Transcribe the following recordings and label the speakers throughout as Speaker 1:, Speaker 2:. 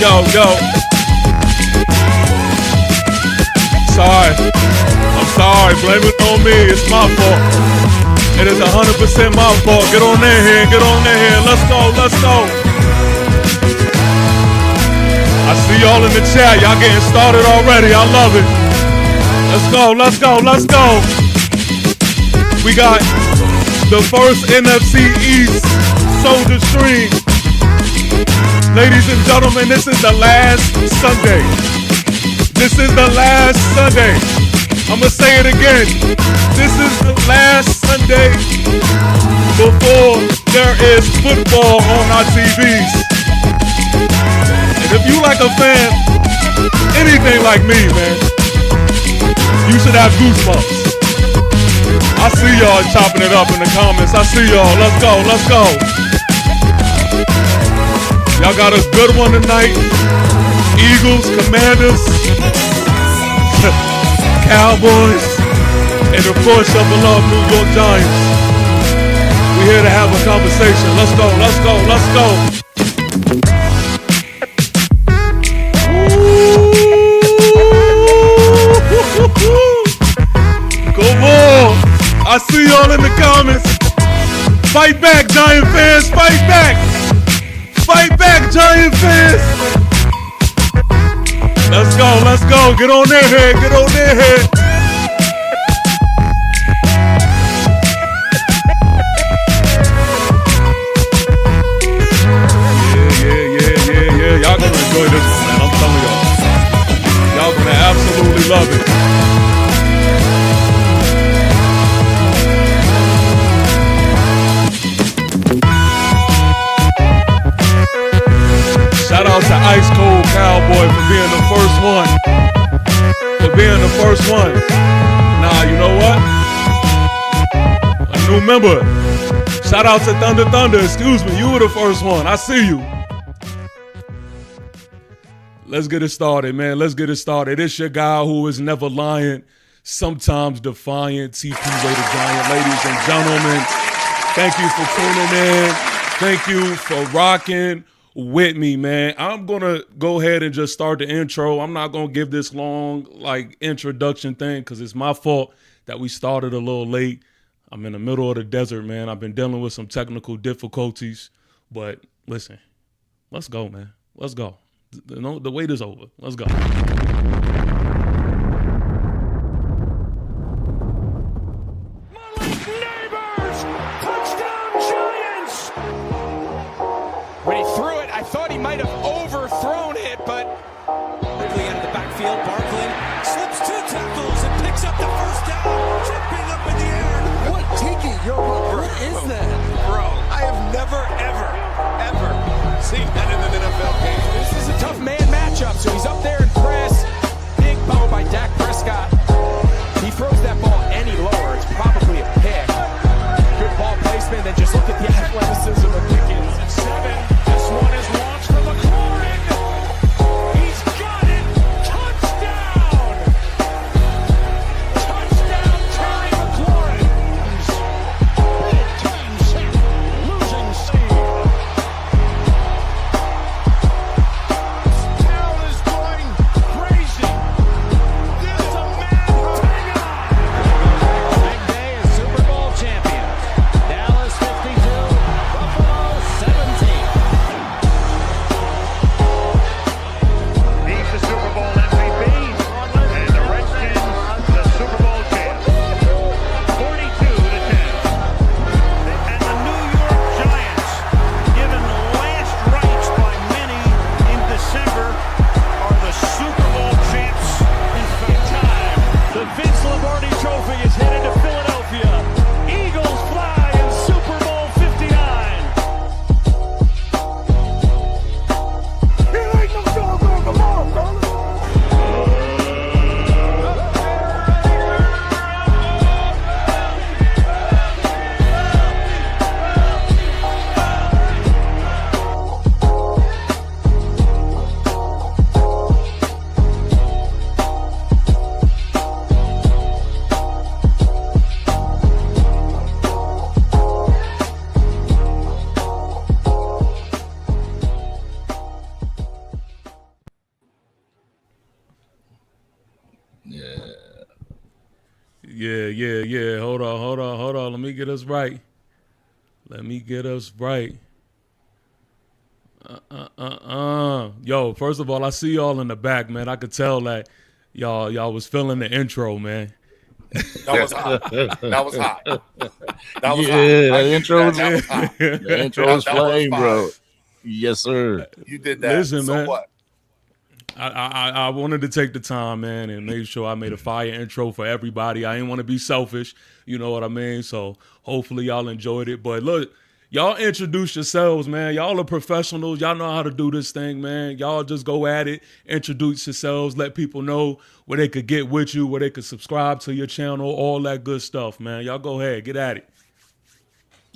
Speaker 1: Yo. Sorry. I'm sorry. Blame it on me. It's my fault. It is 100% my fault. Get on in here. Let's go. I see y'all in the chat. Y'all getting started already. I love it. Let's go. We got the first NFC EAST Soldier stream. Ladies and gentlemen, this is the last Sunday. I'm going to say it again. This is the last Sunday before there is football on our TVs. And if you like a fan, anything like me, man, you should have goosebumps. I see y'all chopping it up in the comments. I see y'all. Let's go. Y'all got a good one tonight. Eagles, Commanders, Cowboys, and of course your beloved New York Giants. We're here to have a conversation. Let's go. Come on. I see y'all in the comments. Fight back, Giant fans. Fight back, Giant fans. Let's go. Get on their head. Yeah. Y'all gonna enjoy this one, man. I'm telling y'all. Y'all gonna absolutely love it. Shout out to Ice Cold Cowboy for being the first one. Nah, you know what? A new member. Shout out to Thunder. Excuse me, you were the first one. I see you. Let's get it started, man. It's your guy who is never lying, sometimes defiant, TP Way the Giant. Ladies and gentlemen, thank you for tuning in. Thank you for rocking with me, man. I'm gonna go ahead and just start the intro. I'm not gonna give this long introduction thing because it's my fault that we started a little late. I'm in the middle of the desert, man. I've been dealing with some technical difficulties, but listen, let's go, man. Let's go. The wait is over. Let's go.
Speaker 2: When he threw it, I thought he might have overthrown it, but quickly out of the backfield, Barkley slips 2 tackles and picks up the first down, jumping up in the air.
Speaker 3: What, Tiki? What is that?
Speaker 2: Bro, I have never, ever seen that in an NFL game. This is a tough man matchup, so he's up there in press. Big blow by Dak Prescott. He throws that ball any lower, it's probably a pick. Good ball placement, then just look at the athleticism of Pickens. 7. This one is launched from McLaurin. He's got it. Touchdown. Terry McLaurin. Big time sack. Losing speed.
Speaker 1: Yeah. Hold on. Let me get us right. Yo, first of all, I see y'all in the back, man. I could tell that y'all was feeling the intro, man.
Speaker 4: That was hot. That was hot. That was hot.
Speaker 5: The intro was
Speaker 4: hot.
Speaker 5: The intro was flame, bro. Yes, sir.
Speaker 4: You did that.
Speaker 1: Listen,
Speaker 4: so
Speaker 1: man.
Speaker 4: What?
Speaker 1: I wanted to take the time, man, and make sure I made a fire intro for everybody. I didn't want to be selfish, you know what I mean? So hopefully y'all enjoyed it. But look, y'all introduce yourselves, man. Y'all are professionals. Y'all know how to do this thing, man. Y'all just go at it. Introduce yourselves. Let people know where they could get with you, where they could subscribe to your channel, all that good stuff, man. Y'all go ahead. Get at it.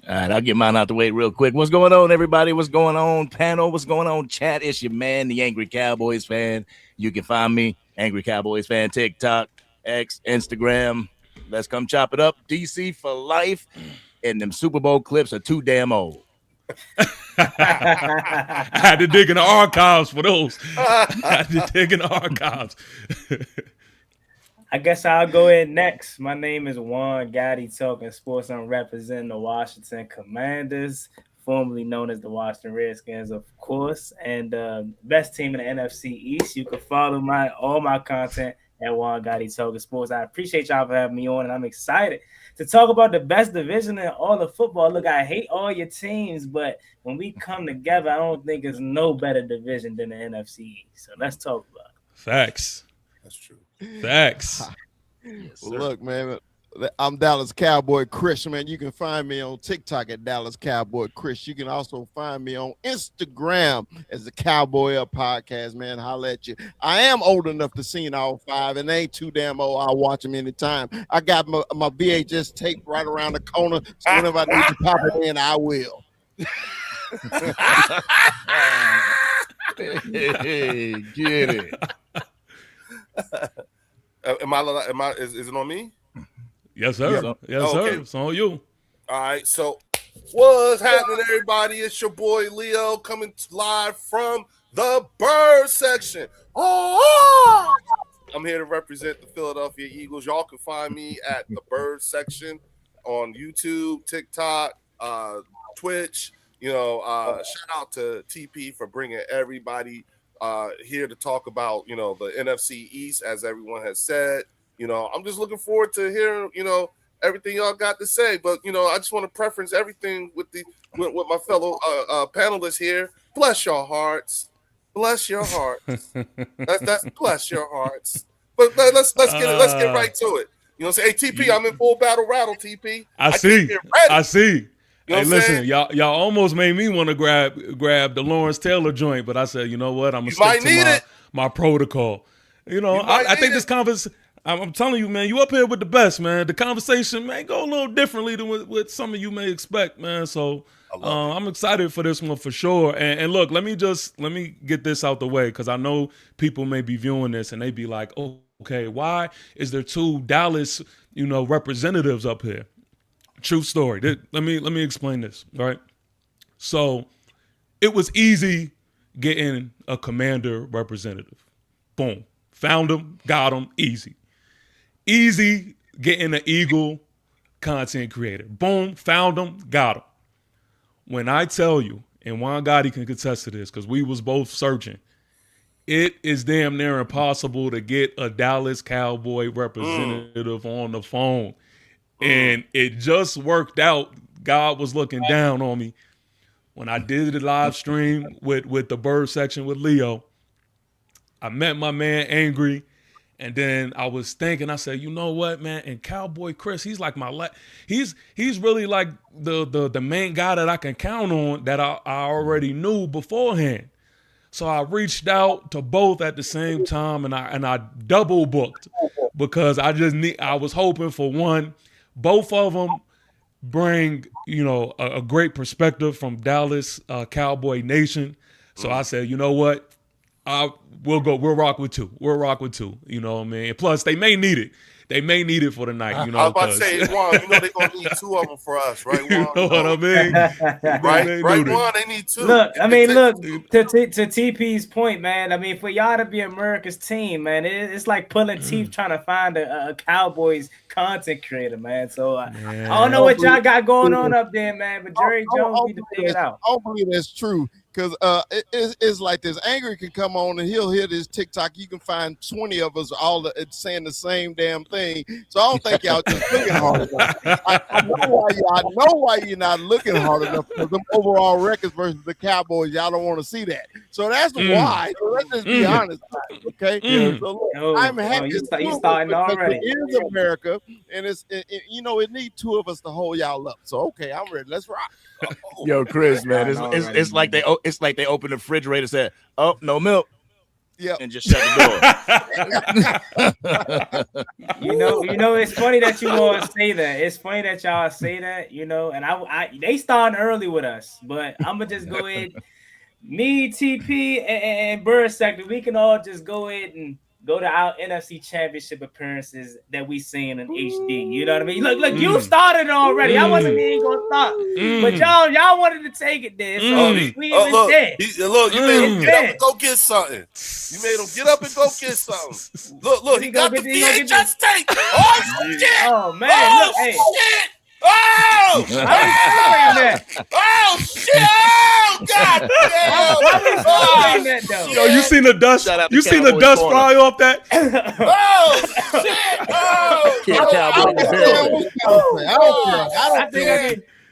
Speaker 5: All right, I'll get mine out the way real quick. What's going on, everybody? What's going on, panel? What's going on, chat? It's your man, the Angry Cowboys fan. You can find me, Angry Cowboys fan, TikTok, X, Instagram. Let's come chop it up. DC for life. And them Super Bowl clips are too damn old.
Speaker 1: I had to dig in the archives for those.
Speaker 6: I guess I'll go in next. My name is Juan Gotti, talking sports. I'm representing the Washington Commanders, formerly known as the Washington Redskins, of course, and best team in the NFC East. You can follow all my content at Juan Gotti Talking Sports. I appreciate y'all for having me on, and I'm excited to talk about the best division in all of football. Look, I hate all your teams, but when we come together, I don't think there's no better division than the NFC East. So let's talk about it.
Speaker 1: Facts.
Speaker 4: That's true.
Speaker 1: Facts.
Speaker 5: Yes,
Speaker 3: Well, look, man, I'm Dallas Cowboy Chris, man. You can find me on TikTok at Dallas Cowboy Chris. You can also find me on Instagram as the Cowboy Up Podcast, man. Holla at you. I am old enough to see all five, and they ain't too damn old. I'll watch them anytime. I got my VHS tape right around the corner, so whenever I need to pop it in, I will.
Speaker 5: Hey, get it.
Speaker 4: Is it on me?
Speaker 1: Yes, sir. Yes, sir.
Speaker 4: Okay.
Speaker 1: It's on you.
Speaker 4: All right. So, what's happening, everybody? It's your boy Leo coming live from the Bird section. Oh, I'm here to represent the Philadelphia Eagles. Y'all can find me at the Bird section on YouTube, TikTok, Twitch. Shout out to TP for bringing everybody here to talk about, the NFC East, as everyone has said. I'm just looking forward to hearing, everything y'all got to say. But, I just want to preference everything with my fellow panelists here. Bless your hearts. Bless your hearts. That's bless your hearts. But let's get right to it. You know what I'm saying? Hey, TP, I'm in full battle rattle, TP.
Speaker 1: I see.
Speaker 4: You know
Speaker 1: hey, listen, y'all almost made me want to grab the Lawrence Taylor joint, but I said, you know what? I'm gonna stick to my protocol. I think this conversation. I'm telling you, man, you up here with the best, man. The conversation may go a little differently than what some of you may expect, man. So I'm excited for this one for sure. And look, let me get this out the way, because I know people may be viewing this and they be like, oh, okay, why is there two Dallas, representatives up here? True story. Let me explain this. All right. So it was easy getting a Commander representative. Boom. Found him, got him, easy. Easy getting an Eagle content creator. Boom, found him, got him. When I tell you, and Juan Gotti can contest to this because we was both searching, it is damn near impossible to get a Dallas Cowboy representative on the phone. And it just worked out. God was looking down on me when I did the live stream with the Bird section with Leo. I met my man Angry, and then I was thinking, I said, you know what, man? And Cowboy Chris, he's like he's really like the main guy that I can count on, that I already knew beforehand. So I reached out to both at the same time, and I double booked, because I was hoping for one. Both of them bring, a great perspective from Dallas Cowboy Nation. So I said, you know what? We'll rock with two. We'll rock with two. You know what I mean? Plus, they may need it. They may need it for the night. You know,
Speaker 4: I was about to say, Juan, you know they're gonna need two of them for us, right? Juan?
Speaker 1: You know what I mean?
Speaker 4: right, Juan. They need two.
Speaker 6: Look, I mean, look to TP's point, man. I mean, for y'all to be America's team, man, it's like pulling teeth trying to find a Cowboys content creator, man. So I don't know what y'all got going on up there, man. But Jerry Jones need to figure it out.
Speaker 3: I don't believe that's true. Because it's like this. Angry can come on and he'll hear this TikTok. You can find 20 of us all saying the same damn thing. So I don't think y'all just looking hard enough. I know why you're not looking hard enough, because them overall records versus the Cowboys, y'all don't want to see that. So that's why. So let's just be honest, okay? So look, I'm happy.
Speaker 6: You starting already.
Speaker 3: It is America, and it needs two of us to hold y'all up. So okay, I'm ready. Let's rock.
Speaker 5: Yo, Chris, man, it's like they open the refrigerator and said, "Oh, no milk."
Speaker 3: Yeah,
Speaker 5: and just shut the door.
Speaker 6: you know, it's funny that you all say that. It's funny that y'all say that, and they starting early with us, but I'm gonna just go ahead. Me, TP, and Bird Sector, we can all just go ahead and go to our NFC Championship appearances that we seen in HD. You know what I mean? Look, you started already. I wasn't even gonna stop, but y'all wanted to take it there. So we even dead.
Speaker 4: Look, you made him get up and go get something. You made him get up and go get something. Look, he got the VHS tape. Oh shit!
Speaker 6: Oh man!
Speaker 4: Oh
Speaker 6: look, hey.
Speaker 4: shit! Oh! Oh shit! Oh god damn!
Speaker 1: Yo, you seen the dust? You seen the dust fly off that?
Speaker 4: Oh shit! Oh!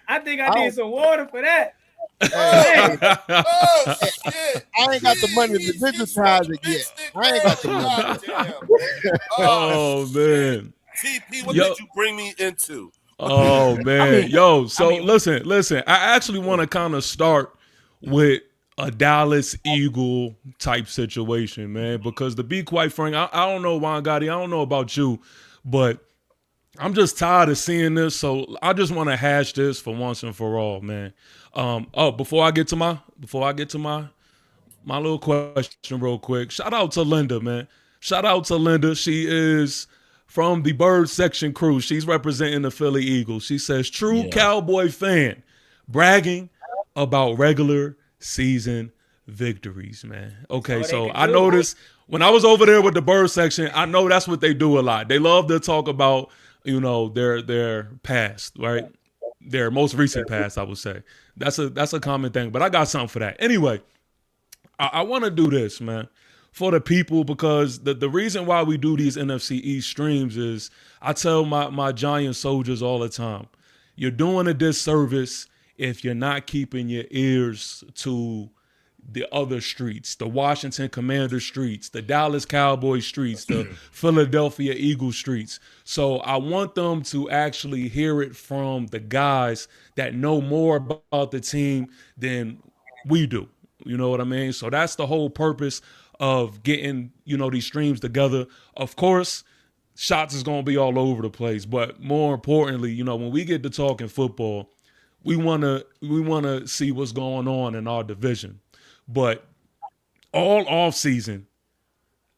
Speaker 6: I think I need some water for that.
Speaker 4: Oh shit!
Speaker 3: I ain't got the money to digitize it yet. I ain't got the money.
Speaker 1: Oh man!
Speaker 4: TP, what did you bring me into?
Speaker 1: Oh man, listen. I actually want to kind of start with a Dallas Eagle type situation, man, because to be quite frank, I don't know, Juan Gotti, I don't know about you, but I'm just tired of seeing this, so I just want to hash this for once and for all, man. Before I get to my little question real quick, shout out to Linda, man. Shout out to Linda. She is from the Bird Section crew. She's representing the Philly Eagles. She says, true Cowboy fan, bragging about regular season victories, man. Okay, so I noticed when I was over there with the Bird Section, I know that's what they do a lot. They love to talk about, their past, right? Their most recent past, I would say. That's a common thing, but I got something for that. Anyway, I want to do this, man, for the people, because the reason why we do these NFC East streams is I tell my Giant soldiers all the time, you're doing a disservice if you're not keeping your ears to the other streets, the Washington Commanders streets, the Dallas Cowboys streets, the Philadelphia Eagles streets. So I want them to actually hear it from the guys that know more about the team than we do. You know what I mean? So that's the whole purpose of getting, these streams together. Of course, shots is going to be all over the place, but more importantly, when we get to talking football, we want to see what's going on in our division. But all off season,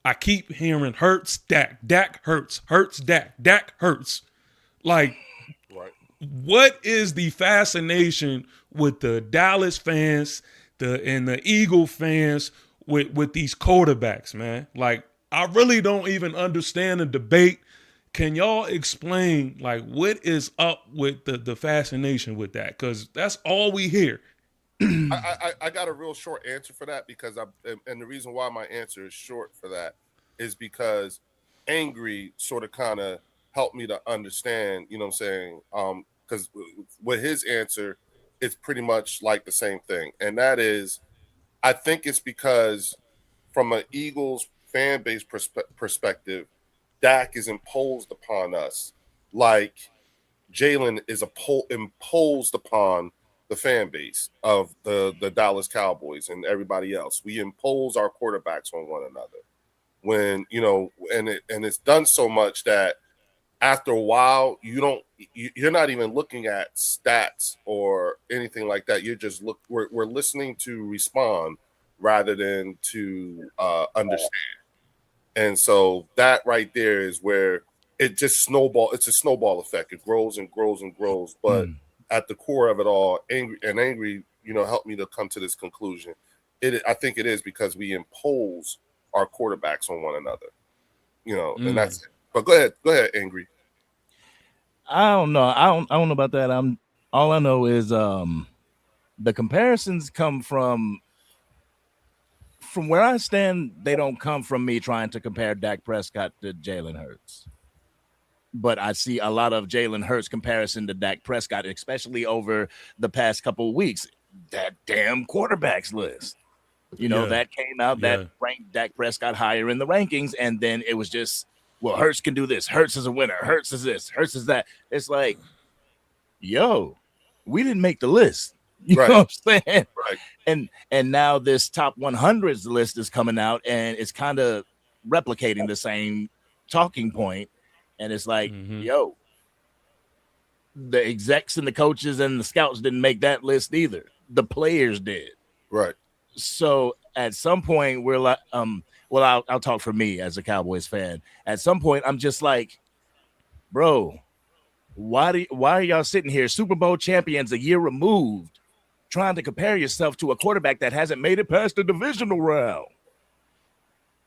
Speaker 1: I keep hearing Hurts, Dak, Hurts, Dak, Hurts. Like, what is the fascination with the Dallas fans and the Eagle fans with these quarterbacks, man? Like, I really don't even understand the debate. Can y'all explain, like, what is up with the fascination with that? Because that's all we hear.
Speaker 4: I got a real short answer for that, because and the reason why my answer is short for that is because Angry sort of kind of helped me to understand, you know what I'm saying? Because with his answer, it's pretty much like the same thing. And that is, I think it's because from an Eagles fan base perspective, Dak is imposed upon us like Jalen is imposed upon the fan base of the Dallas Cowboys and everybody else. We impose our quarterbacks on one another. When, and it's done so much that after a while, you're not even looking at stats or anything like that. You're just we're listening to respond rather than to understand. And so that right there is where it just snowball. It's a snowball effect. It grows and grows and grows. But at the core of it all, angry, helped me to come to this conclusion. I think it is because we impose our quarterbacks on one another, and that's it. But go ahead, Angry.
Speaker 5: I don't know. I don't know about that. All I know is the comparisons come from where I stand. They don't come from me trying to compare Dak Prescott to Jalen Hurts. But I see a lot of Jalen Hurts comparison to Dak Prescott, especially over the past couple of weeks. That damn quarterbacks list. That came out that ranked Dak Prescott higher in the rankings, and then it was just, well, Hurts can do this. Hurts is a winner. Hurts is this. Hurts is that. It's like, yo, we didn't make the list. You know what I'm saying?
Speaker 4: Right.
Speaker 5: And now this top 100s list is coming out, and it's kind of replicating the same talking point. And it's like, yo, the execs and the coaches and the scouts didn't make that list either. The players did.
Speaker 4: Right.
Speaker 5: So at some point we're like, well, I'll talk for me as a Cowboys fan. At some point, I'm just like, bro, why are y'all sitting here, Super Bowl champions a year removed, trying to compare yourself to a quarterback that hasn't made it past the divisional round?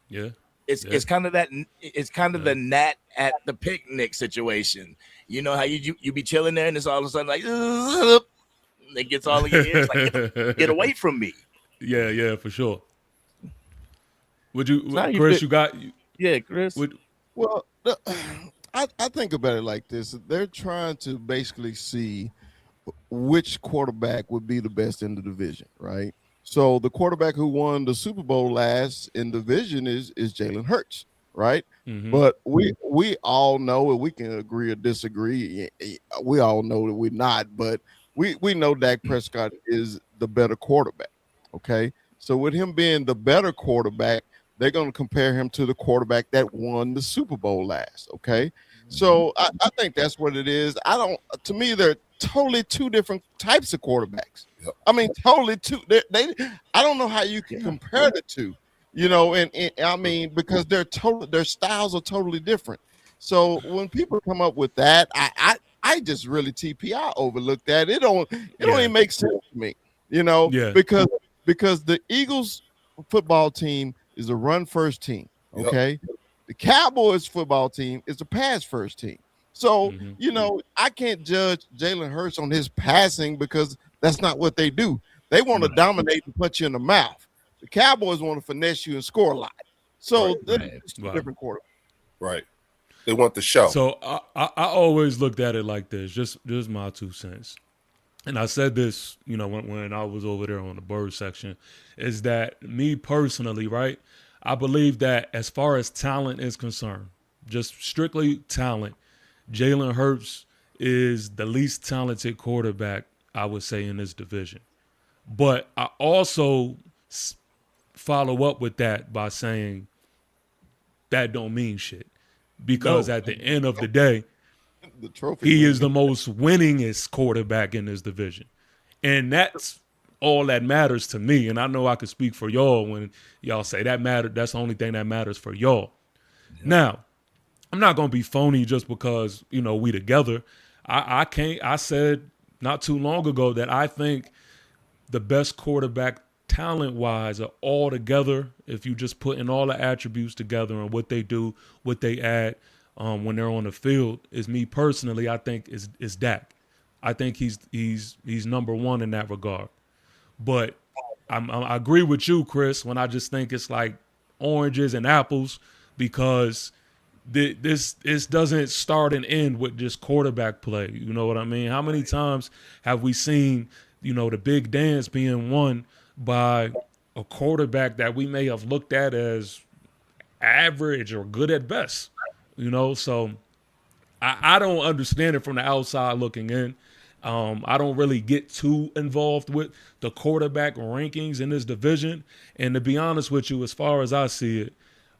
Speaker 1: Yeah.
Speaker 5: It's kind of that. It's kind of the gnat at the picnic situation. You know how you be chilling there, and it's all of a sudden like, it gets all in your ears. Like, get away from me.
Speaker 1: Yeah, for sure. Would you,
Speaker 5: So
Speaker 1: Chris? You got?
Speaker 5: Yeah, Chris.
Speaker 3: Well, I think about it like this: they're trying to basically see which quarterback would be the best in the division, right? So the quarterback who won the Super Bowl last in the division is Jalen Hurts, right? But we all know, and we can agree or disagree. We all know that we're not, but we know Dak Prescott is the better quarterback. Okay, so with him being the better quarterback, they're going to compare him to the quarterback that won the Super Bowl last. Okay, so I think that's what it is. To me, they're totally two different types of quarterbacks.
Speaker 4: Yep.
Speaker 3: I mean, totally two. I don't know how you can compare the two, and I mean, because their styles are totally different. So when people come up with that, I just really TPI overlooked that. It don't even make sense to me, because the Eagles football team is a run first team. Okay. Yep. The Cowboys football team is a pass first team. So, I can't judge Jalen Hurts on his passing because that's not what they do. They want to dominate and punch you in the mouth. The Cowboys want to finesse you and score a lot. So it's a different quarterback.
Speaker 4: Right. They want the show.
Speaker 1: So I always looked at it like this, just my 2 cents. And I said this, when I was over there on the bird section, is that me personally, right, I believe that as far as talent is concerned, just strictly talent, Jalen Hurts is the least talented quarterback, I would say, in this division. But I also follow up with that by saying that don't mean shit. Because at the end of the day, he is the most winningest quarterback in this division. And that's all that matters to me. And I know I could speak for y'all when y'all say that matter. That's the only thing that matters for y'all. Yeah. Now, I'm not going to be phony just because, we together. I said not too long ago that I think the best quarterback talent-wise are all together. If you just put in all the attributes together and what they do, what they add when they're on the field, is me personally, I think is Dak. I think he's number one in that regard. But I agree with you, Chris, when I just think it's like oranges and apples because this doesn't start and end with just quarterback play. You know what I mean? How many times have we seen, the big dance being won by a quarterback that we may have looked at as average or good at best? So I don't understand it from the outside looking in. I don't really get too involved with the quarterback rankings in this division. And to be honest with you, as far as I see it,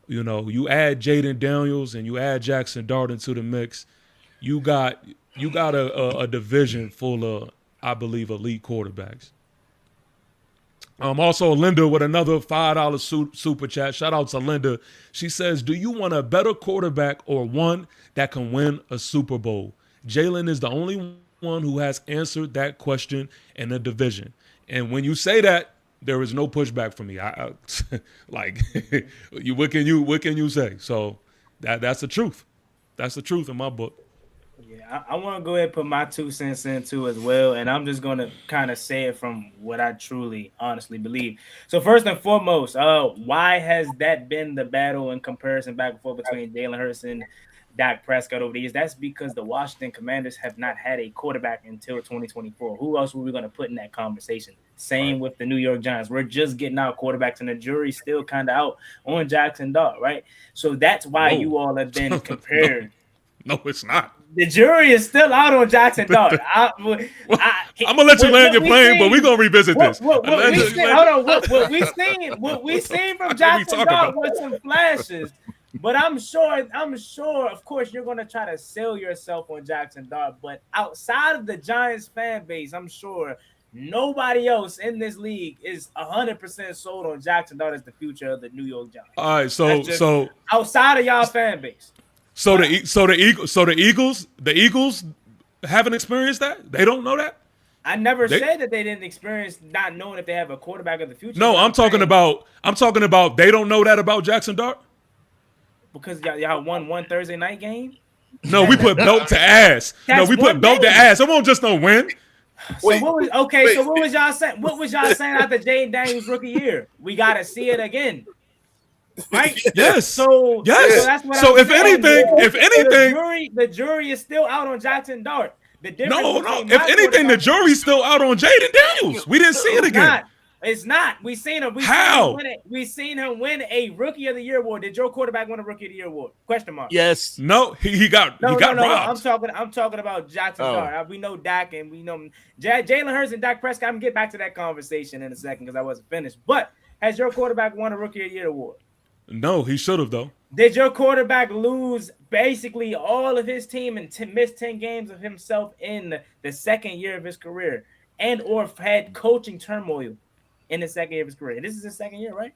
Speaker 1: you add Jaden Daniels and you add Jackson Dart into the mix, you got a division full of, I believe, elite quarterbacks. Also, Linda with another $5 super chat. Shout out to Linda. She says, do you want a better quarterback or one that can win a Super Bowl? Jalen is the only one who has answered that question in the division. And when you say that, there is no pushback from me. Like, what can you say? So that's the truth. That's the truth in my book.
Speaker 6: Yeah, I want to go ahead and put my 2 cents in too as well, and I'm just going to kind of say it from what I truly, honestly believe. So first and foremost, why has that been the battle in comparison back and forth between Jalen Hurts and Dak Prescott over the years? That's because the Washington Commanders have not had a quarterback until 2024. Who else were we going to put in that conversation? Same with the New York Giants. We're just getting out quarterbacks, and the jury's still kind of out on Jackson Dart, right? So that's why you all have been compared.
Speaker 1: No, it's not.
Speaker 6: The jury is still out on Jackson Dart. I'm
Speaker 1: gonna let you land your plane, but we're gonna revisit this.
Speaker 6: What we seen from Jackson Dart was some flashes. But I'm sure, of course, you're gonna try to sell yourself on Jackson Dart. But outside of the Giants fan base, I'm sure nobody else in this league is 100% sold on Jackson Dart as the future of the New York Giants.
Speaker 1: All right, so
Speaker 6: outside of y'all fan base.
Speaker 1: So the Eagles haven't experienced that? They don't know that?
Speaker 6: I never said that they didn't experience not knowing if they have a quarterback of the future.
Speaker 1: No, I'm talking about they don't know that about Jackson Dart?
Speaker 6: Because y'all won one Thursday night game?
Speaker 1: No, we put belt to ass. No, we put belt to ass. It won't just no win.
Speaker 6: So what was y'all saying? What was y'all saying after Jaden Daniels' rookie year? We gotta see it again. Right?
Speaker 1: Yes.
Speaker 6: So that's what
Speaker 1: if anything,
Speaker 6: the jury is still out on Jackson Dart.
Speaker 1: If anything, the jury's still out on Jaden Daniels. We didn't see it again.
Speaker 6: It's not. We seen him. We seen him win a Rookie of the Year award. Did your quarterback win a Rookie of the Year award? Question mark.
Speaker 5: Yes.
Speaker 1: No. He got robbed.
Speaker 6: I'm talking about Jackson Dart. We know Dak and we know Jalen Hurts and Dak Prescott. I'm gonna get back to that conversation in a second because I wasn't finished. But has your quarterback won a Rookie of the Year award?
Speaker 1: No, he should have though.
Speaker 6: Did your quarterback lose basically all of his team and miss 10 games of himself in the second year of his career, and or had coaching turmoil in the second year of his career? This is his second year, right?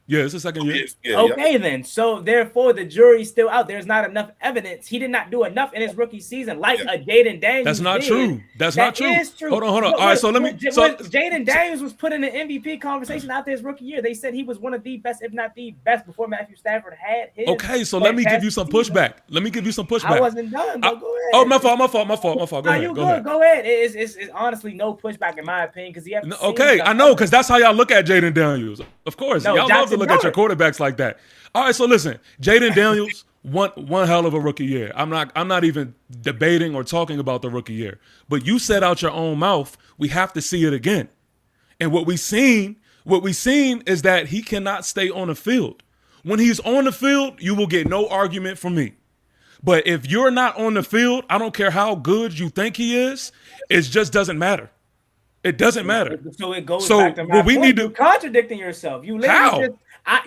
Speaker 1: Yeah, it's the second year.
Speaker 6: Okay, then. So, therefore, the jury's still out. There's not enough evidence. He did not do enough in his rookie season like a Jaden Daniels.
Speaker 1: That's not true. That is true. Hold on. All right, so let me.
Speaker 6: Jaden Daniels was put in the MVP conversation after his rookie year. They said he was one of the best, if not the best, before Matthew Stafford had his.
Speaker 1: Okay, so let me give you some pushback.
Speaker 6: I wasn't done, but go ahead.
Speaker 1: Oh, my fault. Go ahead.
Speaker 6: Go ahead. It's honestly no pushback in my opinion because he has.
Speaker 1: Okay, I know because that's how y'all look at Jaden Daniels. Of course, y'all love to look at your quarterbacks like that. All right, so listen, Jaden Daniels one hell of a rookie year. I'm not even debating or talking about the rookie year. But you said out your own mouth, we have to see it again. And what we seen is that he cannot stay on the field. When he's on the field, you will get no argument from me. But if you're not on the field, I don't care how good you think he is, it just doesn't matter. It doesn't matter.
Speaker 6: So it goes back to my point. You're contradicting yourself. You literally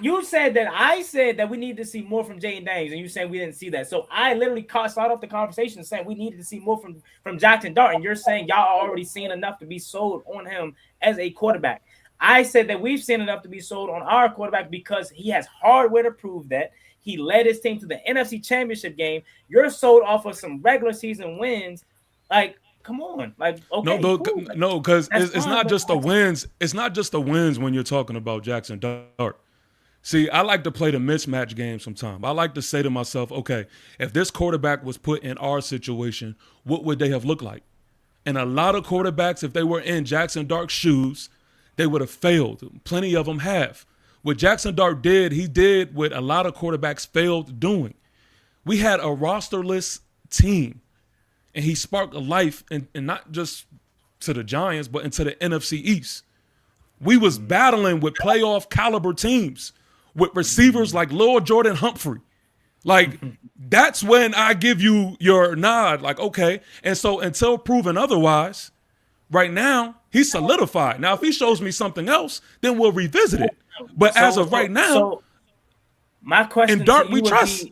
Speaker 6: you said that I said that we need to see more from Jaden Daniels, and you said we didn't see that. So I literally started off the conversation saying we needed to see more from Jackson Dart, and you're saying y'all already seen enough to be sold on him as a quarterback. I said that we've seen enough to be sold on our quarterback because he has hardware to prove that. He led his team to the NFC Championship game. You're sold off of some regular season wins. Like, come on. Like, okay,
Speaker 1: no, because it's not just the wins. It's not just the wins when you're talking about Jackson Dart. See, I like to play the mismatch game sometimes. I like to say to myself, okay, if this quarterback was put in our situation, what would they have looked like? And a lot of quarterbacks, if they were in Jackson Dart's shoes, they would have failed. Plenty of them have. What Jackson Dart did, he did what a lot of quarterbacks failed doing. We had a rosterless team, and he sparked a life, and not just to the Giants, but into the NFC East. We was battling with playoff caliber teams, with receivers like Lil Jordan Humphrey. Like, that's when I give you your nod, like, okay. And so until proven otherwise, right now, he's solidified. Now, if he shows me something else, then we'll revisit it. But as of right now,
Speaker 6: my question
Speaker 1: in Dart, we trust.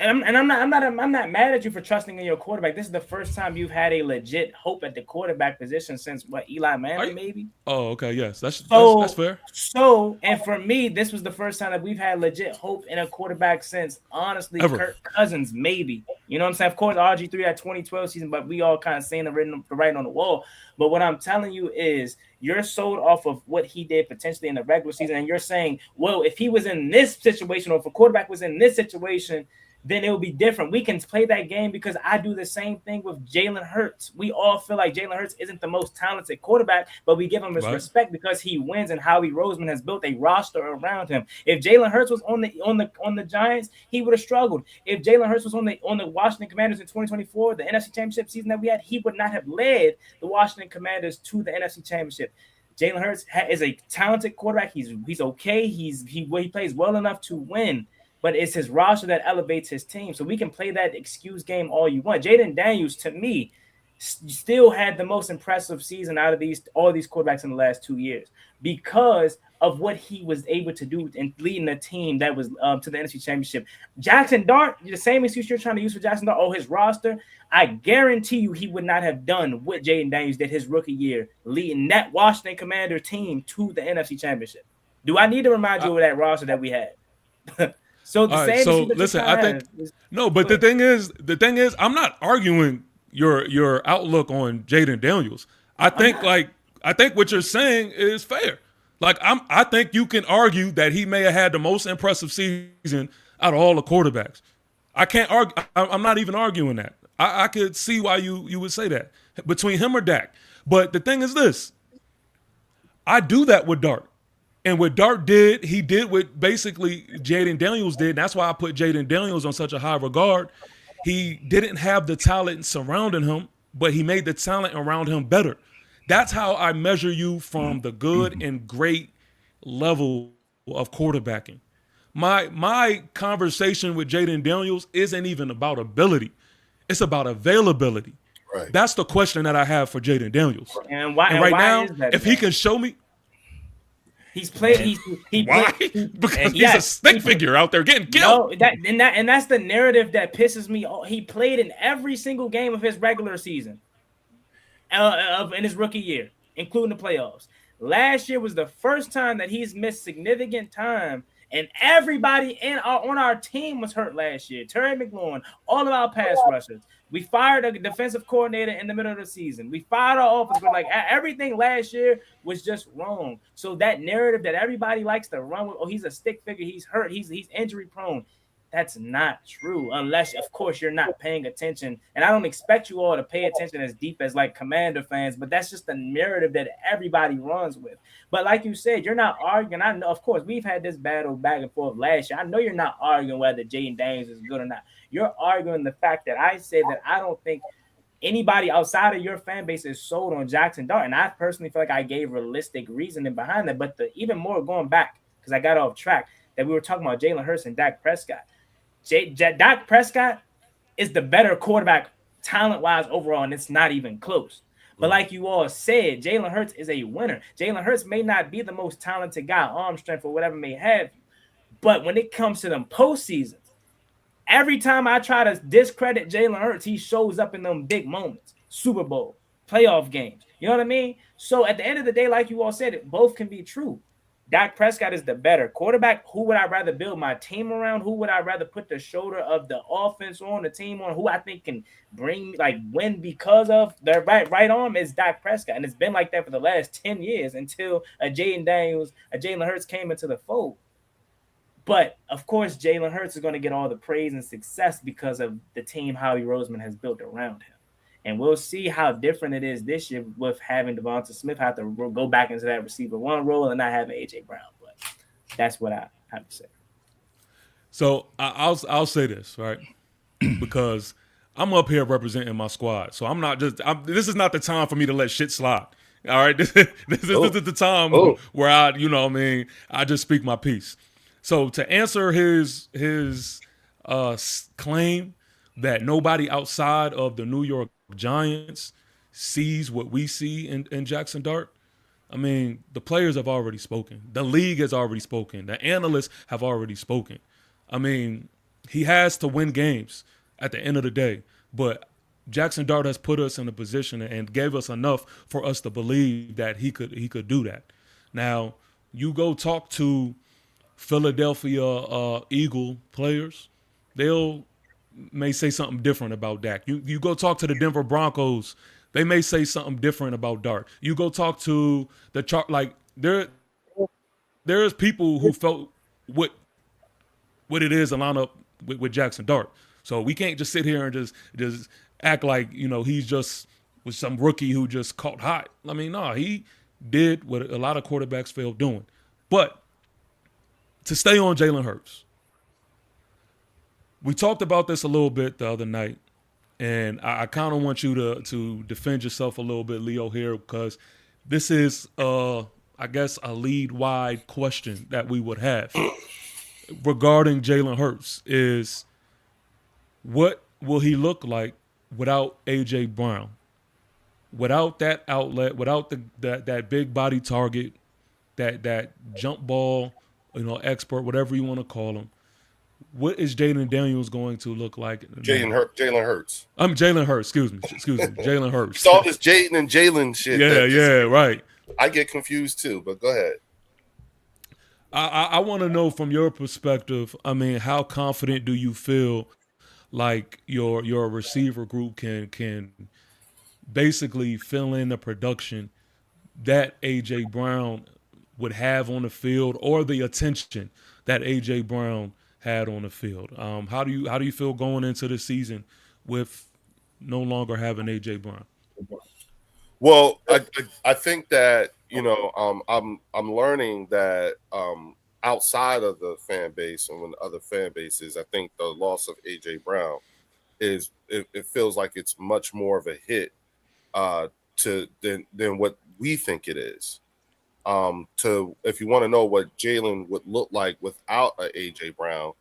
Speaker 6: I'm not mad at you for trusting in your quarterback. This is the first time you've had a legit hope at the quarterback position since what, Eli Manning, maybe?
Speaker 1: Oh, okay, yes, that's fair.
Speaker 6: So, and for me, this was the first time that we've had legit hope in a quarterback since, honestly,
Speaker 1: Ever.
Speaker 6: Kirk Cousins, maybe. You know what I'm saying? Of course, RG3 that 2012 season, but we all kind of seeing the writing on the wall. But what I'm telling you is, you're sold off of what he did potentially in the regular season, and you're saying, well, if he was in this situation, or if a quarterback was in this situation, then it will be different. We can play that game because I do the same thing with Jalen Hurts. We all feel like Jalen Hurts isn't the most talented quarterback, but we give him his respect because he wins, and Howie Roseman has built a roster around him. If Jalen Hurts was on the Giants, he would have struggled. If Jalen Hurts was on the Washington Commanders in 2024, the NFC Championship season that we had, he would not have led the Washington Commanders to the NFC Championship. Jalen Hurts is a talented quarterback. He's okay. He plays well enough to win. But it's his roster that elevates his team. So we can play that excuse game all you want. Jaden Daniels, to me, still had the most impressive season out of all these quarterbacks in the last 2 years because of what he was able to do in leading a team that was to the NFC Championship. Jackson Dart, the same excuse you're trying to use for Jackson Dart, his roster, I guarantee you he would not have done what Jaden Daniels did his rookie year, leading that Washington Commander team to the NFC Championship. Do I need to remind you of that roster that we had? So the same.
Speaker 1: So listen, I think no, but the thing is, I'm not arguing your outlook on Jaden Daniels. I think what you're saying is fair. Like I think you can argue that he may have had the most impressive season out of all the quarterbacks. I can't argue. I'm not even arguing that. I could see why you would say that between him or Dak. But the thing is this: I do that with Dart. And what Dart did, he did what basically Jaden Daniels did. And that's why I put Jaden Daniels on such a high regard. He didn't have the talent surrounding him, but he made the talent around him better. That's how I measure you from the good and great level of quarterbacking. My conversation with Jaden Daniels isn't even about ability. It's about availability.
Speaker 4: Right.
Speaker 1: That's the question that I have for Jaden Daniels.
Speaker 6: And
Speaker 1: right
Speaker 6: why
Speaker 1: now,
Speaker 6: is that,
Speaker 1: if he can show me,
Speaker 6: he's played.
Speaker 1: Why? Because he's a stick figure out there getting killed.
Speaker 6: No, and that's the narrative that pisses me off. He played in every single game of his regular season, in his rookie year, including the playoffs. Last year was the first time that he's missed significant time, and everybody on our team was hurt last year. Terry McLaurin, all of our pass rushers. We fired a defensive coordinator in the middle of the season. We fired our offense, but everything last year was just wrong. So that narrative that everybody likes to run with, he's a stick figure, he's hurt, he's injury prone. That's not true, unless, of course, you're not paying attention. And I don't expect you all to pay attention as deep as Commander fans, but that's just the narrative that everybody runs with. But like you said, you're not arguing. I know, of course, we've had this battle back and forth last year. I know you're not arguing whether Jaden Daniels is good or not. You're arguing the fact that I said that I don't think anybody outside of your fan base is sold on Jackson Dart. And I personally feel like I gave realistic reasoning behind that. But even more going back, because I got off track, that we were talking about Jalen Hurts and Dak Prescott. Dak Prescott is the better quarterback talent-wise overall, and it's not even close. But like you all said, Jalen Hurts is a winner. Jalen Hurts may not be the most talented guy, arm strength or whatever may have, but when it comes to them postseasons, every time I try to discredit Jalen Hurts, he shows up in them big moments. Super Bowl, playoff games. You know what I mean? So at the end of the day, like you all said, both can be true. Dak Prescott is the better quarterback. Who would I rather build my team around? Who would I rather put the shoulder of the offense on, the team on? Who I think can win because of their right arm is Dak Prescott. And it's been like that for the last 10 years until Jalen Hurts came into the fold. But, of course, Jalen Hurts is going to get all the praise and success because of the team Howie Roseman has built around him. And we'll see how different it is this year with having Devonta Smith have to go back into that receiver one role and not having A.J. Brown. But that's what I have to say.
Speaker 1: So I'll say this, right? Because I'm up here representing my squad. So this is not the time for me to let shit slide. All right? This is the time where I just speak my piece. So to answer his claim that nobody outside of the New York Giants sees what we see in Jackson Dart, I mean, the players have already spoken. The league has already spoken. The analysts have already spoken. I mean, He has to win games at the end of the day. But Jackson Dart has put us in a position and gave us enough for us to believe that he could do that. Now, you go talk to Philadelphia Eagle players, they'll may say something different about Dak. You go talk to the Denver Broncos, they may say something different about Dart. You go talk to the chart like there's people who felt what it is to line up with Jackson Dart. So we can't just sit here and just act like, he's just was some rookie who just caught hot. I mean, no, he did what a lot of quarterbacks fail doing. But to stay on Jalen Hurts, we talked about this a little bit the other night, and I kind of want you to defend yourself a little bit, Leo, here, because this is, I guess, a lead-wide question that we would have regarding Jalen Hurts is, what will he look like without A.J. Brown? Without that outlet, without that big body target, that jump ball, expert, whatever you want to call him. What is Jaden Daniels going to look like?
Speaker 4: Jalen Hurts.
Speaker 1: I'm Jalen Hurts. Excuse me, Jalen Hurts.
Speaker 4: It's all this Jaden and Jalen shit.
Speaker 1: Yeah, right.
Speaker 4: I get confused too, but go ahead.
Speaker 1: I want to know from your perspective. I mean, how confident do you feel like your receiver group can basically fill in the production that A.J. Brown would have on the field, or the attention that A.J. Brown had on the field? How do you feel going into the season with no longer having A.J. Brown?
Speaker 4: Well, I think that I'm learning that outside of the fan base and when other fan bases, I think the loss of A.J. Brown it feels like it's much more of a hit than what we think it is. If you want to know what Jalen would look like without a A.J. Brown,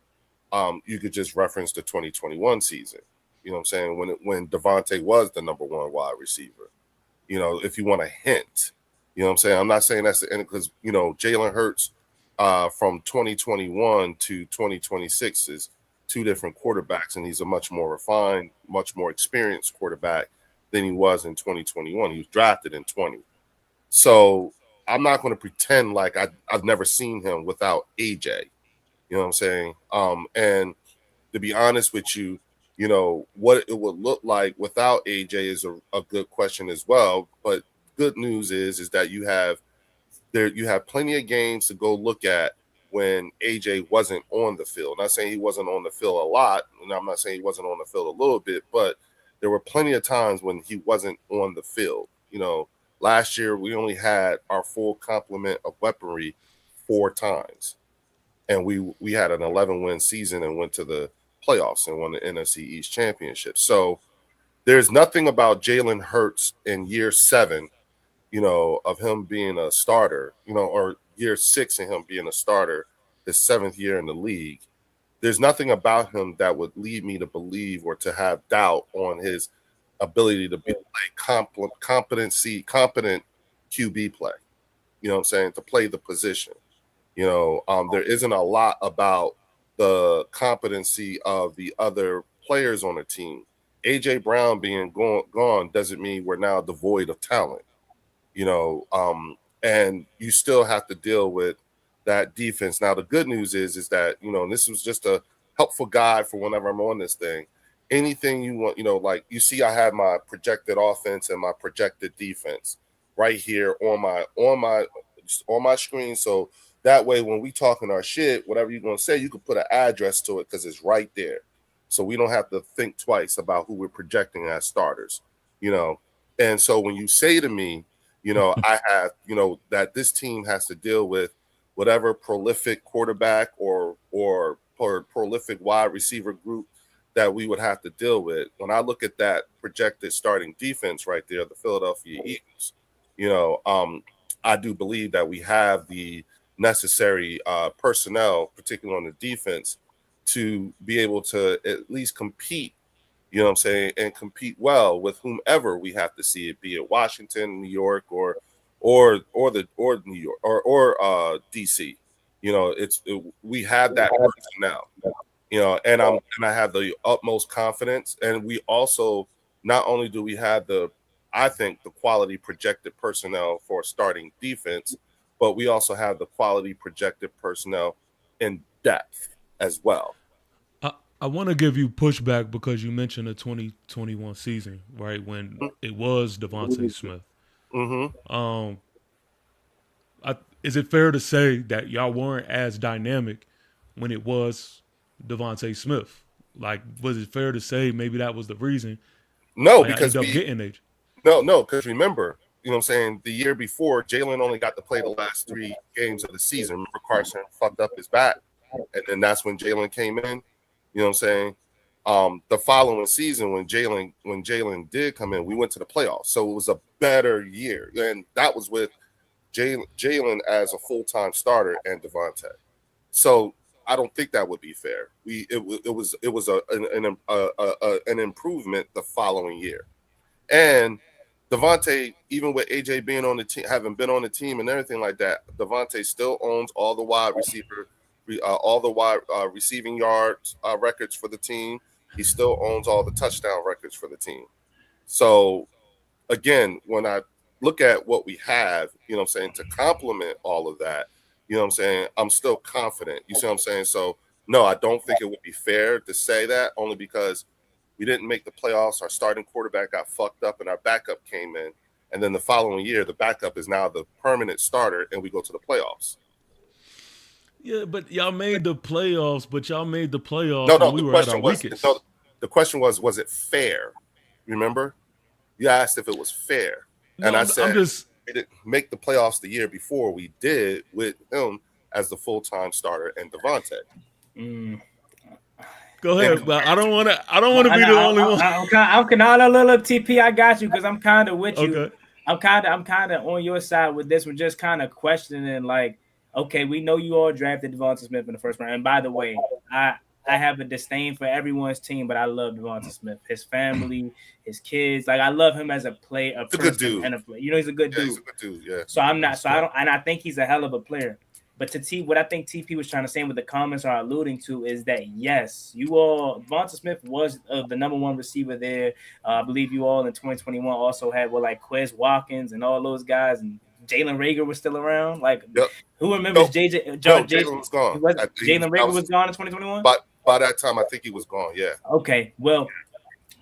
Speaker 4: you could just reference the 2021 season. You know what I'm saying? When Devontae was the number one wide receiver. If you want a hint, you know what I'm saying? I'm not saying that's the end, because, Jalen Hurts from 2021 to 2026 is two different quarterbacks, and he's a much more refined, much more experienced quarterback than he was in 2021. He was drafted in 20. So I'm not going to pretend like I've never seen him without AJ. You know what I'm saying? And to be honest with you, what it would look like without AJ is a good question as well. But good news is that you have plenty of games to go look at when AJ wasn't on the field. Not saying he wasn't on the field a lot, and I'm not saying he wasn't on the field a little bit, but there were plenty of times when he wasn't on the field. Last year we only had our full complement of weaponry 4 times, and we had an 11-win season and went to the playoffs and won the NFC East Championship. So there's nothing about Jalen Hurts in year 7, of him being a starter, or year 6 and him being a starter, his 7th year in the league. There's nothing about him that would lead me to believe or to have doubt on his ability to be competent QB play. You know what I'm saying? To play the position. There isn't a lot about the competency of the other players on the team. A.J. Brown being gone doesn't mean we're now devoid of talent. And you still have to deal with that defense. Now, the good news is that, and this was just a helpful guide for whenever I'm on this thing. Anything you want, like you see, I have my projected offense and my projected defense right here on my screen. So that way, when we talking our shit, whatever you're going to say, you can put an address to it because it's right there. So we don't have to think twice about who we're projecting as starters, And so when you say to me, I have, that this team has to deal with whatever prolific quarterback or prolific wide receiver group that we would have to deal with. When I look at that projected starting defense right there, the Philadelphia Eagles, I do believe that we have the necessary personnel, particularly on the defense, to be able to at least compete, and compete well with whomever we have to see it, be it Washington, New York, or New York or DC. We have that personnel. You know, and I have the utmost confidence. And we also, not only do we have I think the quality projected personnel for starting defense, but we also have the quality projected personnel in depth as well.
Speaker 1: I want to give you pushback because you mentioned the 2021 season, right? When it was Devontae Smith.
Speaker 4: Mm-hmm.
Speaker 1: Is it fair to say that y'all weren't as dynamic when it was Devontae Smith? Like, was it fair to say maybe that was the reason
Speaker 4: No,
Speaker 1: why y'all
Speaker 4: because
Speaker 1: ended up getting Age?
Speaker 4: No, because remember, you know what I'm saying, the year before, Jalen only got to play the last 3 games of the season. Remember, Carson fucked up his back, and then that's when Jalen came in. You know what I'm saying? The following season, when Jalen did come in, we went to the playoffs. So it was a better year. And that was with Jalen as a full-time starter and Devontae. So I don't think that would be fair. It was an improvement the following year. And Devontae, even with AJ being on the team, having been on the team and everything like that, Devontae still owns all the wide receiving yards records for the team. He still owns all the touchdown records for the team. So again, when I look at what we have, you know what I'm saying, to complement all of that, you know what I'm saying, I'm still confident. You see what I'm saying? So no, I don't think it would be fair to say that, only because we didn't make the playoffs. Our starting quarterback got fucked up and our backup came in. And then the following year, the backup is now the permanent starter and we go to the playoffs.
Speaker 1: Yeah, but y'all made the playoffs,
Speaker 4: No,
Speaker 1: when we
Speaker 4: the
Speaker 1: were at our
Speaker 4: question was,
Speaker 1: weakest.
Speaker 4: no, the question was it fair? Remember? You asked if it was fair.
Speaker 1: No,
Speaker 4: And I said,
Speaker 1: I'm just,
Speaker 4: we didn't make the playoffs the year before. We did with him as the full-time starter and Devontae.
Speaker 1: go ahead, but I don't want to be the only one.
Speaker 6: I'm kind of look, TP. I got you because I'm kind of with you.
Speaker 1: Okay.
Speaker 6: I'm kind of on your side with this one, just kind of questioning, like, okay, we know you all drafted Devonta Smith in the first round. And by the way, I have a disdain for everyone's team, but I love Devonta Smith, his family, his kids. Like, I love him as a player, a
Speaker 4: good dude.
Speaker 6: and a player. You know, he's a good dude.
Speaker 4: He's a good dude. Yeah.
Speaker 6: So I'm not. So I don't. And I think he's a hell of a player. But what I think TP was trying to say, what the comments are alluding to, is that yes, Devonta Smith was the number one receiver there. I believe you all in 2021 also had Quez Watkins and all those guys, and Jalen Reagor was still around. Like,
Speaker 4: yep.
Speaker 6: Who remembers JJ?
Speaker 4: Jalen was gone.
Speaker 6: Jalen Reagor was gone in 2021.
Speaker 4: But by that time, I think he was gone. Yeah.
Speaker 6: Okay. Well,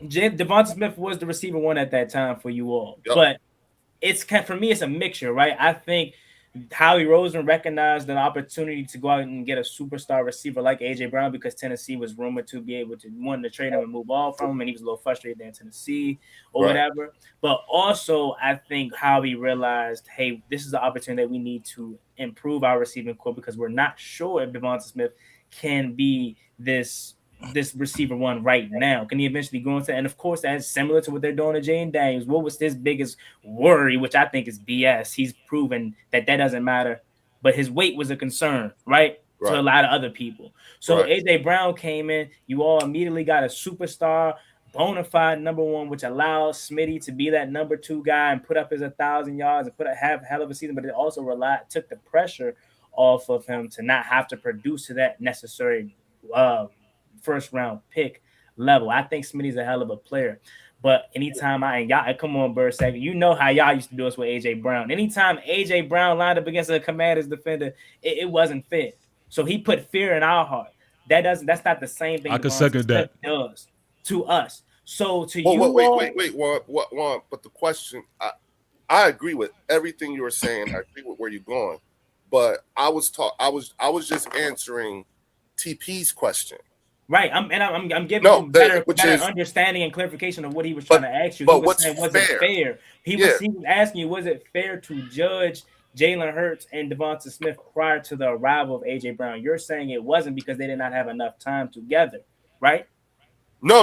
Speaker 6: Devonta Smith was the receiver one at that time for you all,
Speaker 4: yep.
Speaker 6: But for me, it's a mixture, right? I think Howie Roseman recognized the opportunity to go out and get a superstar receiver like AJ Brown, because Tennessee was rumored to be able to want to trade him and move off from him, and he was a little frustrated there in Tennessee or whatever. But also, I think Howie realized, hey, this is the opportunity that we need to improve our receiving core, because we're not sure if Devonta Smith can be this receiver one right now. Can he eventually go into? And of course, that's similar to what they're doing to Jane Daniels. What was his biggest worry, which I think is BS? He's proven that doesn't matter, but his weight was a concern, right? To a lot of other people. So AJ Brown came in. You all immediately got a superstar, bona fide number one, which allows Smitty to be that number two guy and put up his 1,000 yards and have a hell of a season. But it also took the pressure off of him to not have to produce to that necessary first round pick level. I think Smitty's a hell of a player. But anytime come on, Bursack, you know how y'all used to do us with AJ Brown. Anytime AJ Brown lined up against a Commanders defender, it wasn't fair. So he put fear in our heart. That's not the same thing.
Speaker 1: I can second that.
Speaker 6: Does to us. So to
Speaker 4: you.
Speaker 6: Wait.
Speaker 4: Juan, but the question, I agree with everything you were saying. I agree with where you're going. But I was just answering TP's question.
Speaker 6: Right, I'm giving him better understanding and clarification of what he was trying to ask you.
Speaker 4: But
Speaker 6: he was saying, was it fair? He was asking you, was it fair to judge Jalen Hurts and Devonta Smith prior to the arrival of AJ Brown? You're saying it wasn't because they did not have enough time together, right?
Speaker 4: No.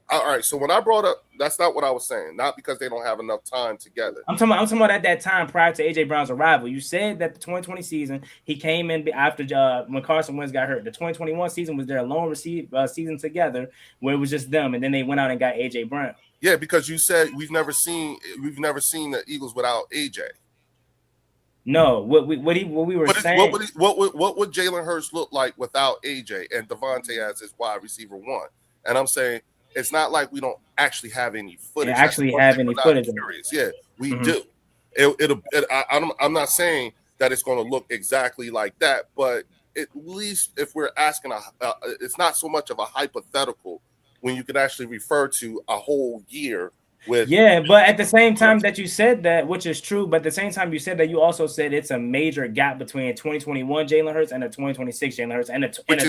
Speaker 4: All right. So when I brought up, that's not what I was saying. Not because they don't have enough time together.
Speaker 6: I'm talking about at that time prior to AJ Brown's arrival. You said that the 2020 season he came in after when Carson Wentz got hurt. The 2021 season was their lone season together, where it was just them, and then they went out and got AJ Brown.
Speaker 4: Yeah, because you said we've never seen the Eagles without AJ.
Speaker 6: No, what we were saying.
Speaker 4: What would Jalen Hurts look like without AJ and Devontae as his wide receiver one? And I'm saying it's not like we don't actually have any footage.
Speaker 6: Actually have any footage.
Speaker 4: Curious. Yeah, we do. I'm not saying that it's going to look exactly like that, but at least if we're asking, it's not so much of a hypothetical when you can actually refer to a whole year. But
Speaker 6: at the same time that you said that, which is true, but at the same time you said that, you also said it's a major gap between 2021 Jalen Hurts and the 2026 Jalen Hurts, which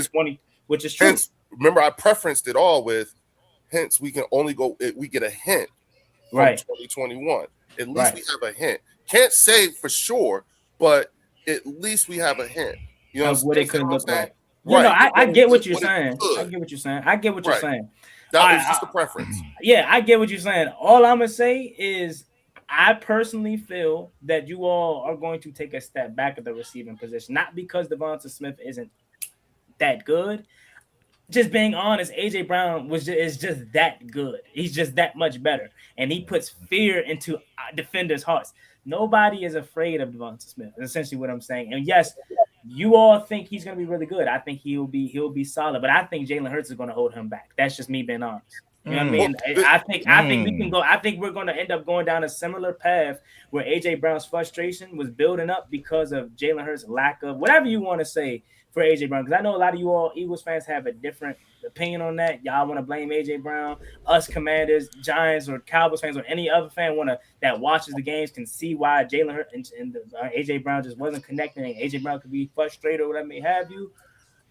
Speaker 6: is true.
Speaker 4: Hence, remember, I preferenced it all with, hence we can only we get a hint from 2021. At least we have a hint. Can't say for sure, but at least we have a hint. You know
Speaker 6: what it could look like.
Speaker 4: Right.
Speaker 6: I get what you're saying. I get what you're saying.
Speaker 4: That was just a preference.
Speaker 6: Yeah, I get what you're saying. All I'm gonna say is, I personally feel that you all are going to take a step back at the receiving position, not because Devonta Smith isn't that good. Just being honest, AJ Brown is just that good. He's just that much better, and he puts fear into defenders' hearts. Nobody is afraid of Devonta Smith. That's essentially what I'm saying. And yes, you all think he's going to be really good. I think he'll be solid, but I think Jalen Hurts is going to hold him back. That's just me being honest. You know what I mean? I think we can go. I think we're going to end up going down a similar path where AJ Brown's frustration was building up because of Jalen Hurts' lack of whatever you want to say for AJ Brown. Because I know a lot of you all Eagles fans have a different opinion on that. Y'all want to blame AJ Brown. Us Commanders, Giants, or Cowboys fans, or any other fan that watches the games can see why Jalen Hurts and AJ Brown just wasn't connecting. And AJ Brown could be frustrated or whatever may have you.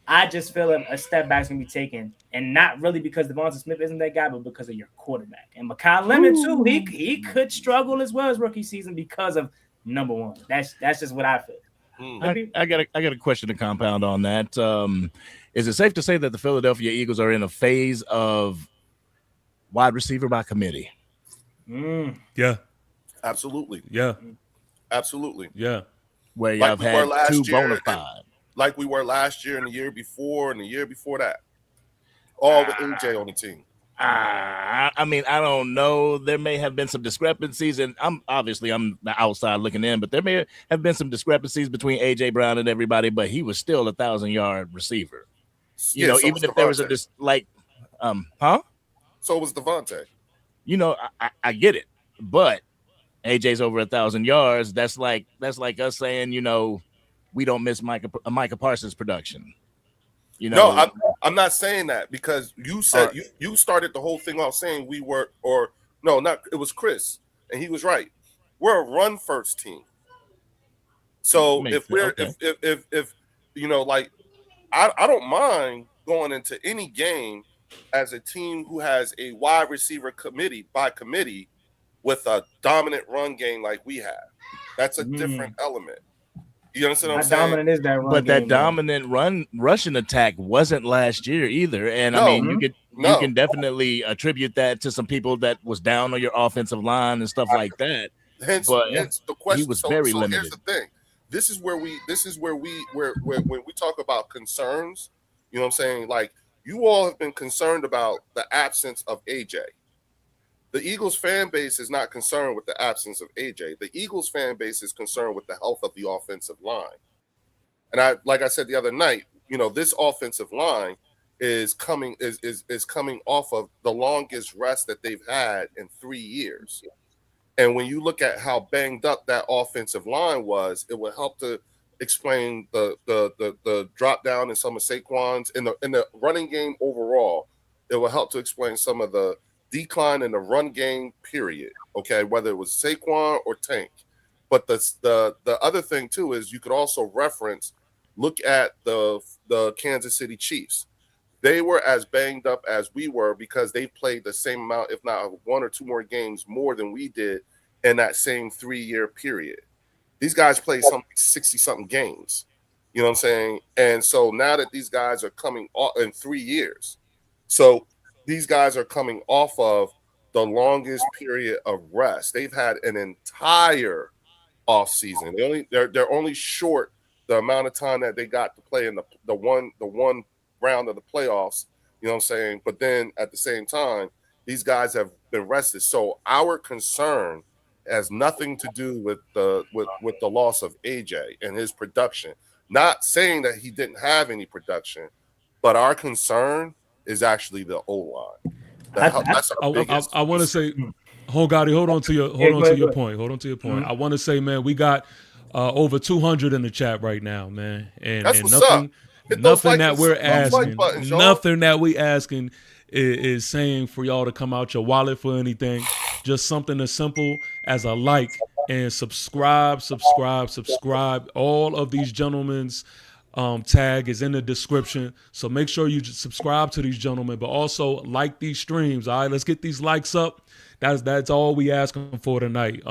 Speaker 6: I just feel a step back is going to be taken, and not really because Devonta Smith isn't that guy, but because of your quarterback. And Mekhi Lemon too, he could struggle as well as rookie season because of number one. That's just what I feel.
Speaker 5: I got a question to compound on that. Is it safe to say that the Philadelphia Eagles are in a phase of wide receiver by committee?
Speaker 1: Yeah,
Speaker 4: absolutely.
Speaker 1: Yeah,
Speaker 4: absolutely.
Speaker 1: Yeah,
Speaker 5: where y'all had two bona fide.
Speaker 4: Like we were last year and the year before and the year before that. All with AJ on the team.
Speaker 5: I mean, I don't know. There may have been some discrepancies, and I'm the outside looking in, but there may have been some discrepancies between AJ Brown and everybody, but he was still 1,000-yard receiver. You know, even if there was So
Speaker 4: was Devontae.
Speaker 5: You know, I get it, but AJ's over 1,000 yards. That's like us saying, you know, we don't miss Micah Parsons' production. You know,
Speaker 4: no, I'm not saying that, because you said you started the whole thing off saying it was Chris, and he was right. We're a run first team. So if you know, like, I don't mind going into any game as a team who has a wide receiver committee with a dominant run game like we have. That's a different element. You understand what I'm saying?
Speaker 6: Dominant is that run
Speaker 5: but
Speaker 6: game,
Speaker 5: that dominant rushing attack wasn't last year either. And I mean, you can definitely attribute that to some people that was down on your offensive line and stuff like that.
Speaker 4: Hence the question.
Speaker 5: He was very limited.
Speaker 4: Here's the thing. This is where when we talk about concerns, you know what I'm saying? Like, you all have been concerned about the absence of AJ. The Eagles fan base is not concerned with the absence of AJ. The Eagles fan base is concerned with the health of the offensive line. And like I said the other night, you know, this offensive line is coming off of the longest rest that they've had in 3 years. And when you look at how banged up that offensive line was, it will help to explain the drop down in some of Saquon's in the running game overall. It will help to explain some of the decline in the run game, period. Okay, whether it was Saquon or Tank. But the other thing too is you could also look at the Kansas City Chiefs. They were as banged up as we were because they played the same amount, if not one or two more games more than we did in that same 3-year period. These guys played 60-something games. You know what I'm saying? And so now that these guys are coming off in 3 years, so these guys are coming off of the longest period of rest. They've had an entire off season. They're only short the amount of time that they got to play in the one round of the playoffs. You know what I'm saying? But then at the same time, these guys have been rested. So our concern has nothing to do with the loss of AJ and his production. Not saying that he didn't have any production, but our concern is actually the O-line. That's our biggest.
Speaker 1: I want to say, hold on to your point. Hold on to your point. I want to say, man, we got over 200 in the chat right now, man, and nothing that we're asking, nothing that we asking is saying for y'all to come out your wallet for anything. Just something as simple as a like and subscribe. All of these gentlemen's tag is in the description, so make sure you subscribe to these gentlemen, but also like these streams. All right, let's get these likes up. That's all we asking for tonight.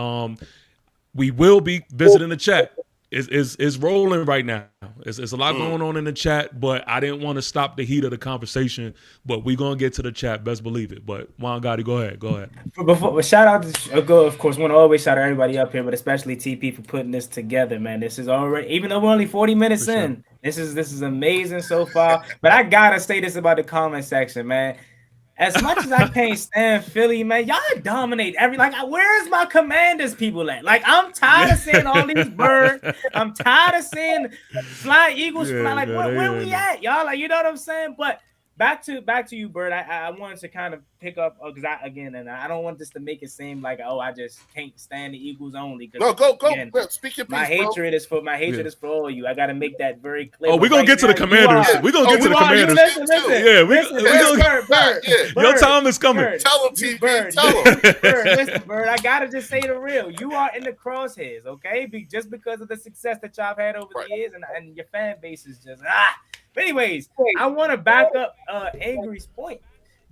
Speaker 1: We will be visiting the chat. It's rolling right now. It's a lot going on in the chat, but I didn't want to stop the heat of the conversation. But we're gonna get to the chat, best believe it. But Juan Gotti, go ahead.
Speaker 6: Before shout out to of course, want to always shout out everybody up here, but especially TP for putting this together, man. This is already, even though we're only 40 minutes in, this is amazing so far. But I gotta say this about the comment section, man. As much as I can't stand Philly, man, y'all dominate where's my Commanders people at? Like, I'm tired of seeing all these birds. I'm tired of seeing fly Eagles fly. Like, where we at, y'all? Like, you know what I'm saying? But back to you, Bird. I wanted to kind of pick up because I don't want this to make it seem like, oh, I just can't stand the Eagles only.
Speaker 4: No, go. Speak your piece,
Speaker 6: my hatred is for all of you. I got to make that very clear.
Speaker 1: Oh, we're gonna get to the Commanders. We're gonna get to the Commanders.
Speaker 6: Listen,
Speaker 1: your time is coming.
Speaker 6: Bird,
Speaker 4: tell them, TP. Tell them.
Speaker 6: Listen, Bird. I gotta just say the real. You are in the crosshairs, okay? Just because of the success that y'all have had over the years, and your fan base is just But anyways, I want to back up Angry's point.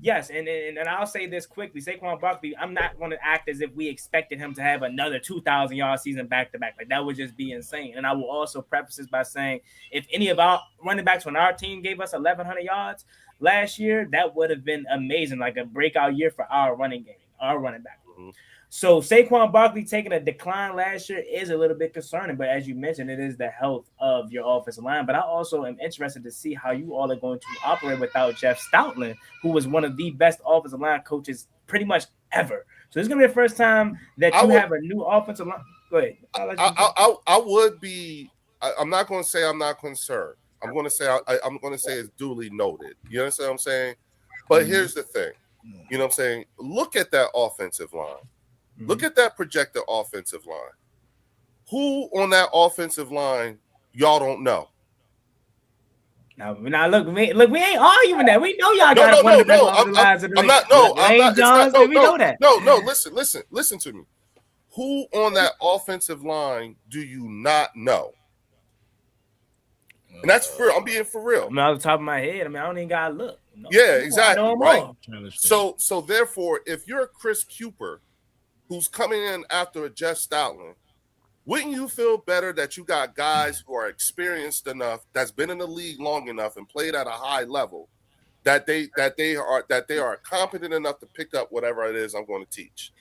Speaker 6: Yes, and I'll say this quickly. Saquon Barkley, I'm not going to act as if we expected him to have another 2,000-yard season back-to-back. Like, that would just be insane. And I will also preface this by saying, if any of our running backs on our team gave us 1,100 yards last year, that would have been amazing, like a breakout year for our running back. Mm-hmm. So Saquon Barkley taking a decline last year is a little bit concerning, but as you mentioned, it is the health of your offensive line. But I also am interested to see how you all are going to operate without Jeff Stoutland, who was one of the best offensive line coaches pretty much ever. So this is going to be the first time that you have a new offensive line. Go ahead.
Speaker 4: I would be. I'm not going to say I'm not concerned. I'm going to say I'm going to say it's duly noted. You understand what I'm saying? But here's the thing. You know what I'm saying? Look at that offensive line. Look at that projected offensive line. Who on that offensive line y'all don't know?
Speaker 6: Now look, we ain't arguing that. We know y'all got one of the best offensive lines in the league. We know that.
Speaker 4: No. Listen to me. Who on that offensive line do you not know? And that's I'm being for real.
Speaker 6: I mean, off the top of my head, I don't even gotta look.
Speaker 4: No. Yeah, exactly. Right. So therefore, if you're Chris Cooper, who's coming in after a Jeff Stoutland, wouldn't you feel better that you got guys who are experienced enough, that's been in the league long enough and played at a high level, that they are competent enough to pick up whatever it is I'm going to teach?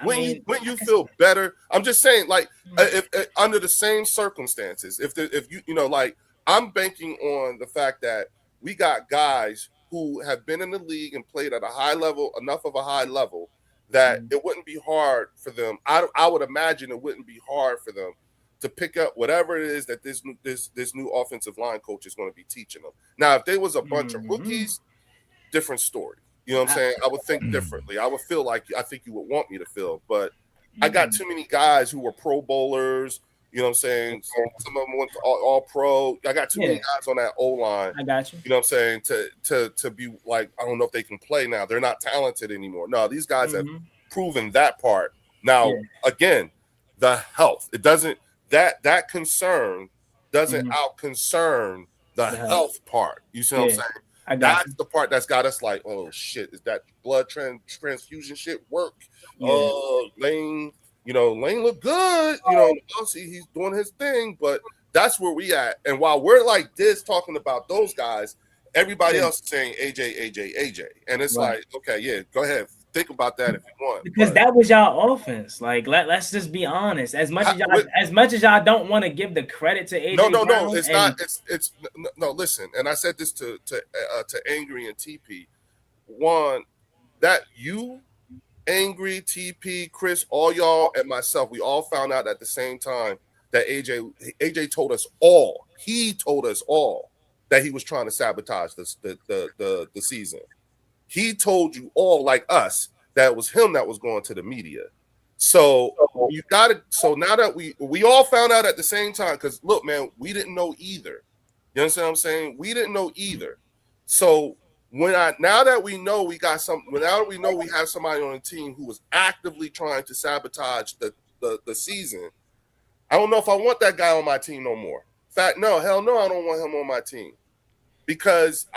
Speaker 4: Wouldn't you feel better? I'm just saying, like, if under the same circumstances, if you know, like, I'm banking on the fact that we got guys who have been in the league and played at a high level, enough of a high level, that it wouldn't be hard for them. I would imagine it wouldn't be hard for them to pick up whatever it is that this new offensive line coach is going to be teaching them. Now, if there was a bunch of rookies, different story. You know what I'm saying? I would think differently. I would feel like I think you would want me to feel, but I got too many guys who were Pro Bowlers. You know what I'm saying? Some of them went to all pro. I got too many guys on that O-line.
Speaker 6: I got you.
Speaker 4: You know what I'm saying? To be like, I don't know if they can play now. They're not talented anymore. No, these guys have proven that part. Now, again, the health. It doesn't that concern doesn't out concern the health part. You see what I'm saying? That's the part that's got us like, oh shit, is that blood transfusion shit work? Lane. Lane look good. Obviously he's doing his thing, but that's where we at. And while we're like this talking about those guys, everybody else is saying AJ. And it's like, okay, go ahead. Think about that if you want.
Speaker 6: Because that was y'all offense. Like, let's just be honest. As much as y'all don't want to give the credit to AJ.
Speaker 4: No, it's not. It's no. Listen, and I said this to Angry and TP. One, that you Angry, TP, Chris, all y'all, and myself, we all found out at the same time that AJ told us all. He told us all that he was trying to sabotage the season. He told you all, like us, that it was him that was going to the media. So you got it. So now that we all found out at the same time, because look, man, we didn't know either. You understand what I'm saying? We didn't know either. So now that we know we got now that we know we have somebody on the team who was actively trying to sabotage the season, I don't know if I want that guy on my team no more. In fact, no, hell no, I don't want him on my team. Because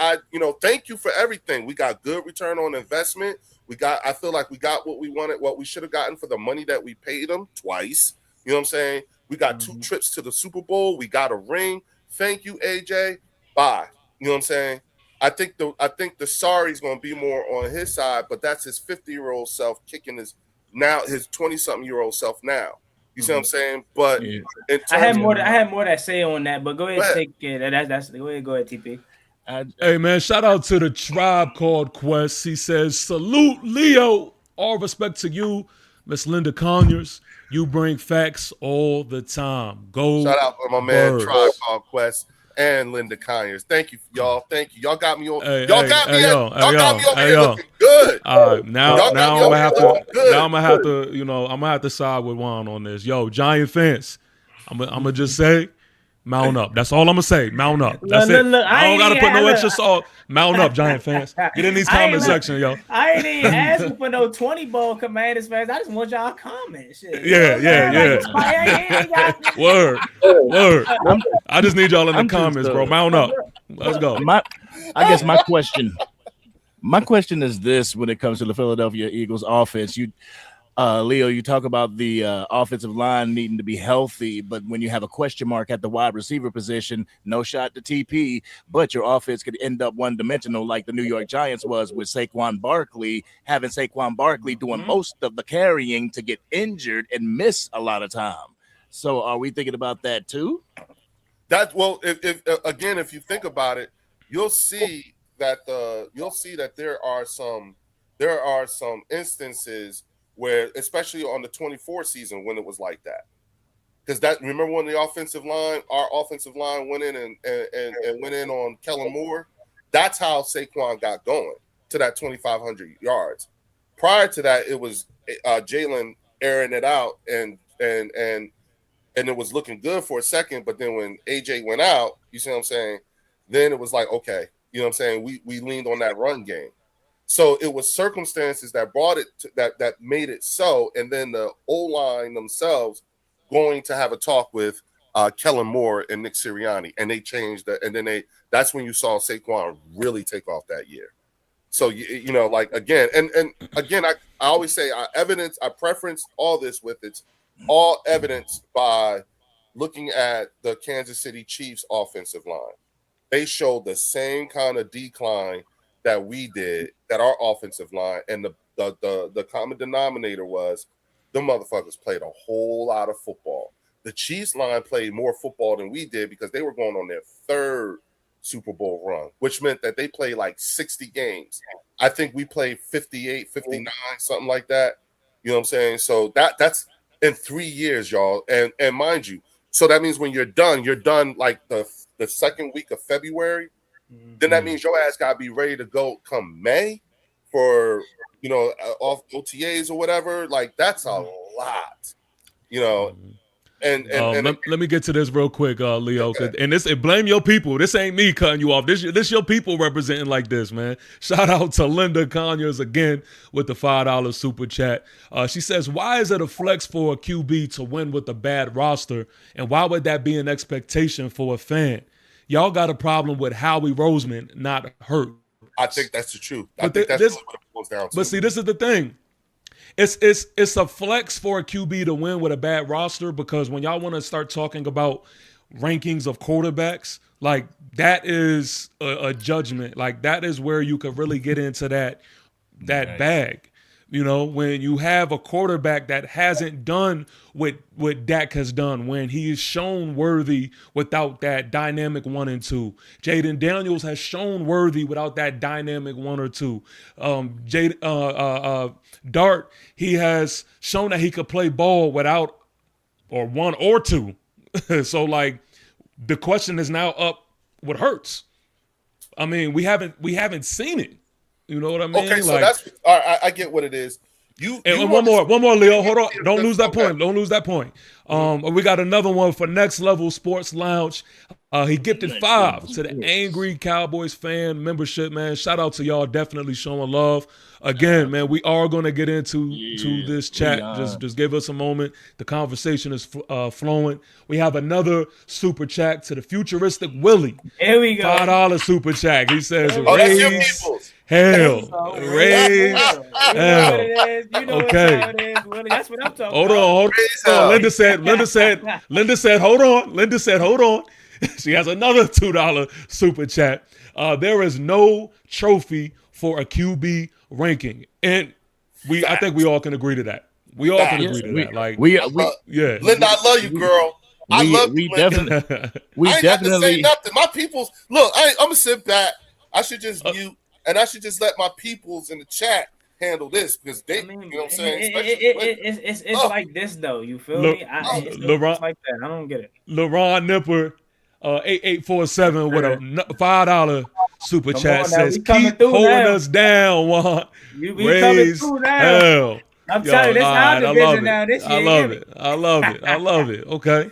Speaker 4: thank you for everything. We got good return on investment. I feel like we got what we wanted, what we should have gotten for the money that we paid them twice. You know what I'm saying? We got 2 trips to the Super Bowl. We got a ring. Thank you, AJ. Bye. You know what I'm saying? I think the sorry's going to be more on his side, but that's his 50-year-old self kicking his 20-something-year-old self now. You see what I'm saying? But
Speaker 6: I had more to say on that, but go ahead, take it. Go ahead, TP.
Speaker 1: Hey, man, shout out to the Tribe Called Quest. He says, salute, Leo. All respect to you, Miss Linda Conyers. You bring facts all the time. Go.
Speaker 4: Shout out to my man, Tribe Called Quest and Linda Conyers. Thank you, y'all. Thank you. Y'all got me on. Y'all got me over here looking good.
Speaker 1: All right, now I'm gonna have to side with Juan on this. Yo, Giant fans, I'm gonna just say, mount up. That's all I'm gonna say. Mount up. That's it. I don't gotta put no extra salt. Mount up, Giant fans. Get in these comment section, yo.
Speaker 6: I ain't even asking for no 20-ball Commanders fans. I just want y'all comment. Shit.
Speaker 1: Yeah. Word. I just need y'all in the comments, bro. Mount up. Let's go.
Speaker 5: I guess my question is this: when it comes to the Philadelphia Eagles offense, Leo, you talk about the offensive line needing to be healthy, but when you have a question mark at the wide receiver position, no shot to TP, but your offense could end up one-dimensional like the New York Giants was with Saquon Barkley, having Saquon Barkley doing most of the carrying to get injured and miss a lot of time. So are we thinking about that too?
Speaker 4: If you think about it, you'll see that there are some instances where, especially on the 24 season, when it was like that. Because remember when our offensive line went in and went in on Kellen Moore? That's how Saquon got going to that 2,500 yards. Prior to that, it was Jalen airing it out and it was looking good for a second, but then when AJ went out, you see what I'm saying? Then it was like, okay, you know what I'm saying? We leaned on that run game. So it was circumstances that brought it that made it so, and then the O-line themselves going to have a talk with Kellen Moore and Nick Sirianni, and they changed that, and then that's when you saw Saquon really take off that year. So I always say I preference all this with it's all evidenced by looking at the Kansas City Chiefs offensive line. They showed the same kind of decline that we did, that our offensive line, and the common denominator was the motherfuckers played a whole lot of football. The Chiefs line played more football than we did because they were going on their 3rd Super Bowl run, which meant that they played like 60 games. I think we played 58, 59, something like that. You know what I'm saying? So that's in 3 years, y'all. And mind you, so that means when you're done like the second week of February. Then that means your ass gotta be ready to go come May for off OTAs or whatever. Like that's a lot, And
Speaker 1: let me get to this real quick, Leo. Okay. And blame your people. This ain't me cutting you off. This your people representing like this, man. Shout out to Linda Conyers again with the $5 super chat. She says, why is it a flex for a QB to win with a bad roster? And why would that be an expectation for a fan? Y'all got a problem with Howie Roseman, not Hurt.
Speaker 4: I think that's the truth. I think that's what it boils down to.
Speaker 1: But see, this is the thing. It's a flex for a QB to win with a bad roster, because when y'all want to start talking about rankings of quarterbacks, like that is a judgment. Like that is where you could really get into that bag. You know, when you have a quarterback that hasn't done what Dak has done, when he is shown worthy without that dynamic 1 and 2. Jaden Daniels has shown worthy without that dynamic 1 or 2. Dart, he has shown that he could play ball without or 1 or 2. So like the question is now up with Hurts. I mean, we haven't seen it. You know what I mean?
Speaker 4: Okay, so
Speaker 1: like,
Speaker 4: that's all right. I get what it is.
Speaker 1: And one more, Leo. Hold on. Don't lose that point. Don't lose that point. We got another one for Next Level Sports Lounge. He gifted 5 to the Angry Cowboys fan membership, man. Shout out to y'all. Definitely showing love. Again, man, we are going to get into this chat. Just give us a moment. The conversation is flowing. We have another super chat to the futuristic Willie.
Speaker 6: Here we go.
Speaker 1: $5 super chat. He says,
Speaker 4: that's your
Speaker 1: raise
Speaker 4: people's.
Speaker 1: hell. Raise hell.
Speaker 6: You know
Speaker 1: Okay.
Speaker 6: what time it is, Willie. That's what I'm talking
Speaker 1: Hold
Speaker 6: about.
Speaker 1: on. Linda said, hold on. She has another $2 super chat. There is no trophy for a QB ranking. And I think we all can agree to that. We all can agree to that. Like yeah.
Speaker 4: Linda, I love you, girl. I love you, Linda.
Speaker 5: We
Speaker 4: I ain't got to say nothing. My peoples, look, I'm gonna sit back. I should just mute, and I should just let my peoples in the chat handle this because they, you know what I'm saying.
Speaker 6: It's like this though. You feel me? It's like that. I don't get it.
Speaker 1: LeRon Nipper, 8847 with a $5 super chat says, "Keep holding us down, Juan. Raise hell."
Speaker 6: I'm telling you, this our division now. This year,
Speaker 1: I love it. Okay.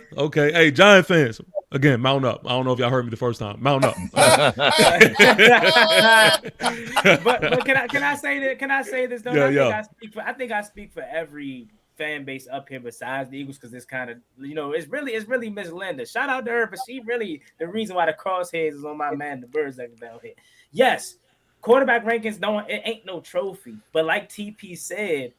Speaker 1: Hey, Giant fans, again, mount up. I don't know if y'all heard me the first time. Mount up.
Speaker 6: But can I say that? Can I say this though? I think I speak for every fan base up here besides the Eagles because it's kind of, it's really Miss Linda. Shout out to her, but she really the reason why the crosshairs is on my man the Birds down here. Yes, quarterback rankings it ain't no trophy, but like TP said,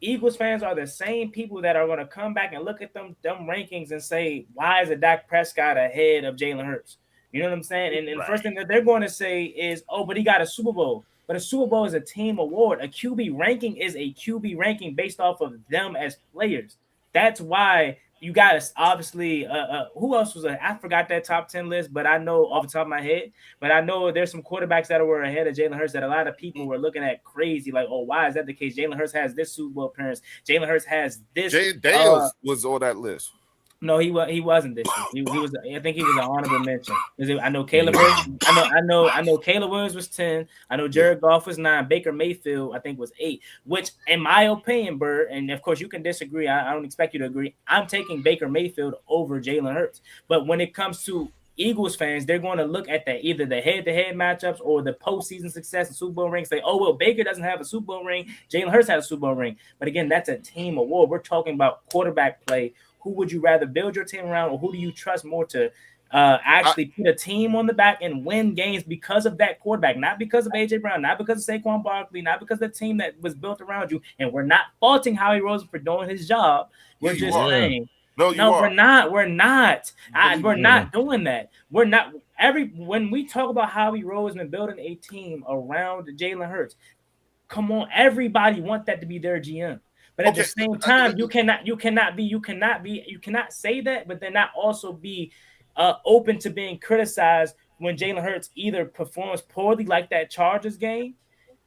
Speaker 6: Eagles fans are the same people that are going to come back and look at them rankings and say, why is a Dak Prescott ahead of Jalen Hurts? You know what I'm saying? And the first thing that they're going to say is, oh, but he got a Super Bowl. But a Super Bowl is a team award. A QB ranking is a QB ranking based off of them as players. That's why you got to obviously who else was I forgot that top 10 list, but I know off the top of my head. But I know there's some quarterbacks that were ahead of Jalen Hurts that a lot of people were looking at crazy, like, oh, why is that the case? Jalen Hurts has this Super Bowl appearance. Jalen Hurts has this.
Speaker 4: Jay Daniels was on that list.
Speaker 6: No, he wasn't this year. He was. I think he was an honorable mention. I know Caleb. I know Caleb Williams was 10. I know Jared Goff was 9. Baker Mayfield, I think, was 8. Which, in my opinion, Bert, and of course you can disagree. I don't expect you to agree. I'm taking Baker Mayfield over Jalen Hurts. But when it comes to Eagles fans, they're going to look at that either the head-to-head matchups or the postseason success and Super Bowl ring. Say, oh well, Baker doesn't have a Super Bowl ring. Jalen Hurts has a Super Bowl ring. But again, that's a team award. We're talking about quarterback play. Who would you rather build your team around, or who do you trust more to actually put a team on the back and win games because of that quarterback, not because of A.J. Brown, not because of Saquon Barkley, not because of the team that was built around you. And we're not faulting Howie Roseman for doing his job. We're just saying, no, we're not. We're not doing that. We're not. When we talk about Howie Roseman building a team around Jalen Hurts, come on, everybody want that to be their GM. But at the same time, you cannot say that, but then not also be open to being criticized when Jalen Hurts either performs poorly like that Chargers game,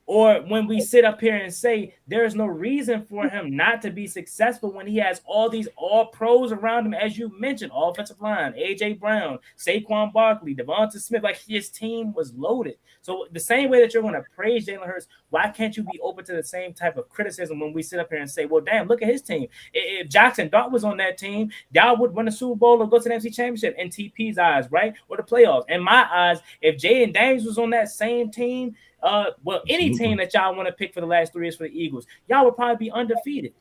Speaker 6: or when we sit up here and say there's no reason for him not to be successful when he has all these all-pros around him, as you mentioned, offensive line, A.J. Brown, Saquon Barkley, Devonta Smith, like his team was loaded. So the same way that you're going to praise Jalen Hurts, why can't you be open to the same type of criticism when we sit up here and say, well, damn, look at his team. If Jackson Dart was on that team, y'all would win the Super Bowl or go to the NFC Championship in TP's eyes, right? Or the playoffs. In my eyes, if Jaden Daniels was on that same team, any team that y'all want to pick for the last 3 years for the Eagles, y'all would probably be undefeated.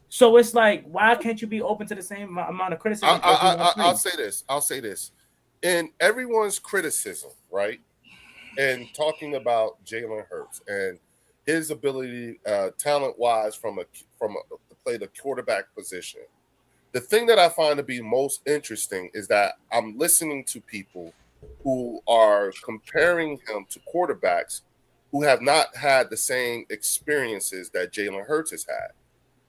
Speaker 6: So it's like, why can't you be open to the same amount of criticism?
Speaker 4: I'll say this. In everyone's criticism, right? And talking about Jalen Hurts and his ability, talent-wise, to play the quarterback position. The thing that I find to be most interesting is that I'm listening to people who are comparing him to quarterbacks who have not had the same experiences that Jalen Hurts has had.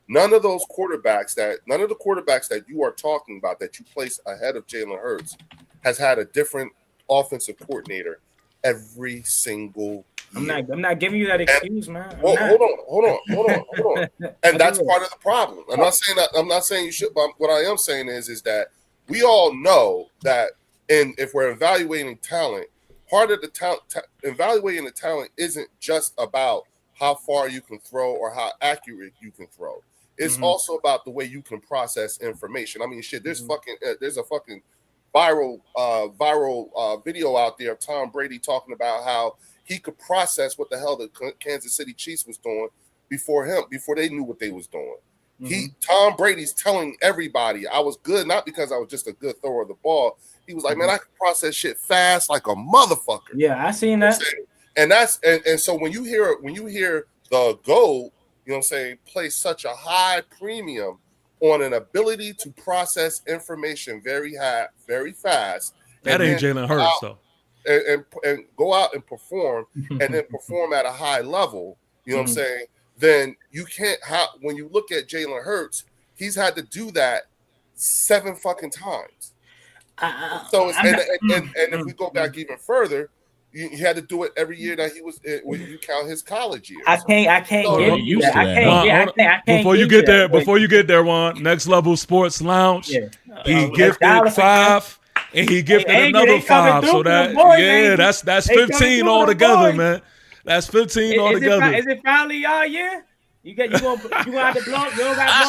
Speaker 4: None of the quarterbacks that you are talking about that you place ahead of Jalen Hurts has had a different offensive coordinator every single year.
Speaker 6: I'm not giving you that excuse, man.
Speaker 4: Hold on. And that's part of the problem. I'm not saying you should, but what I am saying is that we all know that if we're evaluating talent, part of the evaluating the talent isn't just about how far you can throw or how accurate you can throw. It's also about the way you can process information. I mean, shit, there's a fucking viral video out there of Tom Brady talking about how he could process what the hell the Kansas City Chiefs was doing before they knew what they was doing. Tom Brady's telling everybody I was good, not because I was just a good thrower of the ball. He was like, man, I can process shit fast like a motherfucker.
Speaker 6: Yeah, I seen that.
Speaker 4: And that's and so when you hear the GOAT, you know what I'm saying, place such a high premium on an ability to process information very fast.
Speaker 1: That ain't Jalen Hurts though.
Speaker 4: And go out and perform and then perform at a high level, you know what I'm saying? Then you can't when you look at Jalen Hurts, he's had to do that 7 fucking times. So if we go back even further, he had to do it every year that he was when you count his college years.
Speaker 6: I can't get used to that.
Speaker 1: Before you get there, Juan, Next Level Sports Lounge. Yeah. He gifted 5 and he gifted another 5. So that's 15 altogether, man. That's 15 altogether.
Speaker 6: Is it finally y'all year? You gonna have to blow.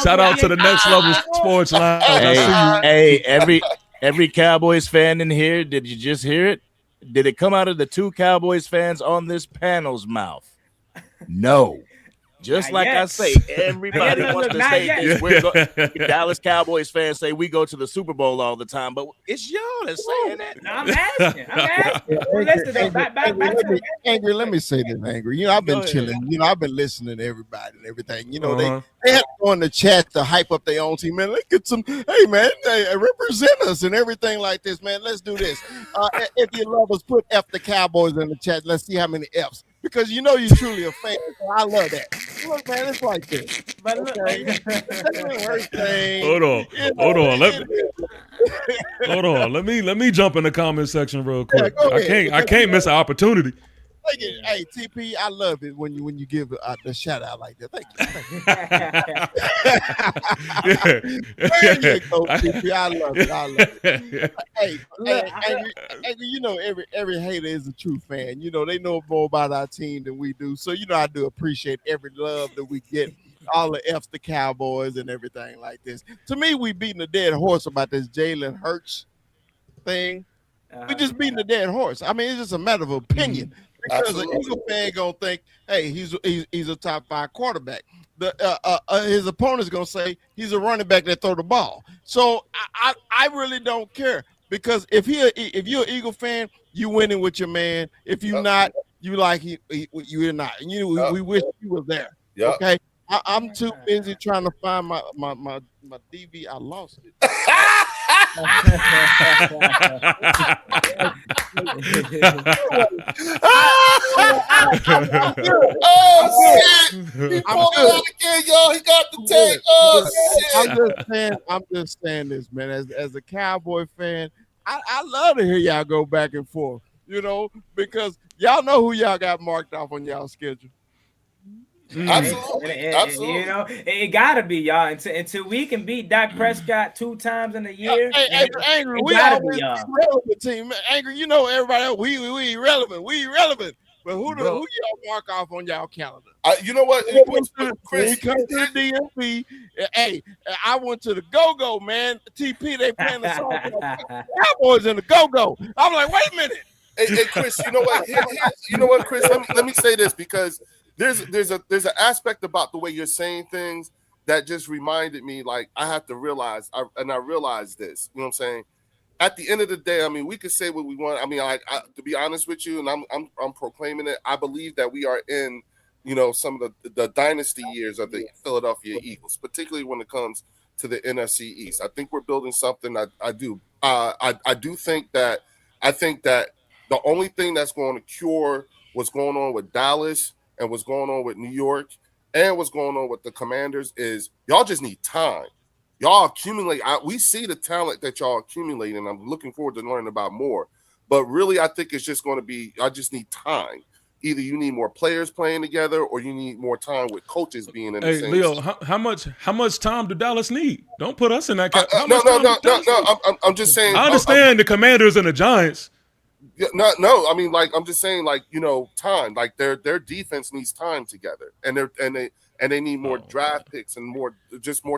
Speaker 1: Shout out to the Next Level Sports Lounge.
Speaker 5: Hey, every Cowboys fan in here, did you just hear it? Did it come out of the 2 Cowboys fans on this panel's mouth? No. Just like I say, everybody wants to say this. Dallas Cowboys fans say we go to the Super Bowl all the time, but it's y'all that's saying that.
Speaker 6: No, I'm asking.
Speaker 3: Angry, let me say this, Angry. You know, I've been chilling. You know, I've been listening to everybody and everything. You know, they have to go in the chat to hype up their own team. Man, let's get some, hey, man, represent us and everything like this, man. Let's do this. If you love us, put F the Cowboys in the chat. Let's see how many Fs. Because you know you're truly a fan. So I love that. Look, man, it's like this. But
Speaker 1: Hold on. Let me jump in the comment section real quick. I can't miss an opportunity.
Speaker 3: Hey, TP, I love it when you give the shout out like that. Thank you. There you go, TP. I love it. Hey, you know, every hater is a true fan. You know, they know more about our team than we do. So, you know, I do appreciate every love that we get. All the F's the Cowboys and everything like this. To me, we beating a dead horse about this Jalen Hurts thing. We just beating a dead horse. I mean, it's just a matter of opinion. Because an Eagle fan gonna think, hey, he's a top 5 quarterback. His opponent's gonna say he's a running back that throw the ball. So I really don't care, because if you're an Eagle fan, you winning with your man. If you're not, you like you're not. We wish he was there. Yep. Okay, I'm too busy trying to find my DV. I lost it.
Speaker 4: Oh shit! He pulled it out again, y'all. He got the take. Oh shit!
Speaker 3: I'm just saying this, man. As a Cowboy fan, I love to hear y'all go back and forth. You know, because y'all know who y'all got marked off on y'all schedule.
Speaker 4: Absolutely.
Speaker 6: You know, it gotta be y'all until we can beat Dak Prescott 2 times in a year.
Speaker 3: Angry, we always irrelevant team. Angry, you know everybody else, we irrelevant. We irrelevant. But who y'all mark off on y'all calendar?
Speaker 4: You know what?
Speaker 3: Chris, he comes to the DMV. Hey, I went to the Go-Go, man. TP, they playing the song Cowboys in the Go-Go. I'm like, wait a minute.
Speaker 4: Hey, Chris, you know what? You know what, Chris? Let me say this, because there's an aspect about the way you're saying things that just reminded me, like, I have to realize, I realized this, you know what I'm saying? At the end of the day, I mean, we could say what we want. I mean, I to be honest with you, and I'm proclaiming it, I believe that we are in, you know, some of the dynasty years of the Philadelphia Eagles, particularly when it comes to the NFC East. I think we're building something. I do think that the only thing that's going to cure what's going on with Dallas and what's going on with New York and what's going on with the Commanders is y'all just need time. Y'all accumulate. We see the talent that y'all accumulate, and I'm looking forward to learning about more. But really, I think it's just going to be, I just need time. Either you need more players playing together or you need more time with coaches being in the same
Speaker 1: Leo, how much time do Dallas need? Don't put us in that category.
Speaker 4: No. I'm just saying.
Speaker 1: I understand the Commanders and the Giants.
Speaker 4: No. I mean, like, I'm just saying, like, you know, time. Like their defense needs time together, and they need more draft picks and more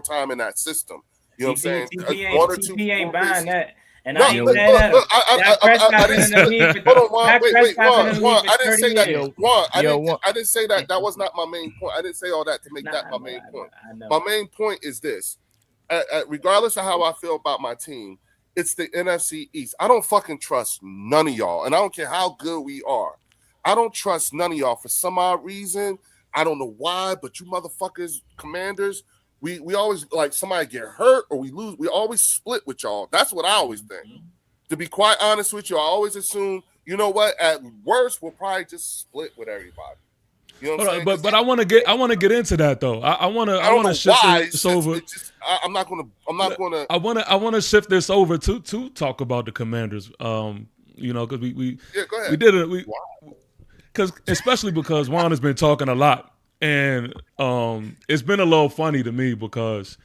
Speaker 4: time in that system. You know what I'm saying?
Speaker 6: TP ain't buying that. And
Speaker 4: I didn't say that. I didn't say that. That was not my main point. I didn't say all that to make that my main point. My main point is this: regardless of how I feel about my team, it's the NFC East. I don't fucking trust none of y'all, and I don't care how good we are. I don't trust none of y'all for some odd reason. I don't know why, but you motherfuckers, Commanders. We always, like, somebody get hurt or we lose. We always split with y'all. That's what I always think. To be quite honest with you, I always assume, you know what, at worst, we'll probably just split with everybody. You know what I'm saying?
Speaker 1: But I want to get into that though. I want to shift this over.
Speaker 4: I
Speaker 1: want to shift this over to talk about the Commanders. You know, because we
Speaker 4: go ahead.
Speaker 1: we did it. Especially because Juan has been talking a lot. And it's been a little funny to me because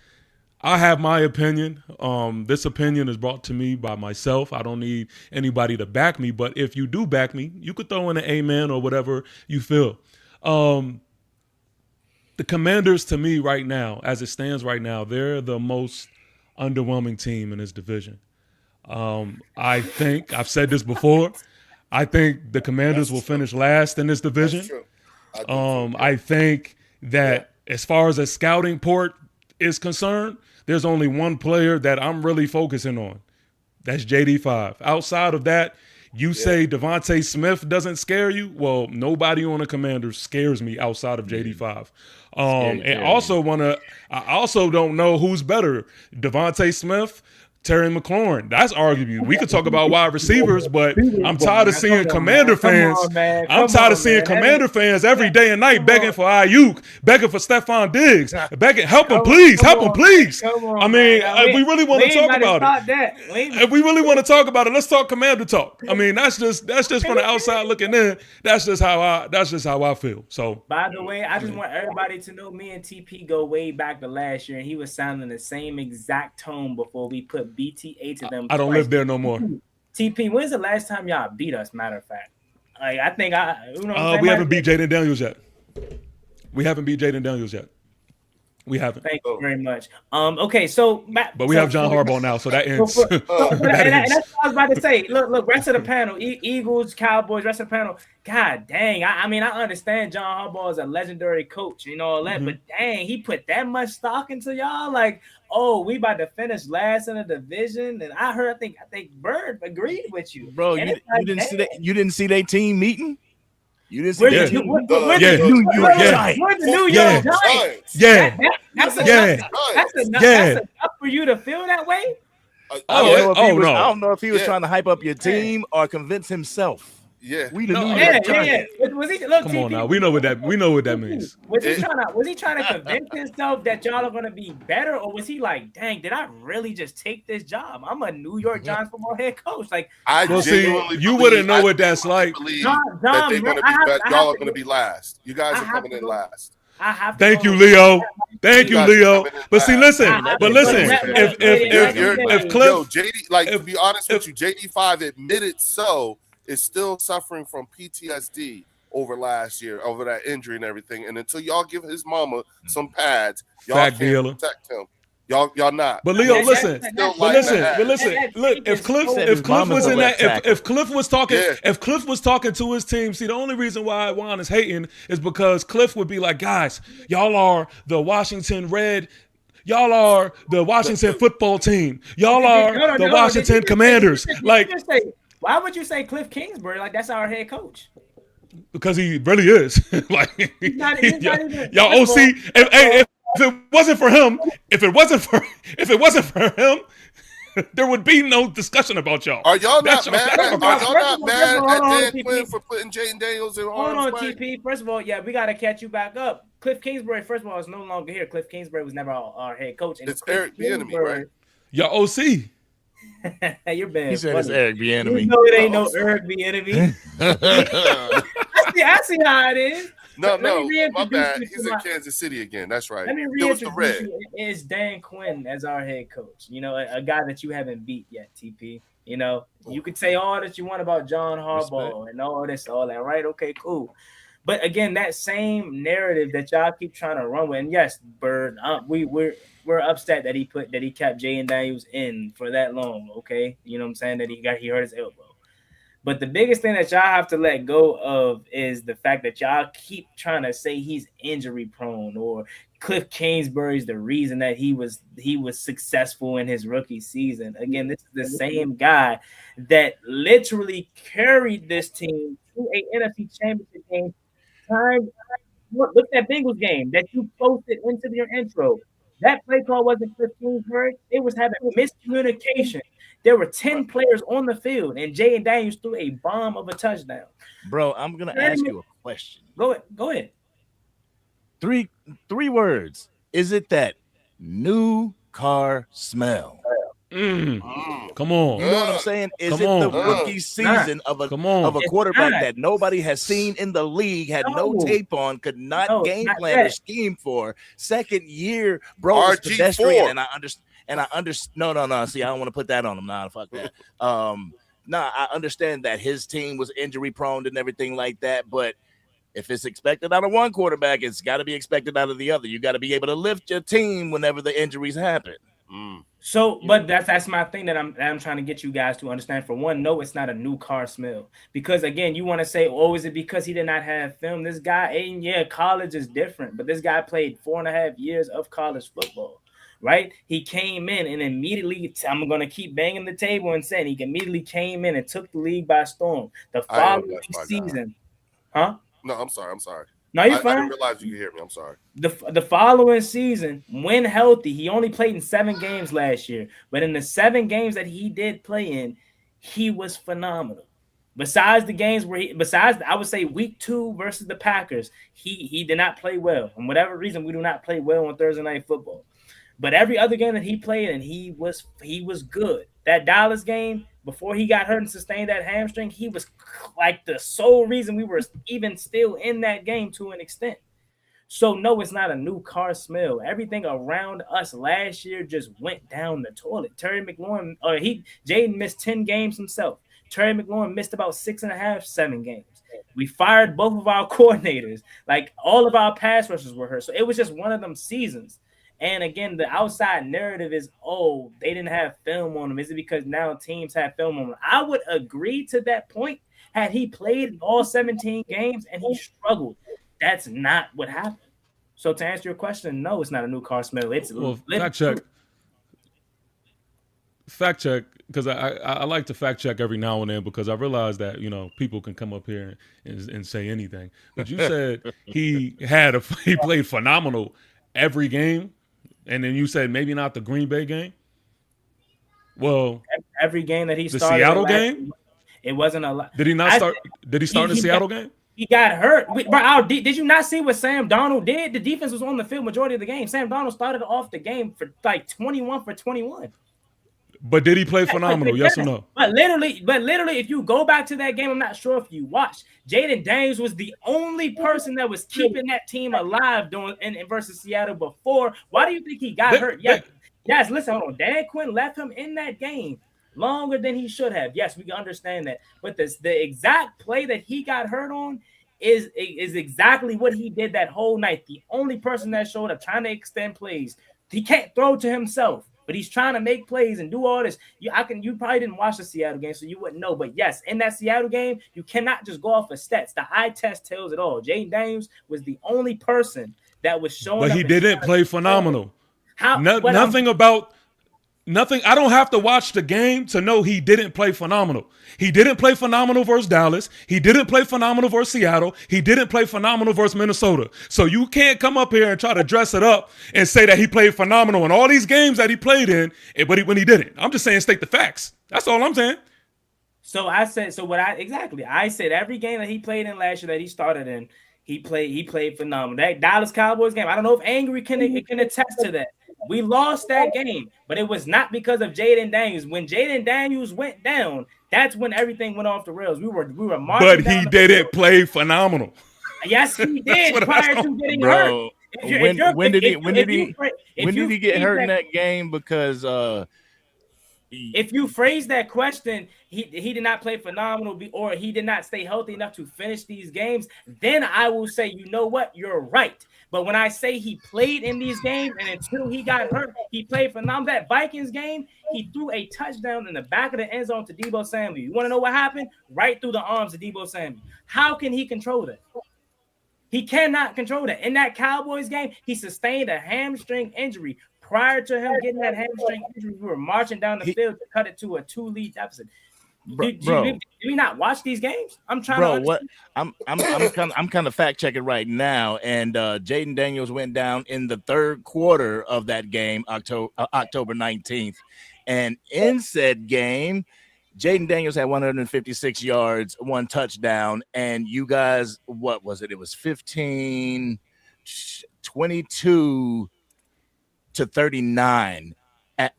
Speaker 1: I have my opinion. This opinion is brought to me by myself. I don't need anybody to back me. But if you do back me, you could throw in an amen or whatever you feel. The Commanders, to me right now, as it stands right now, they're the most underwhelming team in this division. I think, I've said this before, I think the Commanders will finish last in this division.
Speaker 4: That's true.
Speaker 1: I think that as far as a scouting port is concerned, there's only one player that I'm really focusing on. That's JD5. Outside of that, you say Devontae Smith doesn't scare you? Well, nobody on the Commanders scares me outside of JD5. I also don't know who's better, Devontae Smith, Terry McLaurin. That's arguable. We could talk about wide receivers, but I'm tired of seeing Commander fans. I'm tired of seeing Commander fans every day and night begging for Ayuk, begging for Stephon Diggs, begging, help him please. I mean, if we really want to talk about it, if we really want to talk about it, let's talk Commander talk. I mean, that's just from the outside looking in. That's just how I feel. So,
Speaker 6: by the way, I just want everybody to know me and TP go way back to last year, and he was sounding the same exact tone before we put BTA to them.
Speaker 1: I don't live there no more.
Speaker 6: TP, when's the last time y'all beat us? Matter of fact, like I think
Speaker 1: we haven't beat Jaden Daniels yet. We haven't beat Jaden Daniels yet. We haven't.
Speaker 6: Thank you very much. Okay, so
Speaker 1: but we have John Harbaugh now, so that ends.
Speaker 6: That's what I was about to say. Look, rest of the panel, Eagles, Cowboys, rest of the panel. God dang, I mean, I understand John Harbaugh is a legendary coach, you know all that, but dang, he put that much stock into y'all. Like, oh, we about to finish last in the division, and I think Bird agreed with you,
Speaker 5: bro. You didn't see that? You didn't see their team meeting? You didn't see
Speaker 6: the New York Giants. That's enough for you to feel that way.
Speaker 5: I don't know if he was trying to hype up your team or convince himself.
Speaker 4: Yeah,
Speaker 6: Was he, look,
Speaker 1: come on now, we know what that means.
Speaker 6: Was he trying to convince himself that y'all are going to be better, or was he like, dang, did I really just take this job? I'm a New York Giants football head coach. Like,
Speaker 1: you wouldn't know what that's like.
Speaker 4: Y'all are going to be last. You guys are coming in last.
Speaker 1: Thank you, Leo. Thank you, Leo. But see, listen. If Cliff,
Speaker 4: JD, like, to be honest with you, JD5 admitted is still suffering from PTSD over last year, over that injury and everything. And until y'all give his mama some pads, y'all can't protect him. Y'all not.
Speaker 1: But Leo, listen. Look, if Cliff was talking to his team, see, the only reason why Juan is hating is because Cliff would be like, guys, y'all are the Washington Red. Y'all are the Washington football team. Y'all are the Washington Commanders. Like,
Speaker 6: why would you say Cliff Kingsbury? Like, that's our head coach.
Speaker 1: Because he really is. Like, y'all OC. If it wasn't for him, there would be no discussion about y'all.
Speaker 4: Are y'all
Speaker 1: That's
Speaker 4: not mad?
Speaker 1: y'all-
Speaker 4: Are y'all not mad
Speaker 6: hold
Speaker 4: at
Speaker 6: on,
Speaker 4: Dan
Speaker 6: TP.
Speaker 4: Quinn for putting Jaden Daniels in
Speaker 6: Hold
Speaker 4: harm's
Speaker 6: on,
Speaker 4: way?
Speaker 6: TP. First of all, yeah, we got to catch you back up. Cliff Kingsbury, first of all, is no longer here. Cliff Kingsbury was never our head coach. And
Speaker 4: It's
Speaker 6: Cliff
Speaker 4: Eric Bieniemy, right?
Speaker 1: Your OC.
Speaker 6: You're being
Speaker 5: He said
Speaker 6: funny.
Speaker 5: it's Eric Bieniemy.
Speaker 6: You know it ain't
Speaker 4: Oh,
Speaker 6: no
Speaker 4: I'm sorry.
Speaker 6: Eric Bieniemy. I see how it is.
Speaker 4: No,
Speaker 6: Let me
Speaker 4: no, my
Speaker 6: reintroduce
Speaker 4: bad.
Speaker 6: you
Speaker 4: He's
Speaker 6: to
Speaker 4: in
Speaker 6: my-
Speaker 4: Kansas City again. That's right.
Speaker 6: Let me
Speaker 4: It was the
Speaker 6: reintroduce
Speaker 4: red.
Speaker 6: you. It's Dan Quinn as our head coach. You know, a guy that you haven't beat yet, TP. You know, you could say all that you want about John Harbaugh and all this, all that, right? Okay, cool. But again, that same narrative that y'all keep trying to run with, and yes, Bird, we're upset that he kept Jaden Daniels in for that long. Okay, you know what I'm saying, that he hurt his elbow. But the biggest thing that y'all have to let go of is the fact that y'all keep trying to say he's injury prone or Cliff Kingsbury's the reason that he was successful in his rookie season. Again, this is the same guy that literally carried this team to a NFC Championship game. Look at that Bengals game that you posted into your intro. That play call wasn't Cliff Kingsbury. It was having miscommunication. There were 10 players on the field, and Jaden Daniels threw a bomb of a touchdown.
Speaker 5: Bro, I'm gonna ask you a question.
Speaker 6: Go ahead.
Speaker 5: Three words. Is it that new car smell?
Speaker 1: Come on.
Speaker 5: You know what I'm saying? Is
Speaker 1: Come
Speaker 5: it the
Speaker 1: on.
Speaker 5: rookie season of a
Speaker 6: It's
Speaker 5: quarterback
Speaker 6: not.
Speaker 5: that nobody has seen in the league, had no
Speaker 6: No.
Speaker 5: tape on, could not
Speaker 6: No,
Speaker 5: game
Speaker 6: not
Speaker 5: plan or
Speaker 6: that.
Speaker 5: scheme for? Second year, bro, is
Speaker 4: RG4.
Speaker 5: pedestrian, and I understand. No. See, I don't want to put that on him. Nah, fuck that. I understand that his team was injury prone and everything like that, but if it's expected out of one quarterback, it's got to be expected out of the other. You got to be able to lift your team whenever the injuries happen.
Speaker 6: So, but that's my thing that I'm trying to get you guys to understand. For one, no, it's not a new car smell. Because again, you want to say, oh, is it because he did not have film? This guy, and yeah, college is different, but this guy played 4.5 years of college football. Right? He came in and immediately, I'm going to keep banging the table and saying he immediately came in and took the league by storm. The following season. Huh?
Speaker 4: No, I'm sorry.
Speaker 6: No, you're
Speaker 4: I
Speaker 6: fine.
Speaker 4: didn't realize you could hear me. I'm sorry.
Speaker 6: The following season, when healthy, he only played in 7 games last year. But in the 7 games that he did play in, he was phenomenal. Besides the games where I would say week 2 versus the Packers, he did not play well. And whatever reason, we do not play well on Thursday Night Football. But every other game that he played in, he was good. That Dallas game, before he got hurt and sustained that hamstring, he was like the sole reason we were even still in that game to an extent. So no, it's not a new car smell. Everything around us last year just went down the toilet. Terry McLaurin, Jaden missed 10 games himself. Terry McLaurin missed about 6.5, 7 games. We fired both of our coordinators. Like all of our pass rushers were hurt. So it was just one of them seasons. And again, the outside narrative is, oh, they didn't have film on him. Is it because now teams have film on him? I would agree to that point had he played all 17 games and he struggled. That's not what happened. So to answer your question, no, it's not a new car smell. It's
Speaker 1: fact check, because I like to fact check every now and then, because I realize that, you know, people can come up here and say anything. But you said he played phenomenal every game. And then you said maybe not the Green Bay game. Well,
Speaker 6: every game that he
Speaker 1: the
Speaker 6: started,
Speaker 1: Seattle game,
Speaker 6: it wasn't a lot.
Speaker 1: Did he not start? Did he start in the Seattle game?
Speaker 6: He got hurt. Bro, did you not see what Sam Darnold did? The defense was on the field majority of the game. Sam Darnold started off the game for like 21 for 21.
Speaker 1: But did he play phenomenal? Yes or no?
Speaker 6: But literally, if you go back to that game, I'm not sure if you watched. Jaden Daniels was the only person that was keeping that team alive versus Seattle before. Why do you think he got hurt? Yes, listen, hold on. Dan Quinn left him in that game longer than he should have. Yes, we can understand that. But the exact play that he got hurt on is exactly what he did that whole night. The only person that showed up trying to extend plays. He can't throw to himself. But he's trying to make plays and do all this. You probably didn't watch the Seattle game, so you wouldn't know. But yes, in that Seattle game, you cannot just go off of stats. The eye test tells it all. Jaden Daniels was the only person that was showing up.
Speaker 1: But he didn't play phenomenal.
Speaker 6: Nothing
Speaker 1: Nothing. I don't have to watch the game to know he didn't play phenomenal. He didn't play phenomenal versus Dallas. He didn't play phenomenal versus Seattle. He didn't play phenomenal versus Minnesota. So you can't come up here and try to dress it up and say that he played phenomenal in all these games that he played in, but when he didn't. I'm just saying state the facts. That's all I'm saying.
Speaker 6: So I said, I said every game that he played in last year that he started in, he played phenomenal. That Dallas Cowboys game, I don't know if Angry can attest to that. We lost that game, but it was not because of Jaden Daniels. When Jaden Daniels went down, that's when everything went off the rails. We were marching.
Speaker 1: But he didn't play phenomenal.
Speaker 6: Yes, he did prior to getting hurt.
Speaker 5: When did he get hurt in that game? Because
Speaker 6: if you phrase that question, he did not play phenomenal or he did not stay healthy enough to finish these games, then I will say, you know what, you're right. But when I say he played in these games and until he got hurt, he played phenomenal. That Vikings game, he threw a touchdown in the back of the end zone to Deebo Samuel. You want to know what happened? Right through the arms of Deebo Samuel. How can he control that? He cannot control that. In that Cowboys game, he sustained a hamstring injury. Prior to him getting that hamstring injury, we were marching down the field to cut it to a 2-lead deficit. Did we not watch these games? I'm trying to.
Speaker 5: I'm kind of fact checking right now, and Jaden Daniels went down in the third quarter of that game, October 19th, and in said game, Jaden Daniels had 156 yards, 1 touchdown, and you guys, what was it? It was 22 to 39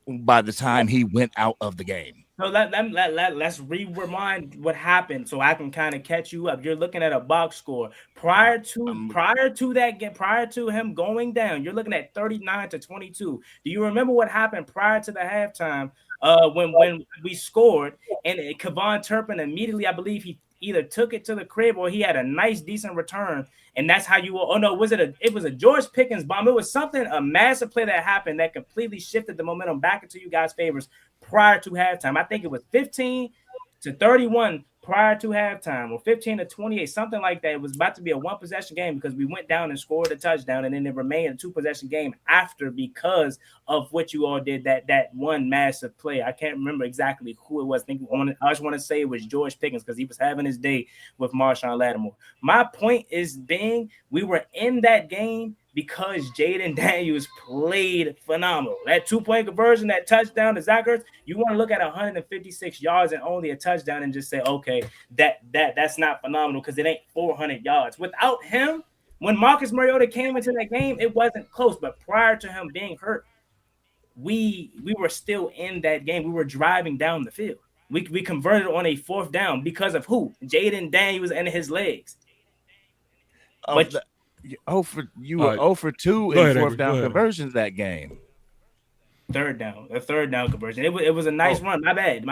Speaker 5: by the time he went out of the game.
Speaker 6: So let's rewind what happened so I can kind of catch you up. You're looking at a box score prior to that game, prior to him going down. You're looking at 39 to 22. Do you remember what happened prior to the halftime when we scored and Kevon Turpin immediately, I believe he either took it to the crib or he had a nice decent return, and that's how you. Oh no, it was a George Pickens bomb. It was a massive play that happened that completely shifted the momentum back into you guys' favors prior to halftime. I think it was 15 to 31 prior to halftime, or 15 to 28, something like that. It was about to be a 1-possession game because we went down and scored a touchdown, and then it remained a 2-possession game after because of what you all did, that one massive play. I can't remember exactly who it was. I just want to say it was George Pickens because he was having his day with Marshawn Lattimore. My point is being we were in that game because Jaden Daniels played phenomenal. That 2-point conversion, that touchdown to Zach Ertz, you want to look at 156 yards and only a touchdown and just say, okay, that's not phenomenal because it ain't 400 yards. Without him, when Marcus Mariota came into that game, it wasn't close. But prior to him being hurt, we were still in that game. We were driving down the field. We converted on a 4th down because of who? Jaden Daniels and his legs.
Speaker 5: You were 0 for 2 in 4th down conversions that game.
Speaker 6: A third down conversion. It was a nice run. My bad.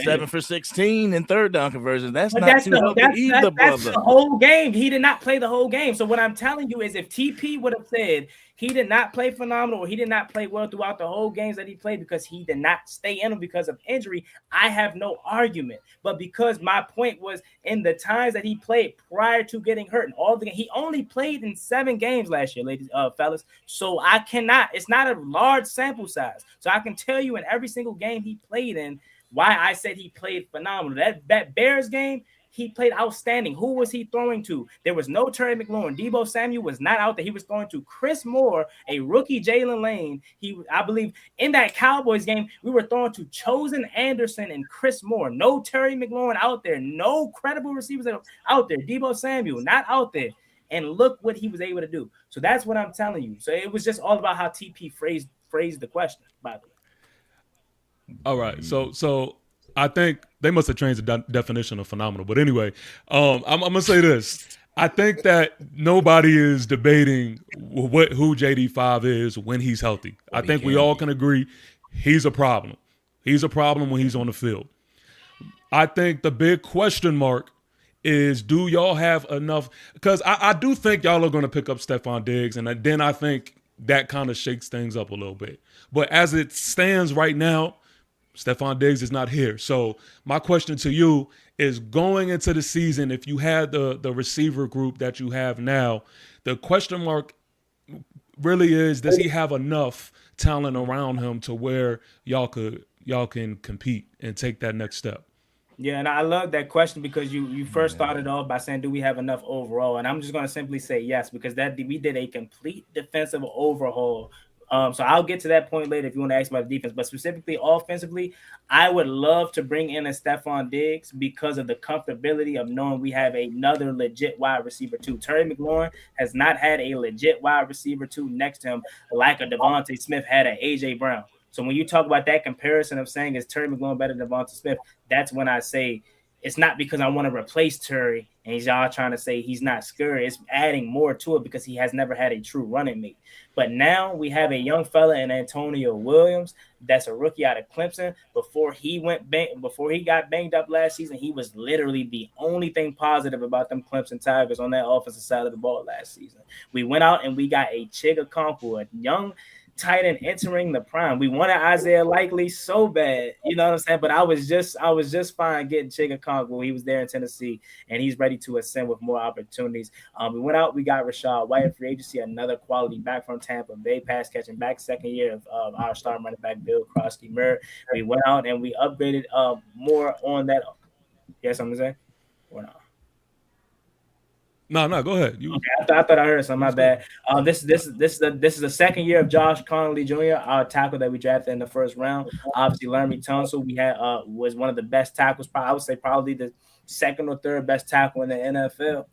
Speaker 5: 7 for 16 in 3rd down conversions. That's the
Speaker 6: whole game. He did not play the whole game. So what I'm telling you is if TP would have said he did not play phenomenal or he did not play well throughout the whole games that he played because he did not stay in them because of injury, I have no argument. But because my point was in the times that he played prior to getting hurt and he only played in 7 games last year, ladies, fellas. So it's not a large sample size. So I can tell you in every single game he played in why I said he played phenomenal. That Bears game, he played outstanding. Who was he throwing to? There was no Terry McLaurin. Deebo Samuel was not out there. He was throwing to Chris Moore, a rookie Jalen Lane. I believe in that Cowboys game, we were throwing to Chosen Anderson and Chris Moore. No Terry McLaurin out there. No credible receivers out there. Deebo Samuel not out there. And look what he was able to do. So that's what I'm telling you. So it was just all about how TP phrased the question, by the way.
Speaker 1: All right. So I think they must have changed the definition of phenomenal. But anyway, I'm going to say this. I think that nobody is debating who JD5 is when he's healthy. I think we all can agree he's a problem. He's a problem when he's on the field. I think the big question mark is, do y'all have enough? Because I do think y'all are going to pick up Stephon Diggs, and then I think that kind of shakes things up a little bit. But as it stands right now, Stephon Diggs is not here. So my question to you is, going into the season, if you had the receiver group that you have now, the question mark really is, does he have enough talent around him to where y'all can compete and take that next step?
Speaker 6: Yeah, and I love that question because you first started off by saying, do we have enough overall? And I'm just going to simply say yes, because we did a complete defensive overhaul. So I'll get to that point later if you want to ask about defense, but specifically offensively, I would love to bring in a Stephon Diggs because of the comfortability of knowing we have another legit wide receiver too. Terry McLaurin has not had a legit wide receiver two next to him like a Devontae Smith had an AJ Brown. So when you talk about that comparison of saying is Terry McLaurin better than Devontae Smith, that's when I say it's not because I want to replace Terry and y'all trying to say he's not scary. It's adding more to it because he has never had a true running mate. But now we have a young fella in Antonio Williams that's a rookie out of Clemson. Before he got banged up last season, he was literally the only thing positive about them Clemson Tigers on that offensive side of the ball last season. We went out and we got a Chigakonkwo, a young tight end entering the prime. We wanted Isaiah Likely so bad, you know what I'm saying? But I was just fine getting Chigakonkwo. He was there in Tennessee, and he's ready to ascend with more opportunities. We went out, we got Rashad White in free agency, another quality back from Tampa Bay, pass catching back, second year of our star running back Bill Krosky-Murray. We went out and we upgraded more on that. You have something to say? Or not?
Speaker 1: No, go ahead.
Speaker 6: Okay, I thought I heard something. My bad. This is the second year of Josh Connolly Jr., our tackle that we drafted in the first round. Obviously, Laramie Tunsil, we had was one of the best tackles. I would say probably the second or third best tackle in the NFL,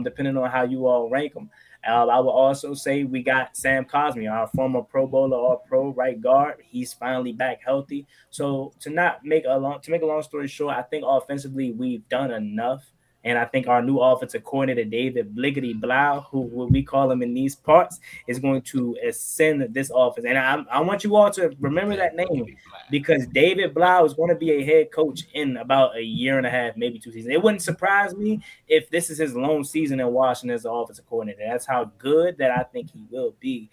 Speaker 6: depending on how you all rank them. I will also say we got Sam Cosmi, our former Pro Bowler or Pro right guard. He's finally back healthy. So to make a long story short, I think offensively we've done enough. And I think our new offensive coordinator, David Bliggity Blau, who we call him in these parts, is going to ascend this offense. And I want you all to remember that name because David Blau is going to be a head coach in about a year and a half, maybe 2 seasons. It wouldn't surprise me if this is his lone season in Washington as an offensive coordinator. That's how good that I think he will be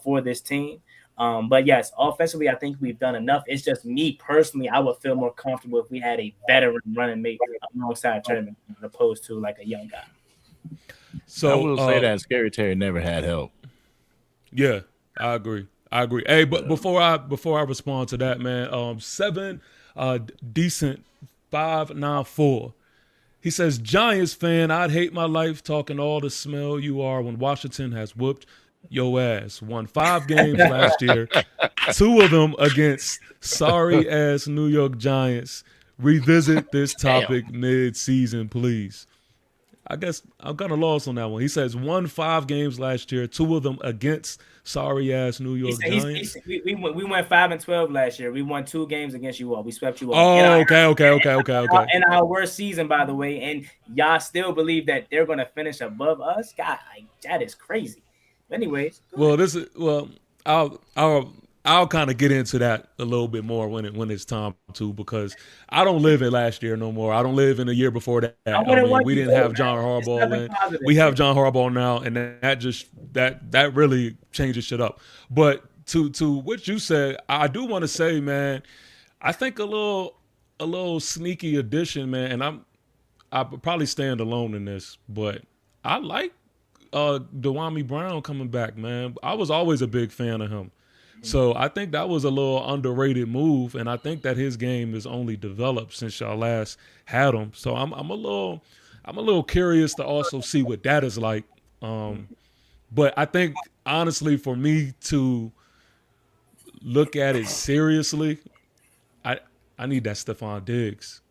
Speaker 6: for this team. But yes, offensively, I think we've done enough. It's just me personally, I would feel more comfortable if we had a veteran running mate alongside Terry as opposed to like a young guy.
Speaker 5: So I will say that Scary Terry never had help.
Speaker 1: Yeah, I agree. Hey, but before I respond to that, man, 7 decent 594. He says, Giants fan, I'd hate my life talking all the smell you are when Washington has whooped your ass. Won 5 games last year, 2 of them against sorry-ass New York Giants. Revisit this topic mid-season, please. I guess I'm kind of lost on that one. He says won 5 games last year, 2 of them against sorry-ass New York Giants.
Speaker 6: We went 5-12 last year. We won 2 games against you all. We swept you all.
Speaker 1: Oh, okay.
Speaker 6: In our worst season, by the way, and y'all still believe that they're going to finish above us? God, that is crazy. Anyways, I'll
Speaker 1: kind of get into that a little bit more when it's time to, because I don't live in last year no more. I don't live in the year before that. We didn't have John Harbaugh then. We have John Harbaugh now, and that really changes shit up. But to what you said, I do want to say, man, I think a little sneaky addition, man, and I probably stand alone in this, but I like Dewami Brown coming back, man. I was always a big fan of him. So I think that was a little underrated move, and I think that his game is only developed since y'all last had him. So I'm a little curious to also see what that is like. But I think honestly, for me to look at it seriously, I need that Stephon Diggs.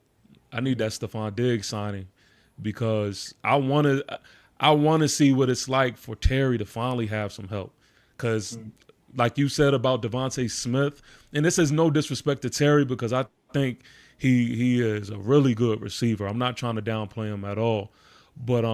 Speaker 1: I need that Stephon Diggs signing because I want to see what it's like for Terry to finally have some help. Because like you said about Devontae Smith, and this is no disrespect to Terry because I think he is a really good receiver. I'm not trying to downplay him at all. But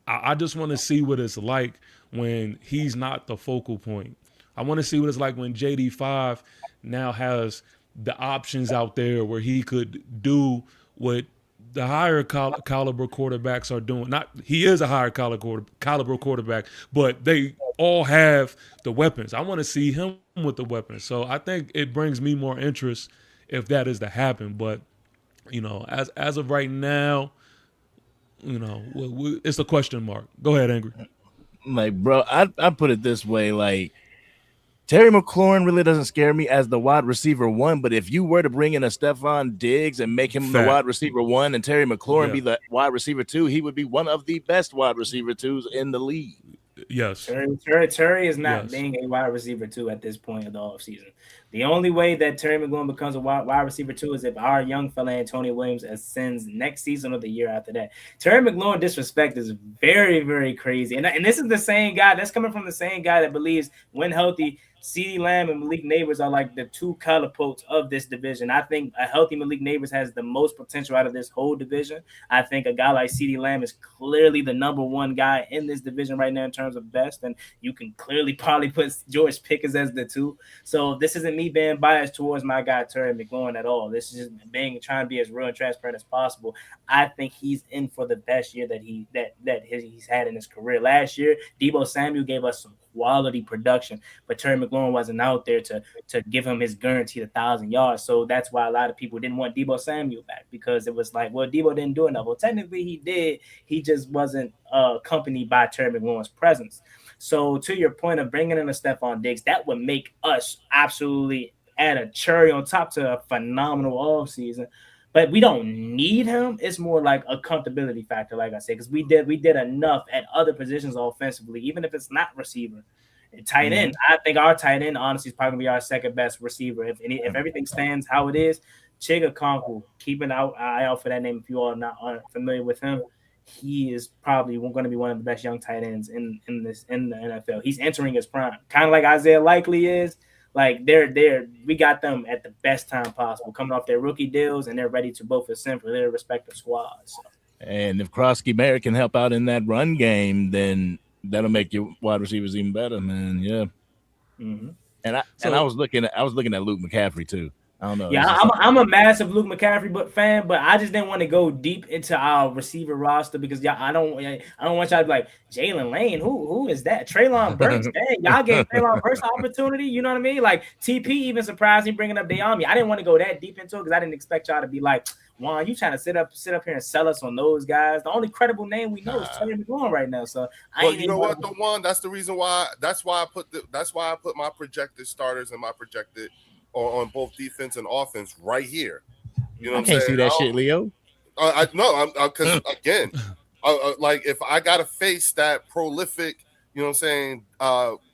Speaker 1: I just want to see what it's like when he's not the focal point. I want to see what it's like when JD5 now has the options out there where he could do what the higher caliber quarterbacks are doing. He is a higher caliber quarterback, but they all have the weapons. I want to see him with the weapons. So I think it brings me more interest if that is to happen. But, as of right now, it's a question mark. Go ahead, Angry.
Speaker 5: Like, bro, I put it this way, like Terry McLaurin really doesn't scare me as the wide receiver one, but if you were to bring in a Stephon Diggs and make him the
Speaker 1: Fact.
Speaker 5: wide receiver one and Terry McLaurin
Speaker 1: Yeah.
Speaker 5: be the wide receiver two, he would be one of the best wide receiver twos in the league.
Speaker 1: Yes.
Speaker 6: Terry is not
Speaker 1: Yes.
Speaker 6: being a wide receiver two at this point of the offseason. The only way that Terry McLaurin becomes a wide receiver two is if our young fella Antonio Williams ascends next season or the year after that. Terry McLaurin disrespect is very, very crazy. And this is the same guy that's coming from the same guy that believes when healthy, CeeDee Lamb and Malik Neighbors are like the two catapults of this division. I think a healthy Malik Neighbors has the most potential out of this whole division. I think a guy like CeeDee Lamb is clearly the number one guy in this division right now in terms of best, and you can clearly probably put George Pickens as the two. So this isn't me being biased towards my guy Terry McLaurin at all. This is just trying to be as real and transparent as possible. I think he's in for the best year that he's had in his career. Last year, Deebo Samuel gave us some quality production, but Terry McLaurin wasn't out there to give him his guaranteed 1,000 yards. So that's why a lot of people didn't want Deebo Samuel back, because it was like, well, Deebo didn't do enough. Well, technically he did. He just wasn't accompanied by Terry McLaurin's presence. So to your point of bringing in a Stephon Diggs, that would make us absolutely add a cherry on top to a phenomenal offseason. But we don't need him. It's more like a comfortability factor, like I said, because we did enough at other positions offensively, even if it's not receiver. And tight end, I think our tight end honestly is probably gonna be our second best receiver. If everything stands how it is, Chiga Conku, keep an eye out for that name if you all aren't familiar with him. He is probably going to be one of the best young tight ends in the NFL. He's entering his prime, kind of like Isaiah Likely is. Like we got them at the best time possible, coming off their rookie deals, and they're ready to both ascend for their respective squads. So.
Speaker 5: And if Krosky Mayer can help out in that run game, then that'll make your wide receivers even better, man. Yeah.
Speaker 6: Mm-hmm.
Speaker 5: And I was looking at Luke McCaffrey too. I don't know.
Speaker 6: Yeah, I'm a massive Luke McCaffrey fan, but I just didn't want to go deep into our receiver roster because I don't want y'all to be like Jalen Lane. Who is that? Treylon Burks. Dang, y'all gave Treylon Burks an opportunity. You know what I mean? Like TP even surprised me bringing up De'Ami. I didn't want to go that deep into it because I didn't expect y'all to be like, Juan, you trying to sit up here and sell us on those guys? The only credible name we know is Terry McLaurin right now. So
Speaker 4: you know what, the one that's the reason why. That's why I put my projected starters and my projected. On both defense and offense right here. You know what I'm saying?
Speaker 5: I can't see that shit, Leo.
Speaker 4: Because again, like if I got to face that prolific, you know what I'm saying,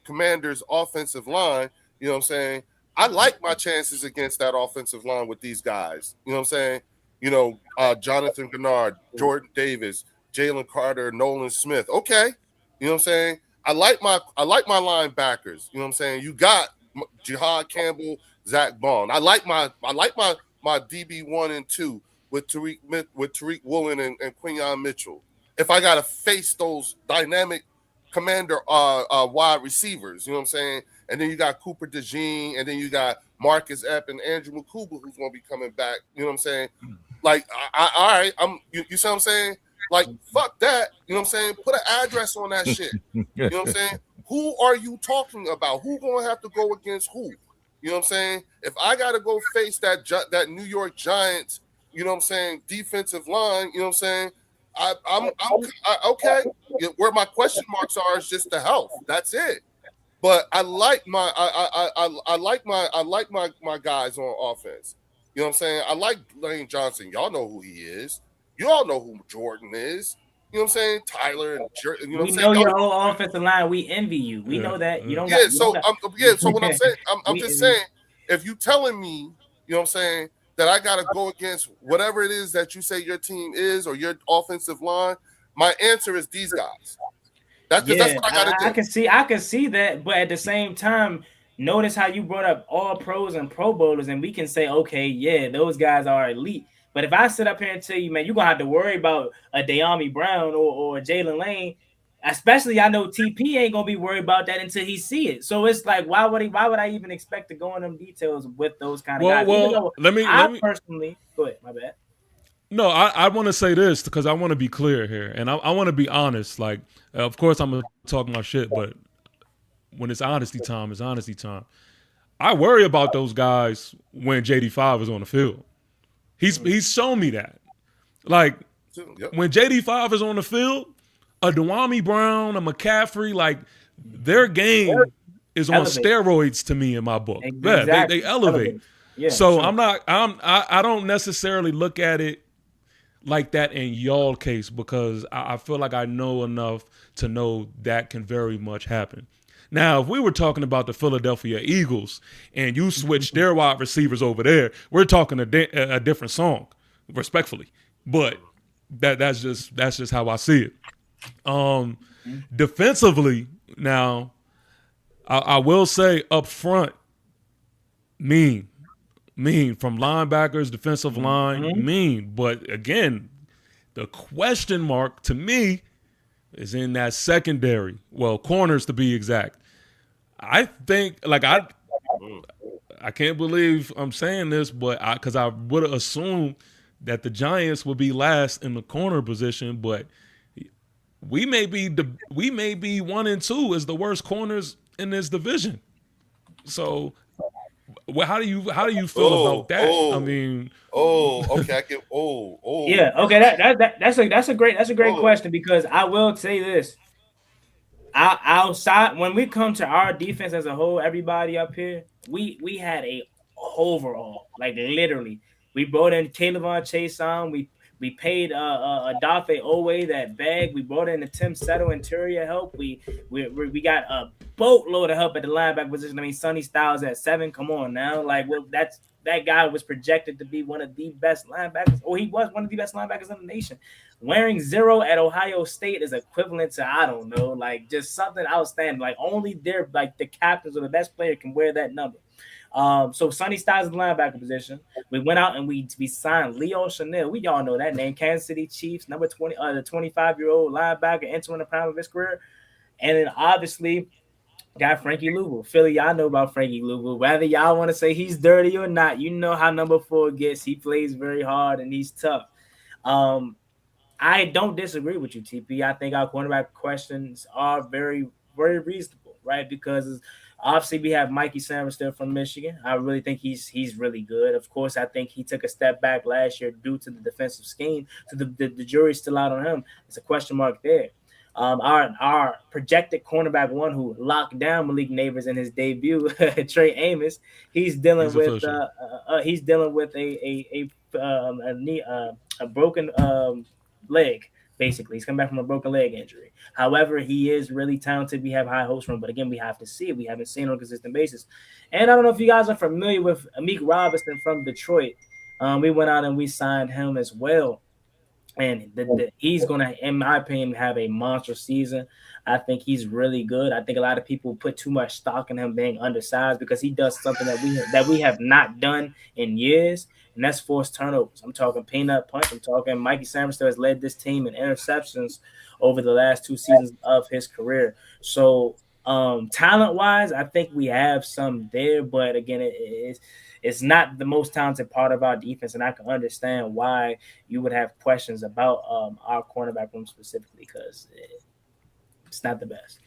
Speaker 4: Commanders offensive line, you know what I'm saying, I like my chances against that offensive line with these guys. You know what I'm saying? You know, Jonathan Gennard, Jordan Davis, Jalen Carter, Nolan Smith. Okay. You know what I'm saying? I like my linebackers. You know what I'm saying? You got Jihad Campbell, Zach Bond. I like my DB 1 and 2 with Tariq Woolen and Quinyon Mitchell. If I gotta face those dynamic Commander wide receivers, you know what I'm saying? And then you got Cooper DeJean, and then you got Marcus Epps and Andrew Mukuba, who's gonna be coming back. You know what I'm saying? Like, all right, you see what I'm saying? Like, fuck that. You know what I'm saying? Put an address on that shit. You know what I'm saying? Who are you talking about? Who gonna have to go against who? You know what I'm saying? If I got to go face that New York Giants, you know what I'm saying, defensive line, you know what I'm saying? I'm okay. Where my question marks are is just the health. That's it. But I like my guys on offense. You know what I'm saying? I like Lane Johnson. Y'all know who he is. You all know who Jordan is. You know what I'm saying? Tyler and you know what I'm saying?
Speaker 6: We know your whole offensive line. We envy you. We know that you don't.
Speaker 4: So what I'm saying, I'm just saying, if you telling me, you know what I'm saying, that I gotta go against whatever it is that you say your team is or your offensive line, my answer is these guys. That's what I gotta do.
Speaker 6: I can see that, but at the same time, notice how you brought up all pros and Pro Bowlers, and we can say, okay, yeah, those guys are elite. But if I sit up here and tell you, man, you're going to have to worry about a De'Ami Brown or Jalen Lane, especially I know TP ain't going to be worried about that until he see it. So it's like, why would I even expect to go in them details with those kind of guys?
Speaker 1: Well, let me
Speaker 6: personally, go ahead, my bad.
Speaker 1: No, I want to say this because I want to be clear here. And I want to be honest. Like, of course, I'm going to talk my shit, but when it's honesty time, it's honesty time. I worry about those guys when JD5 is on the field. He's shown me that. Like, when JD5 is on the field, a Dwami Brown, a McCaffrey, like their game is on
Speaker 6: Elevate.
Speaker 1: steroids to me in my book. Yeah,
Speaker 6: Exactly.
Speaker 1: they elevate.
Speaker 6: Yeah,
Speaker 1: So
Speaker 6: sure.
Speaker 1: I don't necessarily look at it like that in y'all case because I feel like I know enough to know that can very much happen. Now, if we were talking about the Philadelphia Eagles and you switch their wide receivers over there, we're talking a different song, respectfully. But that's just how I see it. Defensively, now I will say up front, mean from linebackers, defensive line, mean. But again, the question mark to me is in that secondary. Well, corners to be exact. I think I can't believe I'm saying this, but because I would have assumed that the Giants would be last in the corner position, but we may be 1 and 2 as the worst corners in this division. So, how do you feel about that? I mean,
Speaker 4: okay, I get
Speaker 6: Yeah, okay, that's a great question because I will say this. Outside when we come to our defense as a whole, everybody up here, we had a overall, like literally, we brought in Kayvon Chase on, we paid Adafe Owe that bag, we brought in the Tim Settle interior help, we got a boatload of help at the linebacker position. I mean, Sonny Styles at 7, come on now, like that guy was projected to be one of the best linebackers, or he was one of the best linebackers in the nation. Wearing 0 at Ohio State is equivalent to, I don't know, like just something outstanding. Like only like the captains or the best player can wear that number. So Sonny Styles in the linebacker position. We went out and we signed Leo Chanel. We all know that name. Kansas City Chiefs, number 20, the 25-year-old linebacker entering the prime of his career. And then obviously got Frankie Louisville. Philly, y'all know about Frankie Louisville. Whether y'all want to say he's dirty or not, you know how number 4 gets. He plays very hard and he's tough. I don't disagree with you, TP. I think our cornerback questions are very, very reasonable, right? Because obviously we have Mikey Sanders still from Michigan. I really think he's really good. Of course, I think he took a step back last year due to the defensive scheme. So the jury's still out on him. It's a question mark there. Our projected cornerback 1 who locked down Malik Neighbors in his debut, Trey Amos, he's dealing with a broken leg. Basically, he's come back from a broken leg injury. However, he is really talented. We have high hopes for him, but again, we have to see it. We haven't seen it on a consistent basis. And I don't know if you guys are familiar with Amik Robinson from Detroit. We went out and we signed him as well. And he's going to, in my opinion, have a monster season. I think he's really good. I think a lot of people put too much stock in him being undersized because he does something that we have not done in years, and that's forced turnovers. I'm talking peanut punch. I'm talking Mikey Sanders has led this team in interceptions over the last 2 seasons of his career. So talent-wise, I think we have some there, but again, it's not the most talented part of our defense, and I can understand why you would have questions about our cornerback room specifically because it's not the best.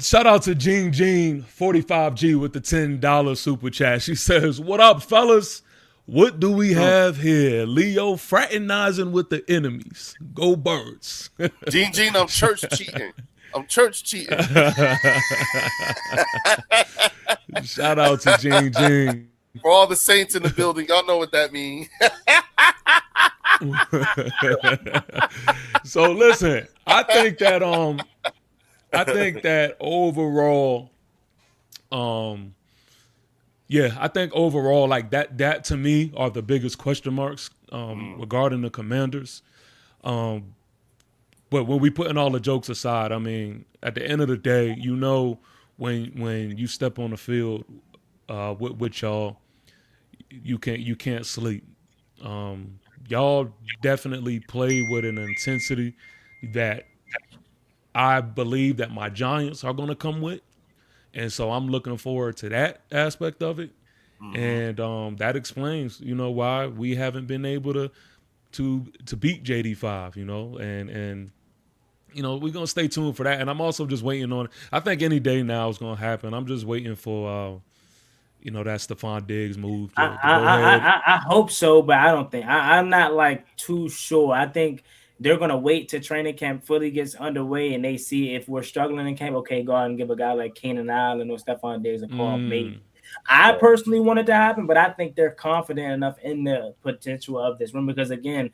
Speaker 1: Shout out to Jean 45G with the $10 super chat. She says, "What up, fellas? What do we have here? Leo fraternizing with the enemies. Go Birds."
Speaker 4: Jean, I'm church cheating.
Speaker 1: Shout out to Jean.
Speaker 4: For all the saints in the building, y'all know what that means.
Speaker 1: So listen, I think that overall, I think overall, like that to me are the biggest question marks regarding the Commanders. But when we putting all the jokes aside, I mean, at the end of the day, you know, when you step on the field with y'all, you can't sleep. Y'all definitely play with an intensity that I believe that my Giants are going to come with, and so I'm looking forward to that aspect of it. Mm-hmm. And that explains, you know, why we haven't been able to beat JD5, you know, and you know, we're going to stay tuned for that. And I'm also just waiting on, I think any day now is going to happen. I'm just waiting for, you know, that Stephon Diggs move.
Speaker 6: I hope so, but I don't think, I'm not like too sure. I think they're going to wait till training camp fully gets underway and they see if we're struggling in camp, okay, go out and give a guy like Keenan Allen or Stephon Diggs a call, maybe. I personally want it to happen, but I think they're confident enough in the potential of this room because, again,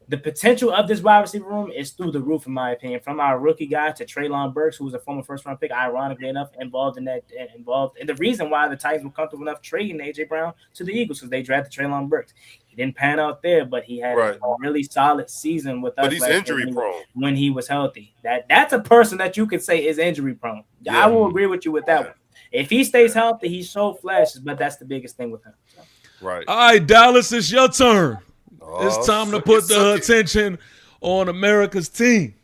Speaker 6: the potential of this wide receiver room is through the roof, in my opinion. From our rookie guy to Treylon Burks, who was a former first-round pick, ironically enough, involved. And the reason why the Titans were comfortable enough trading A.J. Brown to the Eagles because they drafted Treylon Burks. He didn't pan out there, but he had a really solid season with us.
Speaker 4: But he's injury-prone.
Speaker 6: When he was healthy. That's a person that you could say is injury-prone. Yeah. I will agree with you with that one. If he stays healthy, he's so flashes, but that's the biggest thing with him. So.
Speaker 4: Right.
Speaker 1: All right, Dallas, it's your turn. It's time to put the attention on America's team.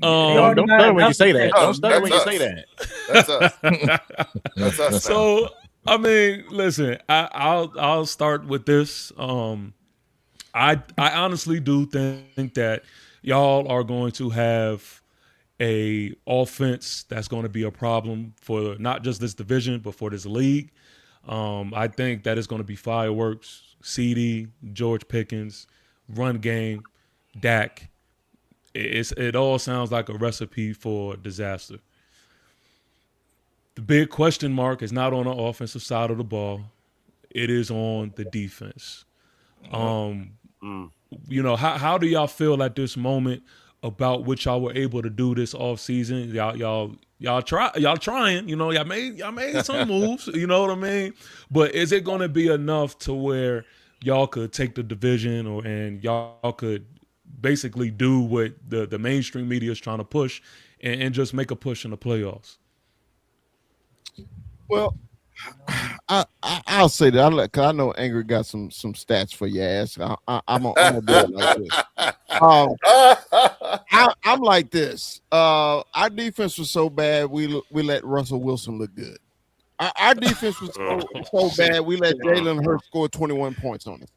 Speaker 5: Don't stutter when you say that. Don't stutter when you say that.
Speaker 4: That's us. That's us.
Speaker 1: So, I mean, listen, I'll start with this. I honestly do think that y'all are going to have a offense that's going to be a problem for not just this division, but for this league. I think that it's going to be fireworks. CD, George Pickens, run game, Dak. It all sounds like a recipe for disaster. The big question mark is not on the offensive side of the ball. It is on the defense. You know, how do y'all feel at this moment about what y'all were able to do this offseason? Y'all trying, you know, y'all made some moves, you know what I mean? But is it going to be enough to where y'all could take the division and y'all could basically do what the mainstream media is trying to push and just make a push in the playoffs?
Speaker 3: Well, I'll say that because I know Angry got some stats for your ass. I'm gonna do it like this. I'm like this. Our defense was so bad we let Russell Wilson look good. Our defense was so bad we let Jalen Hurts score 21 points on us.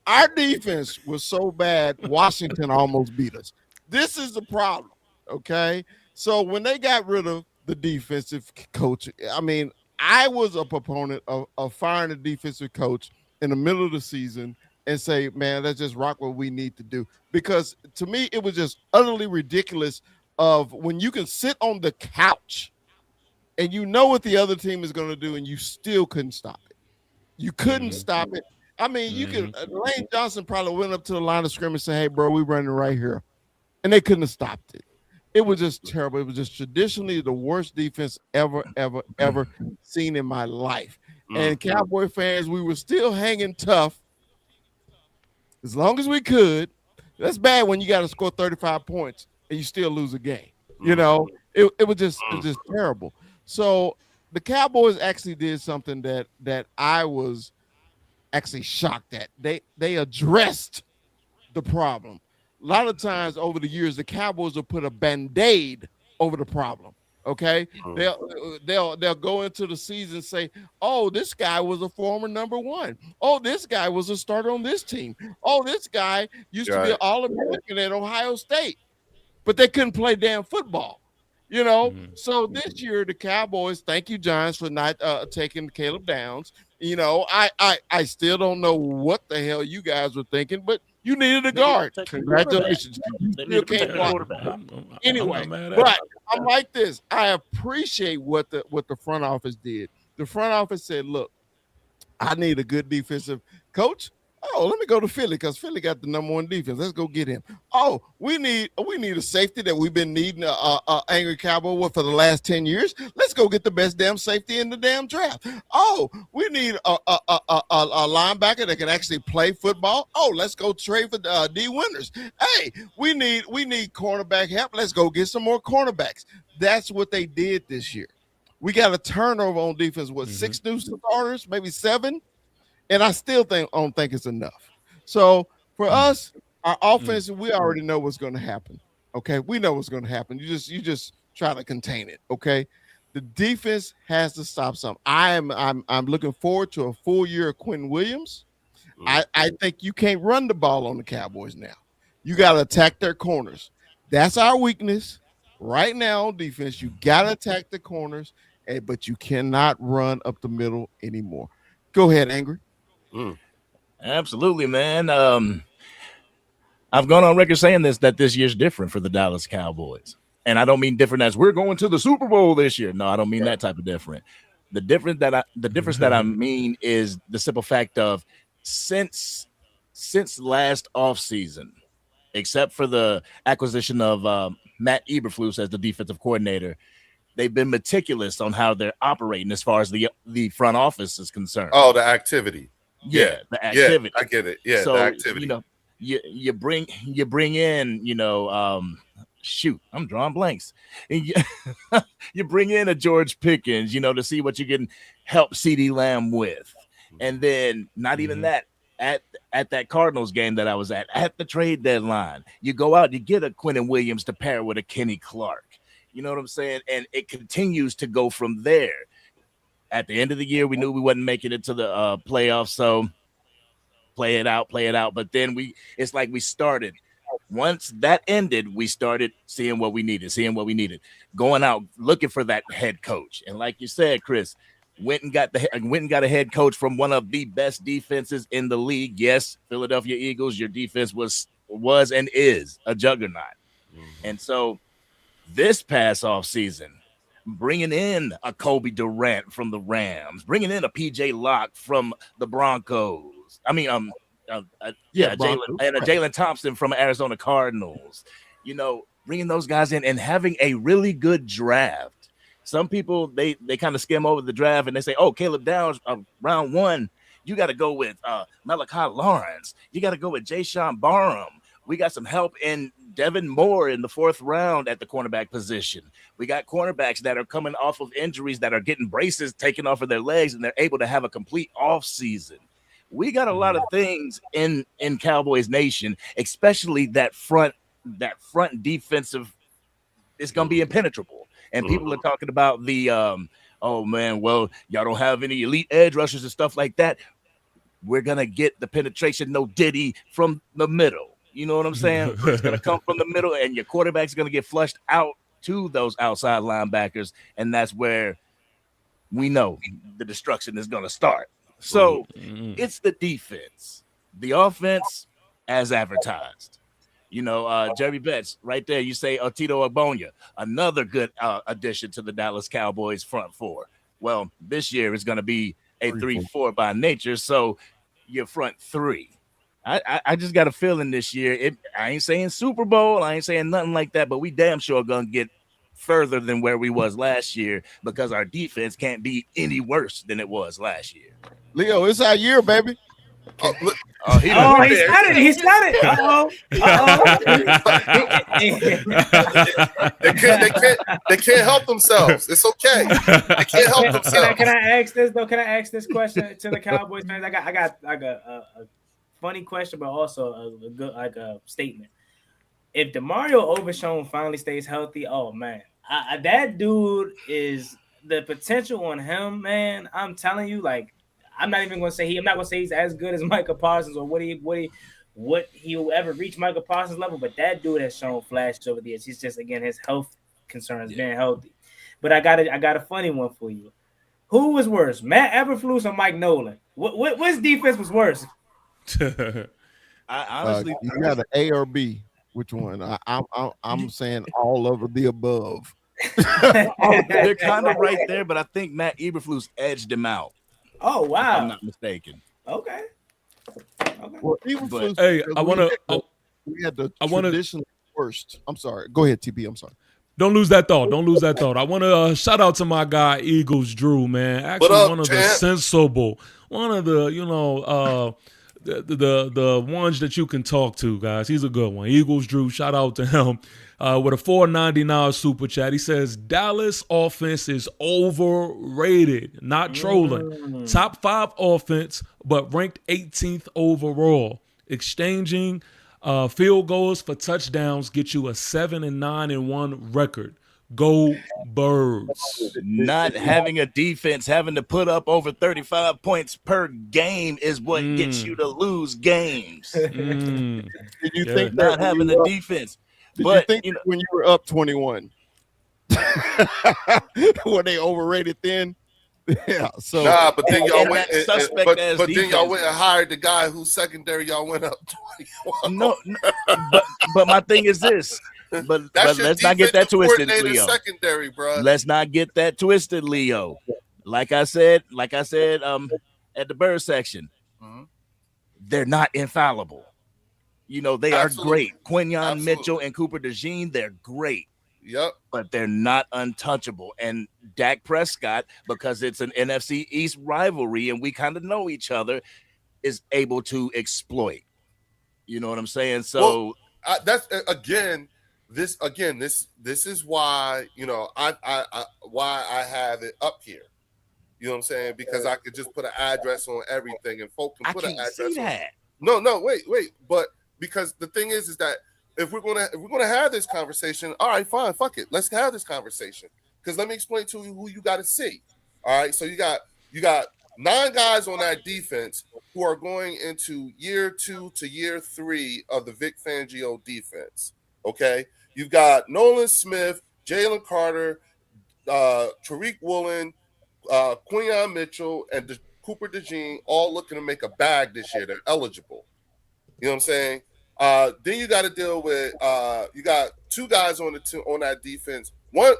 Speaker 3: Our defense was so bad Washington almost beat us. This is the problem. Okay, so when they got rid of the defensive coach, I mean, I was a proponent of firing the defensive coach in the middle of the season and say, man, let's just rock what we need to do. Because to me, it was just utterly ridiculous of when you can sit on the couch and you know what the other team is going to do and you still couldn't stop it. You couldn't stop it. I mean, you could. Lane Johnson probably went up to the line of scrimmage and said, hey, bro, we're running right here. And they couldn't have stopped it. It was just terrible. It was just traditionally the worst defense ever seen in my life. And Cowboy fans, we were still hanging tough as long as we could. That's bad when you got to score 35 points and you still lose a game. You know, it was just terrible. So the Cowboys actually did something that I was actually shocked at. They addressed the problem. A lot of times over the years, the Cowboys will put a Band-Aid over the problem. Okay, they'll go into the season and say, "Oh, this guy was a former number one. Oh, this guy was a starter on this team. Oh, this guy used to be an All-American at Ohio State," but they couldn't play damn football. You know, so this year the Cowboys, thank you, Giants, for not taking Caleb Downs. You know, I still don't know what the hell you guys were thinking, but you needed a guard. Congratulations. You can't anyway, but I'm like this. I appreciate what the front office did. The front office said, look, I need a good defensive coach. Oh, let me go to Philly because Philly got the number one defense. Let's go get him. Oh, we need a safety that we've been needing Angry Cowboy for the last 10 years. Let's go get the best damn safety in the damn draft. Oh, we need a linebacker that can actually play football. Oh, let's go trade for D. Winters. Hey, we need cornerback help. Let's go get some more cornerbacks. That's what they did this year. We got a turnover on defense. What, 6 new starters, maybe 7? And I still don't think it's enough. So for us, our offense, we already know what's going to happen. Okay, we know what's going to happen. You just try to contain it. Okay, the defense has to stop something. I'm looking forward to a full year of Quinn Williams. I think you can't run the ball on the Cowboys now. You got to attack their corners. That's our weakness right now on defense. You got to attack the corners, but you cannot run up the middle anymore. Go ahead, Angry.
Speaker 5: Absolutely, man. I've gone on record saying that this year's different for the Dallas Cowboys. And I don't mean different as we're going to the Super Bowl this year. No, I don't mean that type of different. The difference that I mean is the simple fact of since last offseason, except for the acquisition of Matt Eberflus as the defensive coordinator, they've been meticulous on how they're operating as far as the front office is concerned.
Speaker 4: Oh, the activity.
Speaker 5: Yeah, the activity.
Speaker 4: Yeah, I get it. Yeah,
Speaker 5: so,
Speaker 4: the activity.
Speaker 5: You bring in, shoot, I'm drawing blanks. You bring in a George Pickens, to see what you can help CeeDee Lamb with. And then not even that, at that Cardinals game that I was at the trade deadline, you go out, you get a Quentin Williams to pair with a Kenny Clark. You know what I'm saying? And it continues to go from there. At the end of the year, we knew we wasn't making it to the playoffs, so play it out. But then it's like we started. Once that ended, we started seeing what we needed, going out looking for that head coach. And like you said, Chris, went and got a head coach from one of the best defenses in the league. Yes, Philadelphia Eagles, your defense was and is a juggernaut. And so this past off season, bringing in a Kobe Durant from the Rams, bringing in a PJ Locke from the Broncos. Jalen Thompson from Arizona Cardinals. Bringing those guys in and having a really good draft. Some people they kind of skim over the draft and they say, "Oh, Caleb Downs, round one, you got to go with Malachi Lawrence. You got to go with Jayshawn Barham. We got some help in Devin Moore in the 4th round at the cornerback position. We got cornerbacks that are coming off of injuries that are getting braces taken off of their legs, and they're able to have a complete off season. We got a lot of things in Cowboys Nation, especially that front defensive. It's going to be impenetrable. And people are talking about the, oh man, well, y'all don't have any elite edge rushers and stuff like that. We're going to get the penetration, no Diddy, from the middle. You know what I'm saying? It's going to come from the middle, and your quarterback's going to get flushed out to those outside linebackers, and that's where we know the destruction is going to start. So it's the defense, the offense as advertised. Jerry Betts right there. You say Tito Agbonya, another good addition to the Dallas Cowboys front four. Well, this year is going to be a 3-4 by nature. So your front three. I just got a feeling this year. I ain't saying Super Bowl. I ain't saying nothing like that, but we damn sure going to get further than where we was last year because our defense can't be any worse than it was last year.
Speaker 3: Leo, it's our year, baby.
Speaker 6: He started it.
Speaker 4: They can't help themselves. It's okay. They can't help themselves.
Speaker 6: Can I ask this though? Can I ask this question to the Cowboys fans? I got like a funny question, but also a good a statement. If DeMario Overshown finally stays healthy, oh man, that dude is the potential on him, man. I'm telling you, like. I'm not even going to say I'm not going to say he's as good as Micah Parsons or what he'll ever reach Micah Parsons level, but that dude has shown flashes over the years. He's just, again, his health concerns being healthy. But I got a funny one for you. Who was worse, Matt Eberflus or Mike Nolan? Which defense was worse?
Speaker 5: I honestly,
Speaker 3: you got an A or B. Which one? I'm saying all of the above.
Speaker 5: They're kind of right there, but I think Matt Eberflus edged him out.
Speaker 6: Oh wow!
Speaker 5: If I'm not mistaken.
Speaker 6: Okay.
Speaker 3: Well,
Speaker 1: hey,
Speaker 3: we had the traditional worst. I'm sorry. Go ahead, TB. I'm sorry.
Speaker 1: Don't lose that thought. I want to shout out to my guy Eagles Drew, man. Actually, one of the sensible, one of the the ones that you can talk to, guys. He's a good one. Eagles Drew. Shout out to him. With a $4.99 super chat. He says, Dallas offense is overrated, not trolling. Top 5 offense, but ranked 18th overall. Exchanging field goals for touchdowns get you a 7-9-1 record. Go Birds.
Speaker 5: Not having a defense, having to put up over 35 points per game is what gets you to lose games.
Speaker 3: Did you think
Speaker 5: not having a defense?
Speaker 3: Did you think when you were up 21, were they overrated then? Yeah. So
Speaker 4: Nah, but then y'all
Speaker 5: And
Speaker 4: went.
Speaker 5: that suspect
Speaker 4: But
Speaker 5: ass
Speaker 4: then y'all
Speaker 5: defense.
Speaker 4: went and hired the guy whose secondary y'all went up 21.
Speaker 5: No, but my thing is this. But
Speaker 4: That's your
Speaker 5: let's not get that
Speaker 4: defensive
Speaker 5: twisted,
Speaker 4: coordinator
Speaker 5: Leo.
Speaker 4: secondary, bro.
Speaker 5: Let's not get that twisted, Leo. Like I said, at the bird section, they're not infallible. You know, they
Speaker 4: Absolutely.
Speaker 5: are great. Quinyon
Speaker 4: Absolutely.
Speaker 5: Mitchell and Cooper DeJean, they're great.
Speaker 4: Yep.
Speaker 5: But they're not untouchable. And Dak Prescott, because it's an NFC East rivalry and we kind of know each other, is able to exploit. You know what I'm saying? So
Speaker 4: that's this is why, you know, why I have it up here. You know what I'm saying? Because I could just put an address on everything and folk can put an address
Speaker 5: see that.
Speaker 4: on. No, wait. But because the thing is that if we're gonna have this conversation, all right, fine, fuck it. Let's have this conversation. Because let me explain to you who you gotta see. All right. So you got 9 guys on that defense who are going into year 2 to year 3 of the Vic Fangio defense. Okay. You've got Nolan Smith, Jalen Carter, Tariq Woolen, Quinyon Mitchell, and Cooper DeJean all looking to make a bag this year. They're eligible. You know what I'm saying? Then you got to deal with you got 2 guys on that defense. 10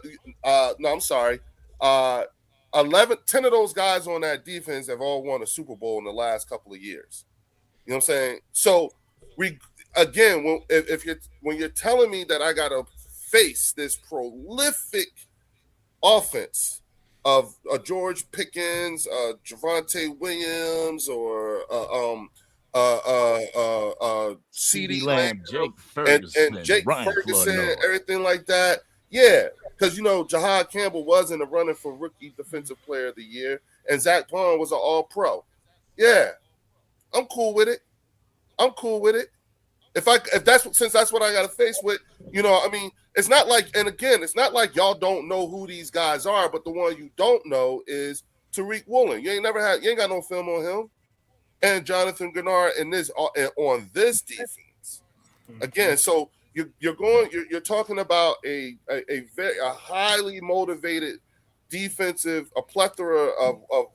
Speaker 4: of those guys on that defense have all won a Super Bowl in the last couple of years. You know what I'm saying? So when you're telling me that I got to face this prolific offense of George Pickens, Javonte Williams, or CeeDee Lamb,
Speaker 5: Jake Ferguson,
Speaker 4: and Jake
Speaker 5: Ryan
Speaker 4: Ferguson,
Speaker 5: Flournoy.
Speaker 4: everything like that. Yeah, because you know Jahad Campbell was in the running for Rookie Defensive Player of the Year, and Zach Bond was an All-Pro. Yeah, I'm cool with it. Since that's what I got to face with, you know, I mean, it's not like y'all don't know who these guys are, but the one you don't know is Tariq Woolen. You ain't got no film on him, and Jonathan Gennard on this defense. Again, so you're talking about a highly motivated defensive, a plethora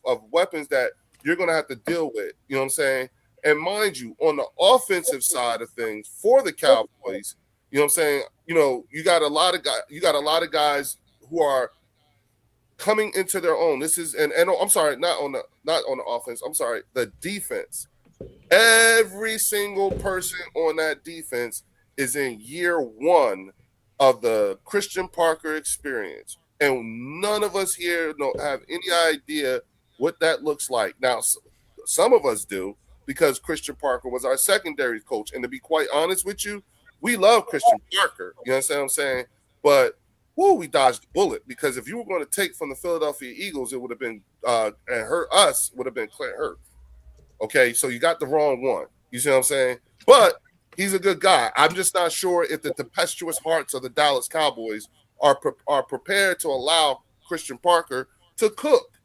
Speaker 4: of weapons that you're going to have to deal with. You know what I'm saying? And mind you, on the offensive side of things for the Cowboys, you know what I'm saying? You know, you got a lot of guys who are coming into their own. This is and I'm sorry, not on the offense. I'm sorry, the defense. Every single person on that defense is in year 1 of the Christian Parker experience, and none of us here have any idea what that looks like. Now, some of us do, because Christian Parker was our secondary coach. And to be quite honest with you, we love Christian Parker. You understand what I'm saying? But we dodged the bullet, because if you were going to take from the Philadelphia Eagles, it would have been and hurt us would have been Clint Hurt. Okay, so you got the wrong one. You see what I'm saying? But he's a good guy. I'm just not sure if the tempestuous hearts of the Dallas Cowboys are prepared to allow Christian Parker to cook.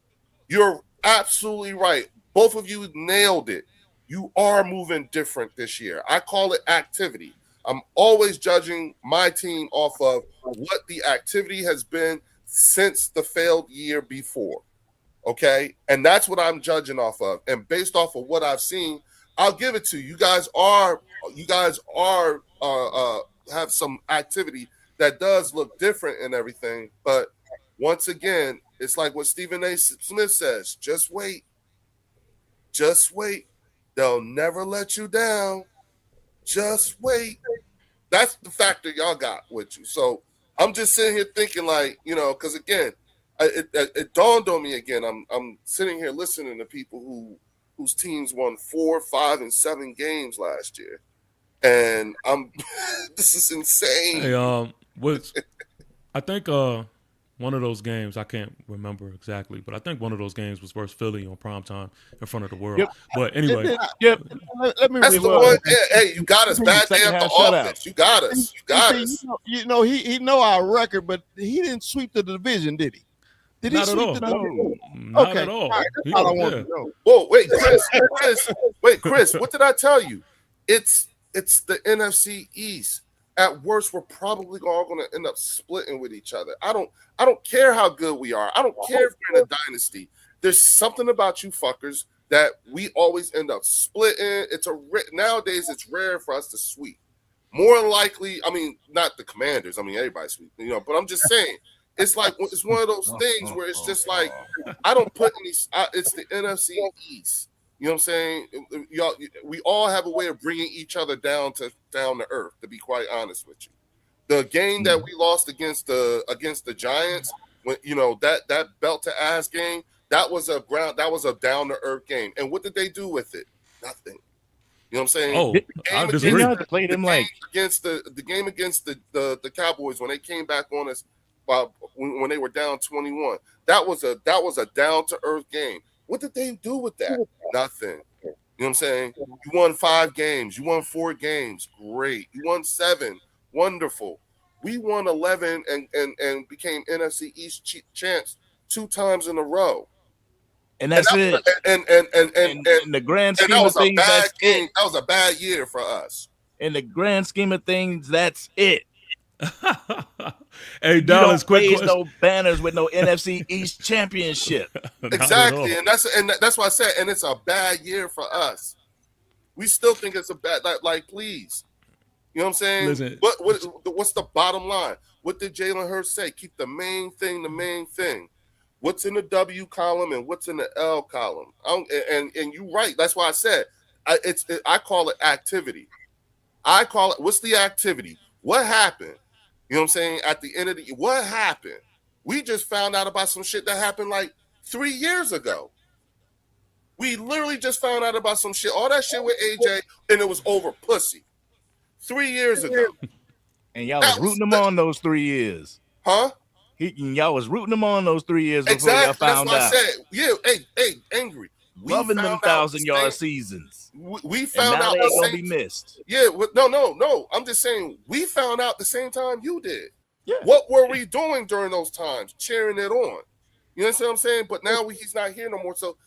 Speaker 4: You're absolutely right. Both of you nailed it. You are moving different this year. I call it activity. I'm always judging my team off of what the activity has been since the failed year before. Okay? And that's what I'm judging off of. And based off of what I've seen, I'll give it to you. You guys have some activity that does look different and everything. But once again, it's like what Stephen A. Smith says, just wait. Just wait. They'll never let you down. Just wait. That's the factor y'all got with you. So I'm just sitting here thinking, like, you know, because again, it dawned on me again. I'm sitting here listening to people whose teams won 4, 5, and 7 games last year, and this is insane.
Speaker 1: Hey, I think one of those games, I can't remember exactly, but I think one of those games was versus Philly on primetime in front of the world.
Speaker 5: Yep.
Speaker 1: But anyway,
Speaker 3: let me.
Speaker 4: That's the one. Hey, you got us bad day at the offense. You got us.
Speaker 3: You know, he know our record, but he didn't sweep the division, did he? Did he
Speaker 1: Not at
Speaker 3: sweep
Speaker 1: all.
Speaker 3: the division?
Speaker 1: Not at all.
Speaker 3: Right, that's all I want to know.
Speaker 4: Whoa, wait, Chris, what did I tell you? It's the NFC East. At worst, we're probably all going to end up splitting with each other. I don't care how good we are. I don't care if we're in a dynasty. There's something about you fuckers that we always end up splitting. Nowadays it's rare for us to sweep. More likely, I mean, not the Commanders. I mean, everybody's sweep, but I'm just saying, it's like it's one of those things where it's just like I don't put any. It's the NFC East. You know what I'm saying? Y'all, we all have a way of bringing each other down to earth. To be quite honest with you, the game that we lost against the Giants, when that belt to ass game, that was a down to earth game. And what did they do with it? Nothing. You know what I'm saying?
Speaker 1: Oh, I disagree.
Speaker 4: Against the game against the Cowboys when they came back on us when they were down 21. That was a down to earth game. What did they do with that? Nothing. You know what I'm saying? You won 5 games. You won 4 games. Great. You won 7. Wonderful. We won 11 and became NFC East champs 2 times in a row.
Speaker 5: And that's it.
Speaker 4: And
Speaker 5: in the grand scheme of things, that's it.
Speaker 4: That was a bad year for us.
Speaker 5: In the grand scheme of things, that's it.
Speaker 1: Hey, Dallas, quick question.
Speaker 5: No banners with no NFC East championship.
Speaker 4: Exactly, and that's why I said, and it's a bad year for us. We still think it's a bad. Like, please, you know what I'm saying?
Speaker 1: Listen,
Speaker 4: what's the bottom line? What did Jalen Hurts say? Keep the main thing the main thing. What's in the W column and what's in the L column? And you're right. That's why I said I call it activity. I call it, what's the activity? What happened? You know what I'm saying? At the end of the year, what happened? We just found out about some shit that happened like 3 years ago. We literally just found out about some shit. All that shit with AJ, and it was over pussy. 3 years ago.
Speaker 5: And y'all was rooting him on those 3 years.
Speaker 4: Huh?
Speaker 5: Y'all was rooting him on those 3 years before
Speaker 4: exactly.
Speaker 5: y'all found
Speaker 4: That's
Speaker 5: out.
Speaker 4: what I said. Yeah, hey, angry.
Speaker 5: Loving them 1,000-yard seasons.
Speaker 4: We found out
Speaker 5: they ain't gonna be missed.
Speaker 4: Yeah, no. I'm just saying we found out the same time you did.
Speaker 5: Yeah.
Speaker 4: What were we doing during those times? Cheering it on. You know what I'm saying? But now he's not here no more. So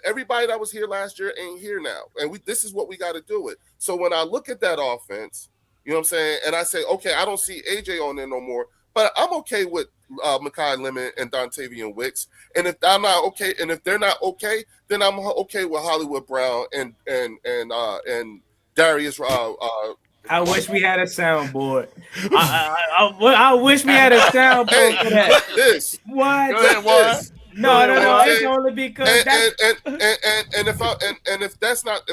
Speaker 4: everybody that was here last year ain't here now. And this is what we got to do with. So when I look at that offense, you know what I'm saying? And I say, okay, I don't see AJ on there no more. But I'm okay with Mekhi Lemon and Dontavian Wicks. And if I'm not okay, and if they're not okay, then I'm okay with Hollywood Brown and Darius.
Speaker 6: I wish we had a soundboard. I wish we had a soundboard for that.
Speaker 4: This.
Speaker 6: What?
Speaker 4: Go ahead, what?
Speaker 6: No. It's only because
Speaker 4: if that's not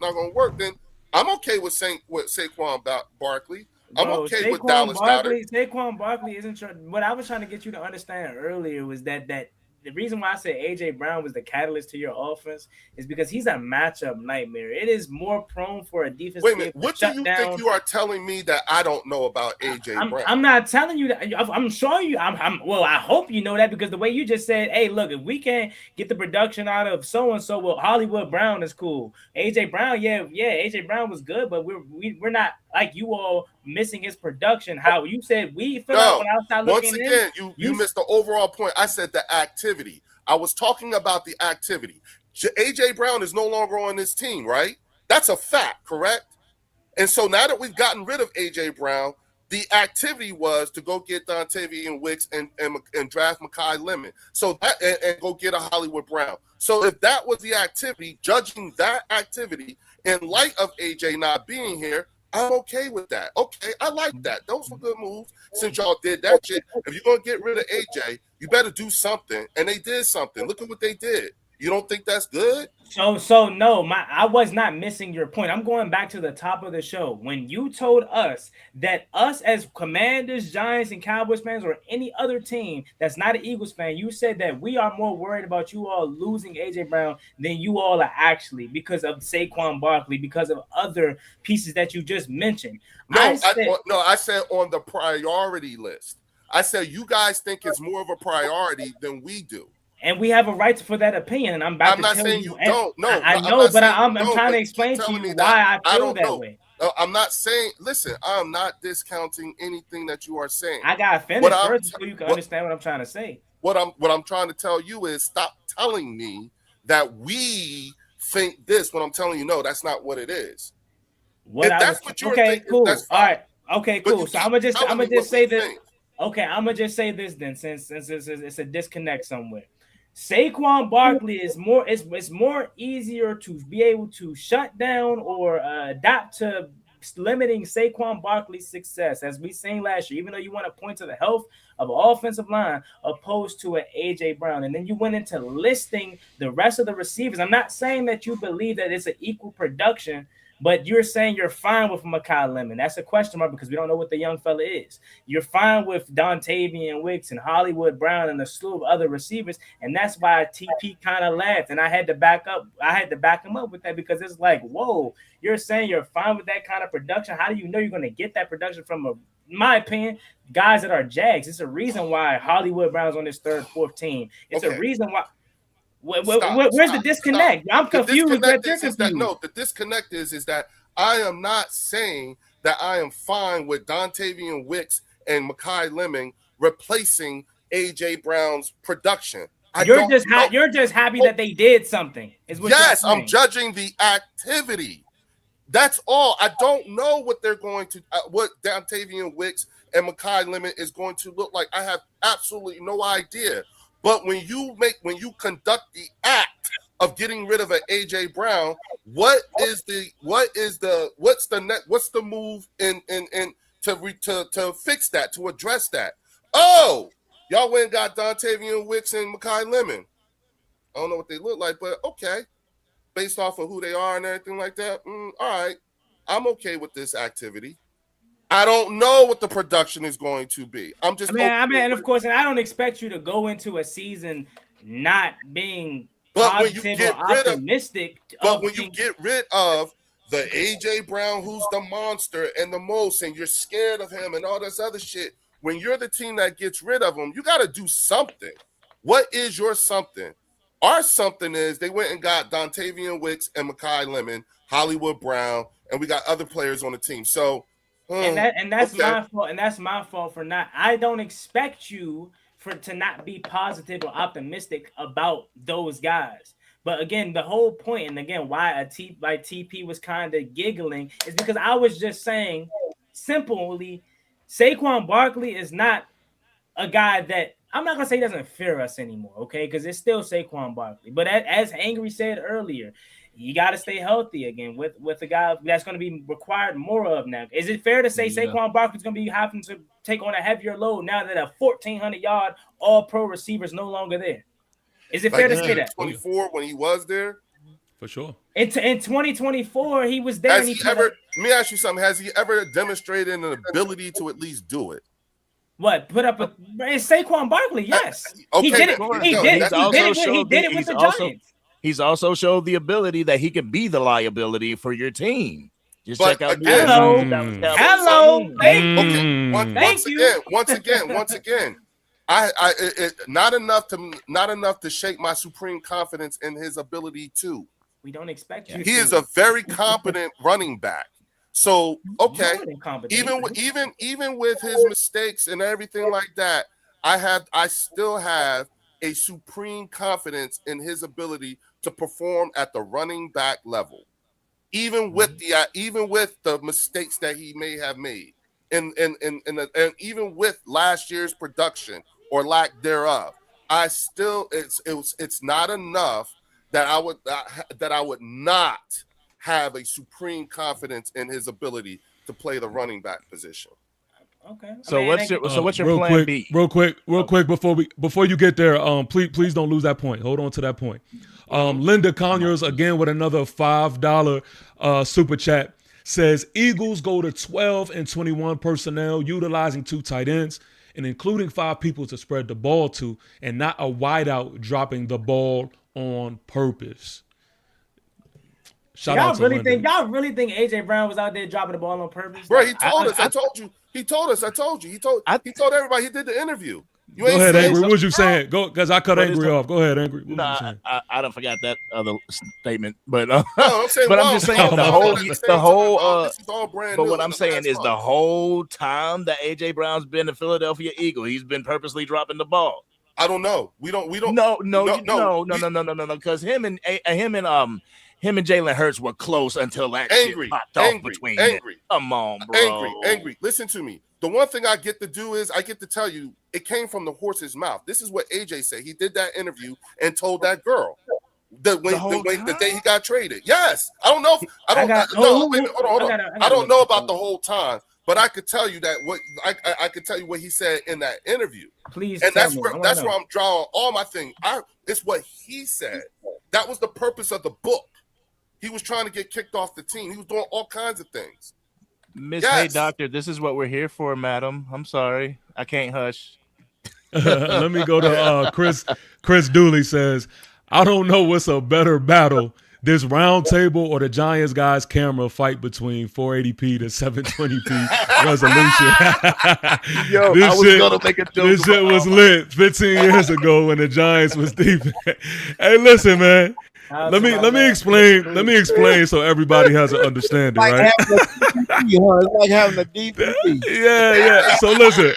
Speaker 4: going to work, then I'm okay with Saquon Barkley. I'm okay with Dallas Goedert.
Speaker 6: Saquon Barkley isn't sure. What I was trying to get you to understand earlier was that the reason why I said AJ Brown was the catalyst to your offense is because he's a matchup nightmare. It is more prone for a defense.
Speaker 4: Wait a minute. What do you think you are telling me that I don't know about AJ Brown?
Speaker 6: I'm not telling you that. I'm showing you. Well, I hope you know that because the way you just said, hey, look, if we can't get the production out of so-and-so, well, Hollywood Brown is cool. AJ Brown, yeah, AJ Brown was good, but we're not like you all missing his production. How you said we feel like when outside looking
Speaker 4: once again, you missed the overall point. I said the activity. I was talking about the activity. AJ Brown is no longer on this team, right? That's a fact, correct? And so now that we've gotten rid of AJ Brown, the activity was to go get Dontavian Wicks and draft Mekhi Lemon. So that and go get a Hollywood Brown. So if that was the activity, judging that activity in light of AJ not being here, I'm okay with that. Okay, I like that. Those were good moves since y'all did that shit. If you're going to get rid of AJ, you better do something. And they did something. Look at what they did. You don't think that's good?
Speaker 6: So no, I was not missing your point. I'm going back to the top of the show. When you told us that us as Commanders, Giants, and Cowboys fans or any other team that's not an Eagles fan, you said that we are more worried about you all losing AJ Brown than you all are actually because of Saquon Barkley, because of other pieces that you just mentioned.
Speaker 4: I said on the priority list. I said you guys think it's more of a priority than we do.
Speaker 6: And we have a right for that opinion. And I'm about
Speaker 4: I'm
Speaker 6: to
Speaker 4: not
Speaker 6: tell
Speaker 4: saying
Speaker 6: you.
Speaker 4: you don't. No,
Speaker 6: I know, but I'm trying to explain to you why I feel that way.
Speaker 4: I'm not saying. Listen, I'm not discounting anything that you are saying.
Speaker 6: I gotta finish first so you can understand what I'm trying to say.
Speaker 4: What I'm trying to tell you is stop telling me that we think this. When I'm telling you, no, that's not what it is.
Speaker 6: Cool. All right. Okay, cool. So I'm gonna just say this. Okay, I'm gonna just say this then, since it's a disconnect somewhere. Saquon Barkley is more. It's more easier to be able to shut down or adapt to limiting Saquon Barkley's success, as we seen last year. Even though you want to point to the health of an offensive line, opposed to an AJ Brown, and then you went into listing the rest of the receivers. I'm not saying that you believe that it's an equal production. But you're saying you're fine with Mekhi Lemon. That's a question mark because we don't know what the young fella is. You're fine with Dontavian Wicks and Hollywood Brown and a slew of other receivers, and that's why TP kind of laughed. And I had to back him up with that because it's like, whoa, you're saying you're fine with that kind of production. How do you know you're going to get that production from, in my opinion, guys that are Jags? It's a reason why Hollywood Brown's on this third, fourth team. It's a reason why. Where's the disconnect? I'm confused.
Speaker 4: The disconnect is that I am not saying that I am fine with Dontavian Wicks and Mekhi Lemon replacing AJ Brown's production.
Speaker 6: You're just happy that they did something.
Speaker 4: Yes, I'm judging the activity. That's all. I don't know what they're going to, what Dontavian Wicks and Mekhi Lemon is going to look like. I have absolutely no idea. But when you conduct the act of getting rid of an AJ Brown, what's the move to fix that, to address that? Oh, y'all went and got Dontavian Wicks and Mekhi Lemon. I don't know what they look like, but okay, based off of who they are and everything like that. All right, I'm okay with this activity. I don't know what the production is going to be. I'm just.
Speaker 6: And of course, and I don't expect you to go into a season not being positive or optimistic.
Speaker 4: But when you get rid of the AJ Brown, who's the monster and the most, and you're scared of him and all this other shit, when you're the team that gets rid of him, you got to do something. What is your something? Our something is they went and got Dontavian Wicks and Mekhi Lemon, Hollywood Brown, and we got other players on the team. So.
Speaker 6: That's my fault. And that's my fault for not. I don't expect you to not be positive or optimistic about those guys. But again, the whole point, and again, why TP was kind of giggling is because I was just saying simply, Saquon Barkley is not a guy that I'm not gonna say he doesn't fear us anymore, okay? Because it's still Saquon Barkley. But as Angry said earlier, you got to stay healthy again with a guy that's going to be required more of now. Is it fair to say Saquon Barkley is going to be having to take on a heavier load now that a 1,400-yard all-pro receiver is no longer there? Is it fair to say that?
Speaker 4: 24 when he was there?
Speaker 1: For sure.
Speaker 6: In 2024, he was there.
Speaker 4: Let me ask you something. Has he ever demonstrated an ability to at least do it?
Speaker 6: What? It's Saquon Barkley, yes.
Speaker 4: Okay,
Speaker 6: he did it. He did it with the Giants.
Speaker 5: He's also showed the ability that he can be the liability for your team. Just
Speaker 4: but
Speaker 5: check out.
Speaker 4: Again,
Speaker 6: hello. Thank you.
Speaker 4: Once again, I not enough to shake my supreme confidence in his ability too.
Speaker 6: We don't expect you.
Speaker 4: He is a very competent running back. So okay, even with his mistakes and everything like that, I still have a supreme confidence in his ability to perform at the running back level, even with the mistakes that he may have made, and even with last year's production or lack thereof. It's not enough that I would not have a supreme confidence in his ability to play the running back position.
Speaker 6: Okay.
Speaker 5: What's your plan B?
Speaker 1: Real quick before you get there, please don't lose that point. Hold on to that point. Linda Conyers again with another $5 super chat says Eagles go to 12 and 21 personnel, utilizing 2 tight ends and including 5 people to spread the ball to, and not a wideout dropping the ball on purpose.
Speaker 6: Y'all really think AJ Brown was out there dropping the ball on purpose?
Speaker 4: Bro, he told us. I told you. He told told everybody. He did the interview.
Speaker 1: Go ahead, Angry. What was you saying? Go, because I cut Angry off. Go ahead, Angry.
Speaker 5: I don't forgot that other statement, but
Speaker 4: I'm saying,
Speaker 5: but I'm just saying the whole.
Speaker 4: This is all brand
Speaker 5: but
Speaker 4: new.
Speaker 5: what I'm saying is the whole time that AJ Brown's been a Philadelphia Eagle, he's been purposely dropping the ball.
Speaker 4: I don't know. We don't.
Speaker 5: No. Because him and Jalen Hurts were close until that shit popped off between them. Come on, bro.
Speaker 4: Angry. Listen to me. The one thing I get to do is I get to tell you it came from the horse's mouth. This is what AJ said. He did that interview and told that girl the day he got traded. Yes, I don't know. I don't know about the whole time, but I could tell you that I could tell you what he said in that interview.
Speaker 6: Please,
Speaker 4: and that's where I'm drawing all my thing. It's what he said. That was the purpose of the book. He was trying to get kicked off the team. He was doing all kinds of things.
Speaker 5: Hey, doctor, this is what we're here for, madam. I'm sorry. I can't hush.
Speaker 1: Let me go to Chris Dooley says, I don't know what's a better battle, this Roundtable or the Giants guys camera fight between 480p to 720p resolution.
Speaker 5: Yo, I was going to make a joke.
Speaker 1: This shit was lit 15 years ago when the Giants was deep. Hey, listen, man. Let me explain so everybody has an understanding, right?
Speaker 3: It's like having a DVD.
Speaker 1: Yeah. So listen.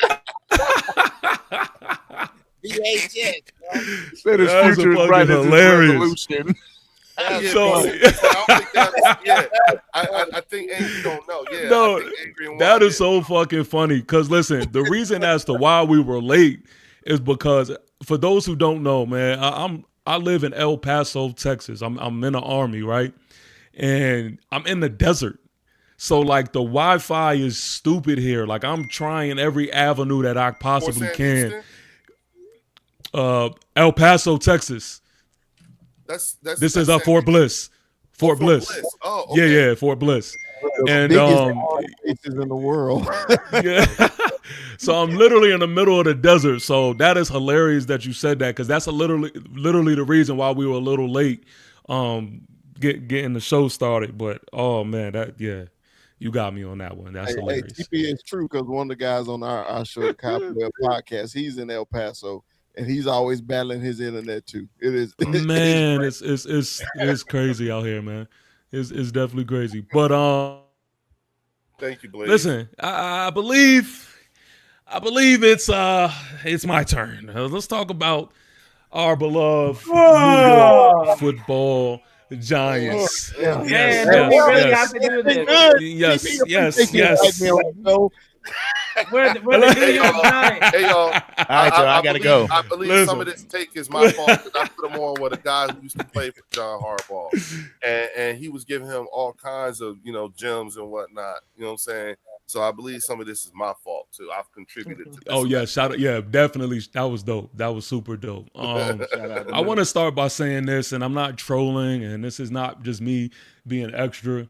Speaker 5: Said his future is bright as hilarious.
Speaker 4: I think Angry don't know. Yeah,
Speaker 1: no, that is so fucking funny. Because listen, the reason as to why we were late is because for those who don't know, man, I live in El Paso, Texas. I'm in the Army, right? And I'm in the desert. So, like, the Wi-Fi is stupid here. Like, I'm trying every avenue that I possibly can. El Paso, Texas. This is Fort Bliss. Fort Bliss.
Speaker 4: Oh, okay.
Speaker 1: Yeah, Fort Bliss. And
Speaker 3: places in the world.
Speaker 1: Yeah. So I'm literally in the middle of the desert. So that is hilarious that you said that, because that's literally the reason why we were a little late getting the show started. But oh man, you got me on that one. That's hilarious.
Speaker 3: TP is true, because one of the guys on our show, the Cowboys podcast, he's in El Paso. And he's always battling his internet too. It is,
Speaker 1: man. It's crazy out here, man. It's definitely crazy. But
Speaker 4: thank you, Blaze.
Speaker 1: Listen, I believe it's my turn. Let's talk about our beloved New York football Giants. Yes.
Speaker 6: We're the New York Giants.
Speaker 4: Hey, y'all.
Speaker 5: All right, I gotta go.
Speaker 4: I believe some of this take is my fault, because I put him on with a guy who used to play for John Harbaugh, and he was giving him all kinds of gems and whatnot. You know what I'm saying? So I believe some of this is my fault too. I've contributed to this.
Speaker 1: Oh yeah, shout out! Yeah, definitely. That was dope. That was super dope. I want to start by saying this, and I'm not trolling, and this is not just me being extra.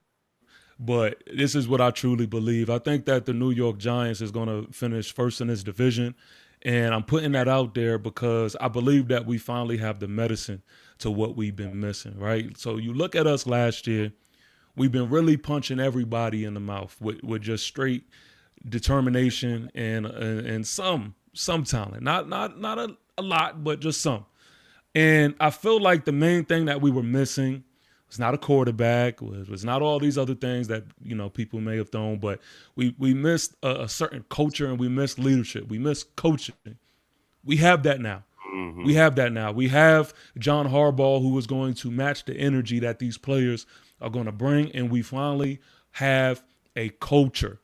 Speaker 1: But this is what I truly believe. I think that the New York Giants is going to finish first in this division. And I'm putting that out there because I believe that we finally have the medicine to what we've been missing, right? So you look at us last year, we've been really punching everybody in the mouth with just straight determination and some talent. Not a lot, but just some. And I feel like the main thing that we were missing, it's not a quarterback. It was not all these other things that people may have thrown, but we missed a certain culture, and we missed leadership. We missed coaching. We have that now. Mm-hmm. We have that now. We have John Harbaugh, who is going to match the energy that these players are going to bring, and we finally have a culture.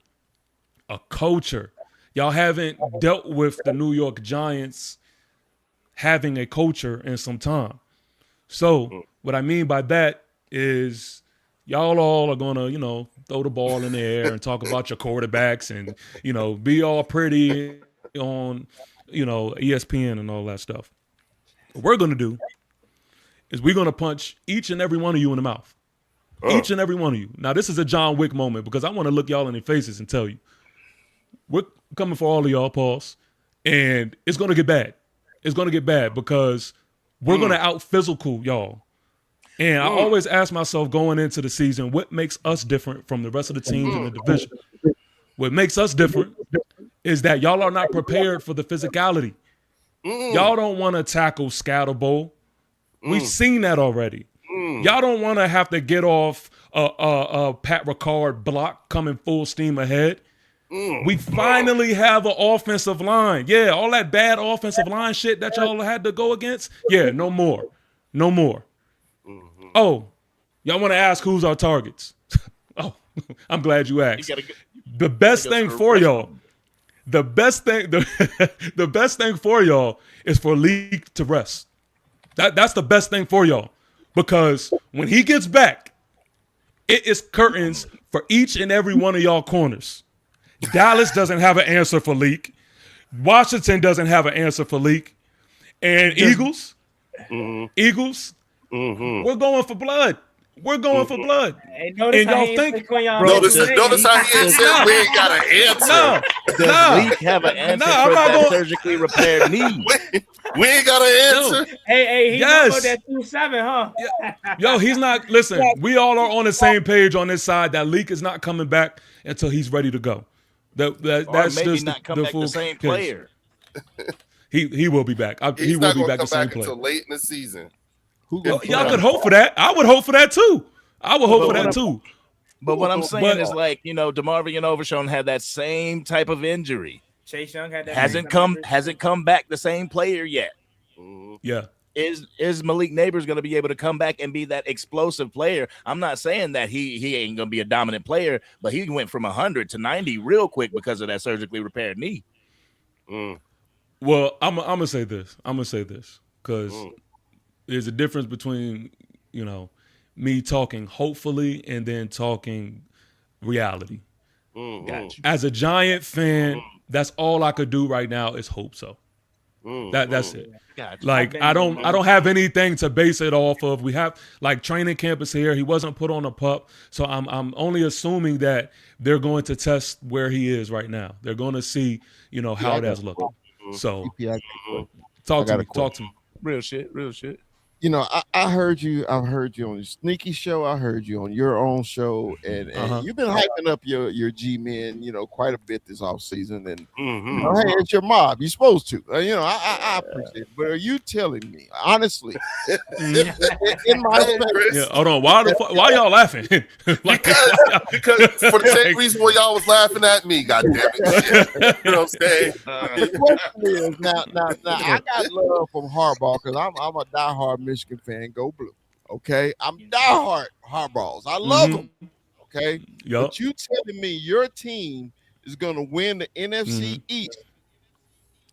Speaker 1: A culture. Y'all haven't dealt with the New York Giants having a culture in some time. So what I mean by that is y'all all are going to, throw the ball in the air and talk about your quarterbacks and, be all pretty on, ESPN and all that stuff. What we're going to do is we're going to punch each and every one of you in the mouth. Each and every one of you. Now, this is a John Wick moment, because I want to look y'all in your faces and tell you, we're coming for all of y'all, pause, and it's going to get bad. It's going to get bad because we're going to out-physical y'all. And I always ask myself going into the season, what makes us different from the rest of the teams in the division? What makes us different is that y'all are not prepared for the physicality. Y'all don't want to tackle Scatterbowl. We've seen that already. Y'all don't want to have to get off a Pat Ricard block coming full steam ahead. We finally have an offensive line. Yeah, all that bad offensive line shit that y'all had to go against. Yeah, no more. No more. Oh, y'all want to ask who's our targets? Oh, I'm glad you asked. The best thing for y'all, the best thing for y'all is for Leak to rest. That's the best thing for y'all. Because when he gets back, it is curtains for each and every one of y'all corners. Dallas doesn't have an answer for Leak. Washington doesn't have an answer for Leak. And Eagles, we're going for blood. We're going for blood.
Speaker 6: And y'all think
Speaker 4: notice how he said we ain't got an answer.
Speaker 5: Does Leak have an answer for that surgically repaired knee?
Speaker 4: We ain't got an answer.
Speaker 6: Hey, he's about that 2-7, huh?
Speaker 1: Yo, he's not. Listen, we all are on the same page on this side. That Leak is not coming back until he's ready to go. That's
Speaker 5: maybe
Speaker 1: just
Speaker 5: not come back the same player.
Speaker 1: He will be back. He will be back the same player
Speaker 4: until late in the season.
Speaker 1: Y'all could hope for that. I would hope for that too. I would hope for that too.
Speaker 5: But what I'm saying is, like, DeMarvion Overshown had that same type of injury.
Speaker 6: Chase Young had that.
Speaker 5: Hasn't come back the same player yet.
Speaker 1: Yeah.
Speaker 5: Is Malik Neighbors going to be able to come back and be that explosive player? I'm not saying that he ain't going to be a dominant player, but he went from 100 to 90 real quick because of that surgically repaired knee.
Speaker 1: Well, I'm gonna say this. Because there's a difference between, me talking hopefully and then talking reality.
Speaker 5: Gotcha.
Speaker 1: As a Giant fan, that's all I could do right now is hope so. That's it.
Speaker 5: Gotcha.
Speaker 1: Like I don't have anything to base it off of. We have training camp is here. He wasn't put on a pup, so I'm only assuming that they're going to test where he is right now. They're going to see how that's looking. So talk to me.
Speaker 5: Real shit.
Speaker 3: I heard you on the Sneaky Show. I heard you on your own show, and you've been hyping up your G-men, quite a bit this off season. And hey, it's your mob. You're supposed to. I appreciate it. But are you telling me honestly? In my space,
Speaker 1: hold on. Why y'all laughing?
Speaker 4: because for the same reason why y'all was laughing at me. God damn it! You know what I'm saying?
Speaker 3: The question is now I got love from Harbaugh because I'm a diehard Michigan fan. Go Blue. Okay, I'm diehard Harbaughs. I love them. Okay, but you telling me your team is going to win the NFC East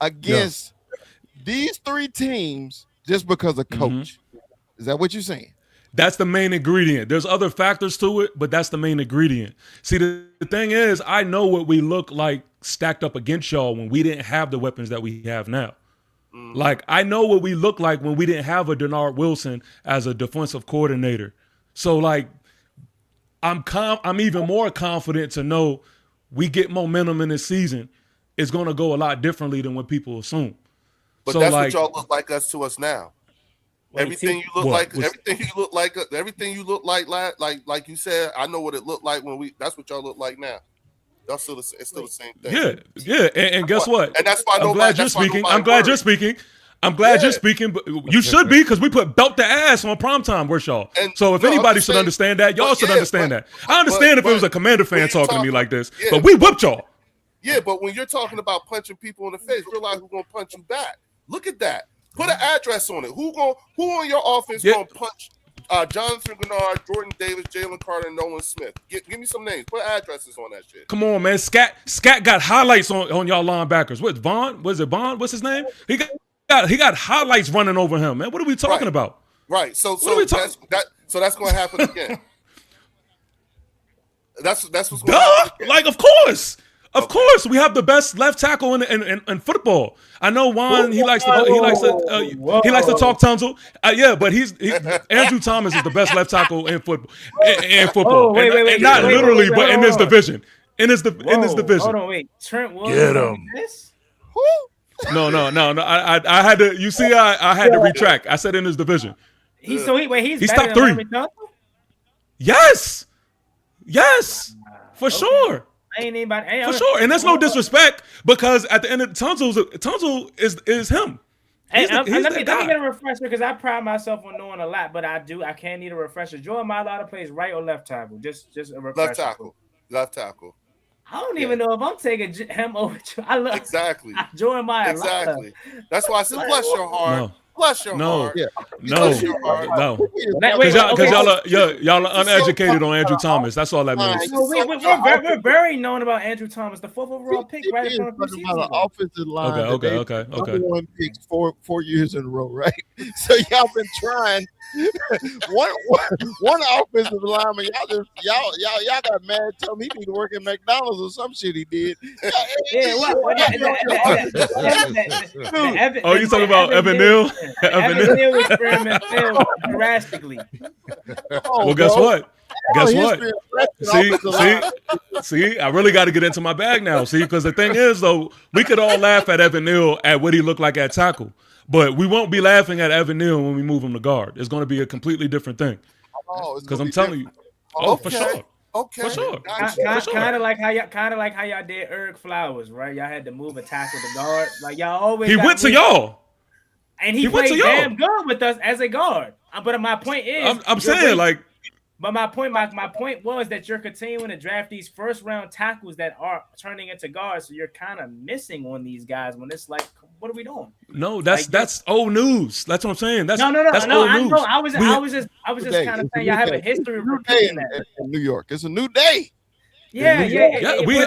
Speaker 3: against these three teams just because of coach? Is that what you're saying?
Speaker 1: That's the main ingredient. There's other factors to it, but that's the main ingredient. See, the thing is, I know what we look like stacked up against y'all when we didn't have the weapons that we have now. Like, I know what we look like when we didn't have a Denard Wilson as a defensive coordinator. So, like, I'm even more confident to know we get momentum in this season. It's going to go a lot differently than what people assume.
Speaker 4: But that's what y'all look like to us now. Everything you look like, like you said, I know what it looked like when that's what y'all look like now. Y'all it's still the same thing.
Speaker 1: Yeah. And guess what?
Speaker 4: And that's why
Speaker 1: I'm glad you're speaking. But you should be, because we put belt to ass on primetime. Where's y'all? So if anybody should understand that, y'all should understand that. I understand if it was a Commander fan talking to me like this, but we whipped y'all.
Speaker 4: Yeah, but when you're talking about punching people in the face, realize who's gonna punch you back. Look at that. Put an address on it. Who on your offense gonna punch Jonathan Gennard, Jordan Davis, Jalen Carter, and Nolan Smith? Give me some names. Put addresses on that shit.
Speaker 1: Come on, man. Scat got highlights on y'all linebackers. What, Vaughn? Was it Vaughn? What's his name? He got highlights running over him, man. What are we talking about?
Speaker 4: Right. So that's gonna happen again. That's what's going to happen again.
Speaker 1: Like, of course. Of course, we have the best left tackle in football. I know Juan. He likes to talk Tunzel. But Andrew Thomas is the best left tackle in football.
Speaker 6: Wait,
Speaker 1: not literally, but in this division. In this division.
Speaker 6: Hold on, wait. Trent Williams.
Speaker 5: Get him.
Speaker 1: No. I had to. You see, I had to retract. I said in his division.
Speaker 6: He's
Speaker 1: top 3. Yes, for sure. For sure, and that's no disrespect, because at the end of Tunzel is him.
Speaker 6: Let me get a refresher, because I pride myself on knowing a lot, but I can't need a refresher. Jordan Mailata plays right or left tackle? Just a refresher.
Speaker 4: Left tackle.
Speaker 6: I don't even know if I'm taking him over. I love
Speaker 4: Exactly.
Speaker 6: Jeremiah.
Speaker 4: Exactly. That's why I said, bless your heart.
Speaker 1: No.
Speaker 4: Bless your heart.
Speaker 3: Yeah.
Speaker 1: No,
Speaker 4: Bless your heart.
Speaker 1: no.
Speaker 6: Wait,
Speaker 1: Because
Speaker 6: okay.
Speaker 1: y'all are uneducated on Andrew Thomas. That's all that means.
Speaker 6: So we're very known about Andrew Thomas, the 4th overall pick, right in front of
Speaker 3: talking about an offensive line.
Speaker 1: Okay.
Speaker 3: Number one picks 4 years in a row, right? So y'all been trying one offensive lineman. Y'all got mad. Told him he need to work at McDonald's or some shit he did.
Speaker 6: Yeah,
Speaker 1: Oh, you talking about Evan Neal?
Speaker 6: Evan Neal experiment failed drastically.
Speaker 1: Well, guess what? Guess what? See, I really got to get into my bag now. See, because the thing is, though, we could all laugh at Evan Neal at what he looked like at tackle, but we won't be laughing at Evan Neal when we move him to guard. It's going to be a completely different thing. Because I'm telling you, for sure.
Speaker 4: Okay.
Speaker 1: For sure.
Speaker 6: Kind of like how y'all did Eric Flowers, right? Y'all had to move a tackle to guard. Like y'all always.
Speaker 1: He went to y'all.
Speaker 6: And he played damn good with us as a guard. But my point is,
Speaker 1: I'm saying like.
Speaker 6: But my point was that you're continuing to draft these first round tackles that are turning into guards, so you're kind of missing on these guys when it's like, what are we doing?
Speaker 1: No, that's old news. That's what I'm saying. That's old
Speaker 6: news. I was just kind of saying y'all have a history of repeating that.
Speaker 3: In New York, it's a new day.
Speaker 6: Yeah. We're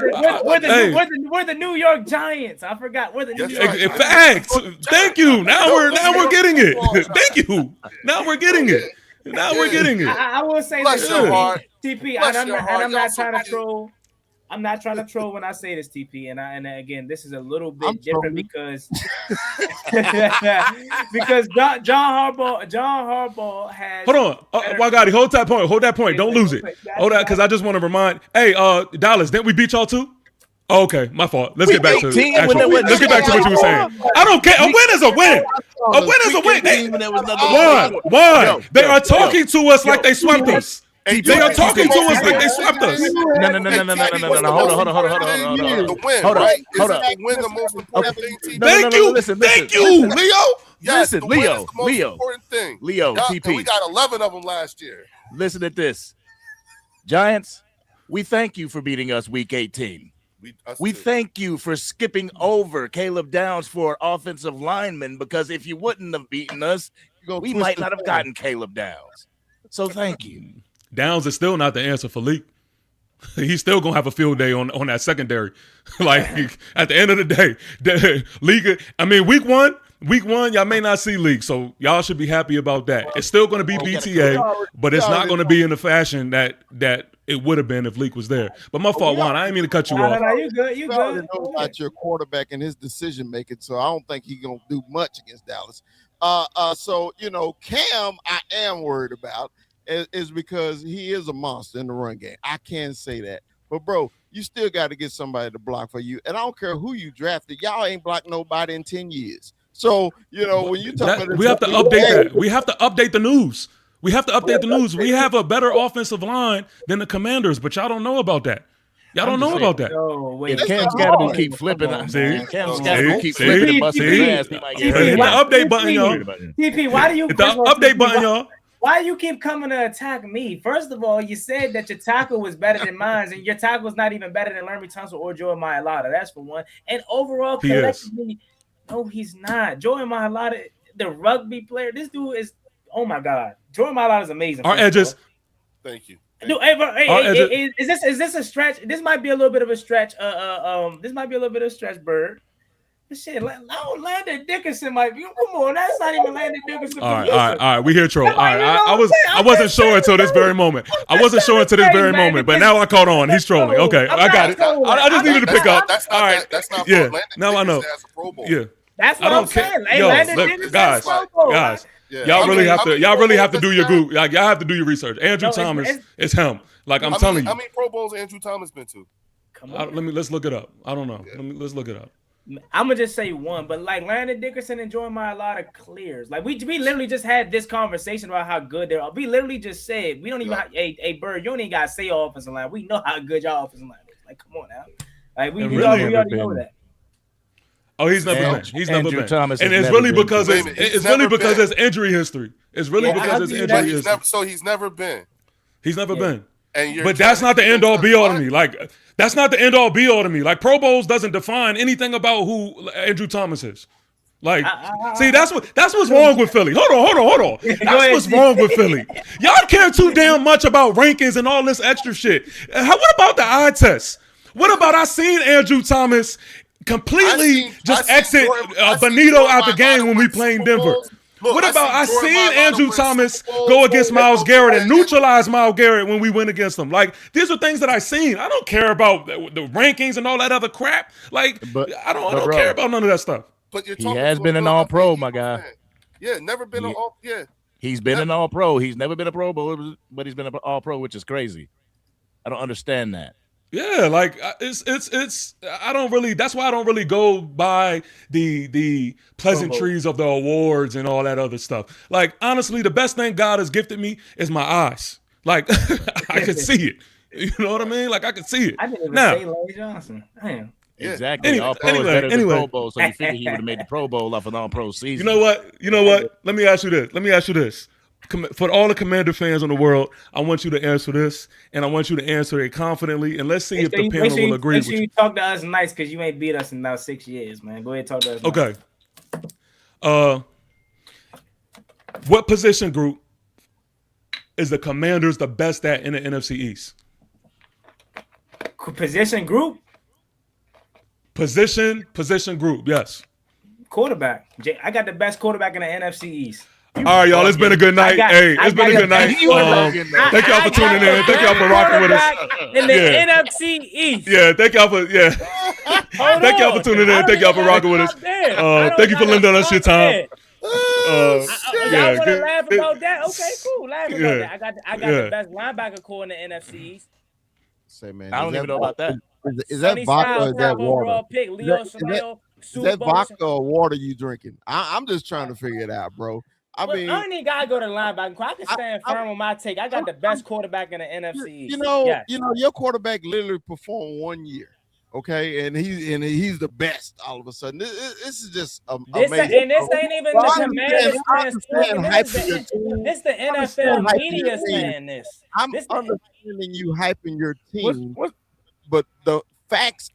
Speaker 6: the New York Giants. I forgot. We're the New York Giants.
Speaker 1: Facts. Thank you. Now we're getting it. Thank you. Now we're getting it.
Speaker 6: I will say this, TP, and I'm not trying to troll. I'm not trying to troll when I say this, TP, and again, this is a little bit different because John Harbaugh has.
Speaker 1: Hold on, Wagati, hold that point. Don't lose it. Hold that, because I just want to remind. Hey, Dallas, didn't we beat y'all too? Oh, okay, my fault. Let's get back to what you were saying. I don't care. A win is a win. A win is a win. Why? They are talking to us like they swept us. They are talking to us like they swept us.
Speaker 5: No. Hold on.
Speaker 4: Win the most important thing.
Speaker 1: Thank you, Leo.
Speaker 4: Yes,
Speaker 5: listen,
Speaker 4: Leo.
Speaker 5: Important
Speaker 4: thing.
Speaker 5: Leo, TP.
Speaker 4: We got 11 of them last year.
Speaker 5: Listen at this, Giants. We thank you for beating us week 18. We thank you for skipping over Caleb Downs for offensive lineman, because if you wouldn't have beaten us, we might not have gotten Caleb Downs. So thank you.
Speaker 1: Downs is still not the answer for Leak. He's still gonna have a field day on that secondary. Like at the end of the day, Leak. I mean, week one, y'all may not see Leak, so y'all should be happy about that. It's still gonna be BTA, but it's not gonna be in the fashion that it would have been if Leak was there. But my fault, Juan. I didn't mean to cut you off.
Speaker 6: No, you good. You good.
Speaker 3: Know about your quarterback and his decision making, so I don't think he's gonna do much against Dallas. So Cam, I am worried about is because he is a monster in the run game. I can say that. But bro, you still got to get somebody to block for you. And I don't care who you drafted. Y'all ain't blocked nobody in 10 years. So, when you talk about
Speaker 1: we have to update that. We have to update the news. We have to update the news. We have a better offensive line than the Commanders, but y'all don't know about that. Y'all don't know about that.
Speaker 5: If Cam Scatterman keep flipping, Cam Scatterman keep flipping and busting his ass, he might get
Speaker 1: hit the update button, y'all.
Speaker 6: TP, why do you
Speaker 1: hit the update button, y'all?
Speaker 6: Why you keep coming to attack me? First of all, you said that your tackle was better than mine, and your tackle is not even better than Laramie Tunsil or Joey Mailata. That's for one. And overall, collectively, no, he's not. Joey Mailata, the rugby player, this dude is, oh my God. Joey Mailata is amazing.
Speaker 1: Our edges.
Speaker 4: Thank you.
Speaker 6: Dude, is this a stretch? This might be a little bit of a stretch. This might be a little bit of a stretch, Bird. Shit, Landon Dickinson might be. Come on, that's not even Landon Dickinson.
Speaker 1: All right. We hear troll. All right, I wasn't sure until this very moment. But now I caught on. He's trolling. Okay, I got it. I just needed to pick up. All right,
Speaker 4: that's not.
Speaker 1: Yeah, now I know.
Speaker 4: Yeah,
Speaker 6: that's what I'm saying. Yo,
Speaker 1: guys.
Speaker 4: Yeah.
Speaker 1: Y'all really have to do your group. Y'all have to do your research. Andrew Thomas is him. Like I'm telling you.
Speaker 4: How many Pro Bowls Andrew Thomas been to?
Speaker 1: Let's look it up. I don't know. Let's look it up.
Speaker 6: I'm gonna just say one, but like Landon Dickinson and Joey Mailata clears. Like we literally just had this conversation about how good they are. We literally just said we don't even. Hey, Bird, you don't even gotta say offensive line. We know how good y'all offensive line is. Like, come on now. Like we already know that.
Speaker 1: Oh, he's never been. He's never been.
Speaker 5: Thomas
Speaker 1: and it's really because it's injury history. It's really because it's injury history.
Speaker 4: So he's never been.
Speaker 1: He's never been. But that's not the end all be all to me. Like, that's not the end all be all to me. Like, Pro Bowls doesn't define anything about who Andrew Thomas is. Like, see, that's what's wrong with Philly. Hold on. That's what's wrong with Philly. Y'all care too damn much about rankings and all this extra shit. What about the eye test? What about I seen Andrew Thomas completely exit Benito out the game when we playing Denver? What about I seen Andrew Thomas go against Myles Garrett and neutralize Myles Garrett when we went against them? Like, these are things that I seen. I don't care about the rankings and all that other crap. Like, I don't care about none of that stuff.
Speaker 4: But
Speaker 5: he has been an all-pro, my guy.
Speaker 4: Yeah, never been an all. Yeah,
Speaker 5: he's been an all-pro. He's never been a Pro Bowl, but he's been an all-pro, which is crazy. I don't understand that.
Speaker 1: Yeah, like it's. I don't really. That's why I don't really go by the pleasantries of the awards and all that other stuff. Like, honestly, the best thing God has gifted me is my eyes. Like, I can see it. You know what I mean? Like, I can see it.
Speaker 6: I didn't even say Larry Johnson. Damn.
Speaker 5: Exactly. All pro is better than Pro Bowl, so you figure he would have made the Pro Bowl off an all-pro season.
Speaker 1: You know what? Let me ask you this. For all the Commander fans in the world, I want you to answer this, and I want you to answer it confidently, and let's see if the panel will agree with you.
Speaker 6: Make sure you talk to us nice, because you ain't beat us in about 6 years, man. Go ahead, talk to us.
Speaker 1: Okay. Nice. What position group is the Commanders the best at in the NFC East?
Speaker 6: Position group?
Speaker 1: Position group, yes.
Speaker 6: Quarterback. I got the best quarterback in the NFC East.
Speaker 1: All right, y'all. It's been a good night. It's been a good night. Thank y'all for tuning in. Thank y'all for rocking with us.
Speaker 6: In the NFC East.
Speaker 1: Yeah, thank y'all for Thank y'all for tuning in. Thank y'all for rocking with us. Thank you for lending us your time.
Speaker 6: Y'all want to laugh about that? Okay, cool. Laugh about that. I got the best linebacker core in the NFC East.
Speaker 3: Say, man,
Speaker 5: I don't even know about that.
Speaker 3: Is that vodka or is that water?
Speaker 6: Pick,
Speaker 3: Is that vodka or water you drinking? I'm just trying to figure it out, bro. I mean,
Speaker 6: I ain't gotta go to linebacker. I can stand firm on my take. I got the best quarterback in the NFC East.
Speaker 3: You know, your quarterback literally performed 1 year, okay, and he's the best. All of a sudden, this is just amazing.
Speaker 6: And this ain't even the Commanders fans. This the NFL media saying this.
Speaker 3: I'm understanding you hyping your team, but the facts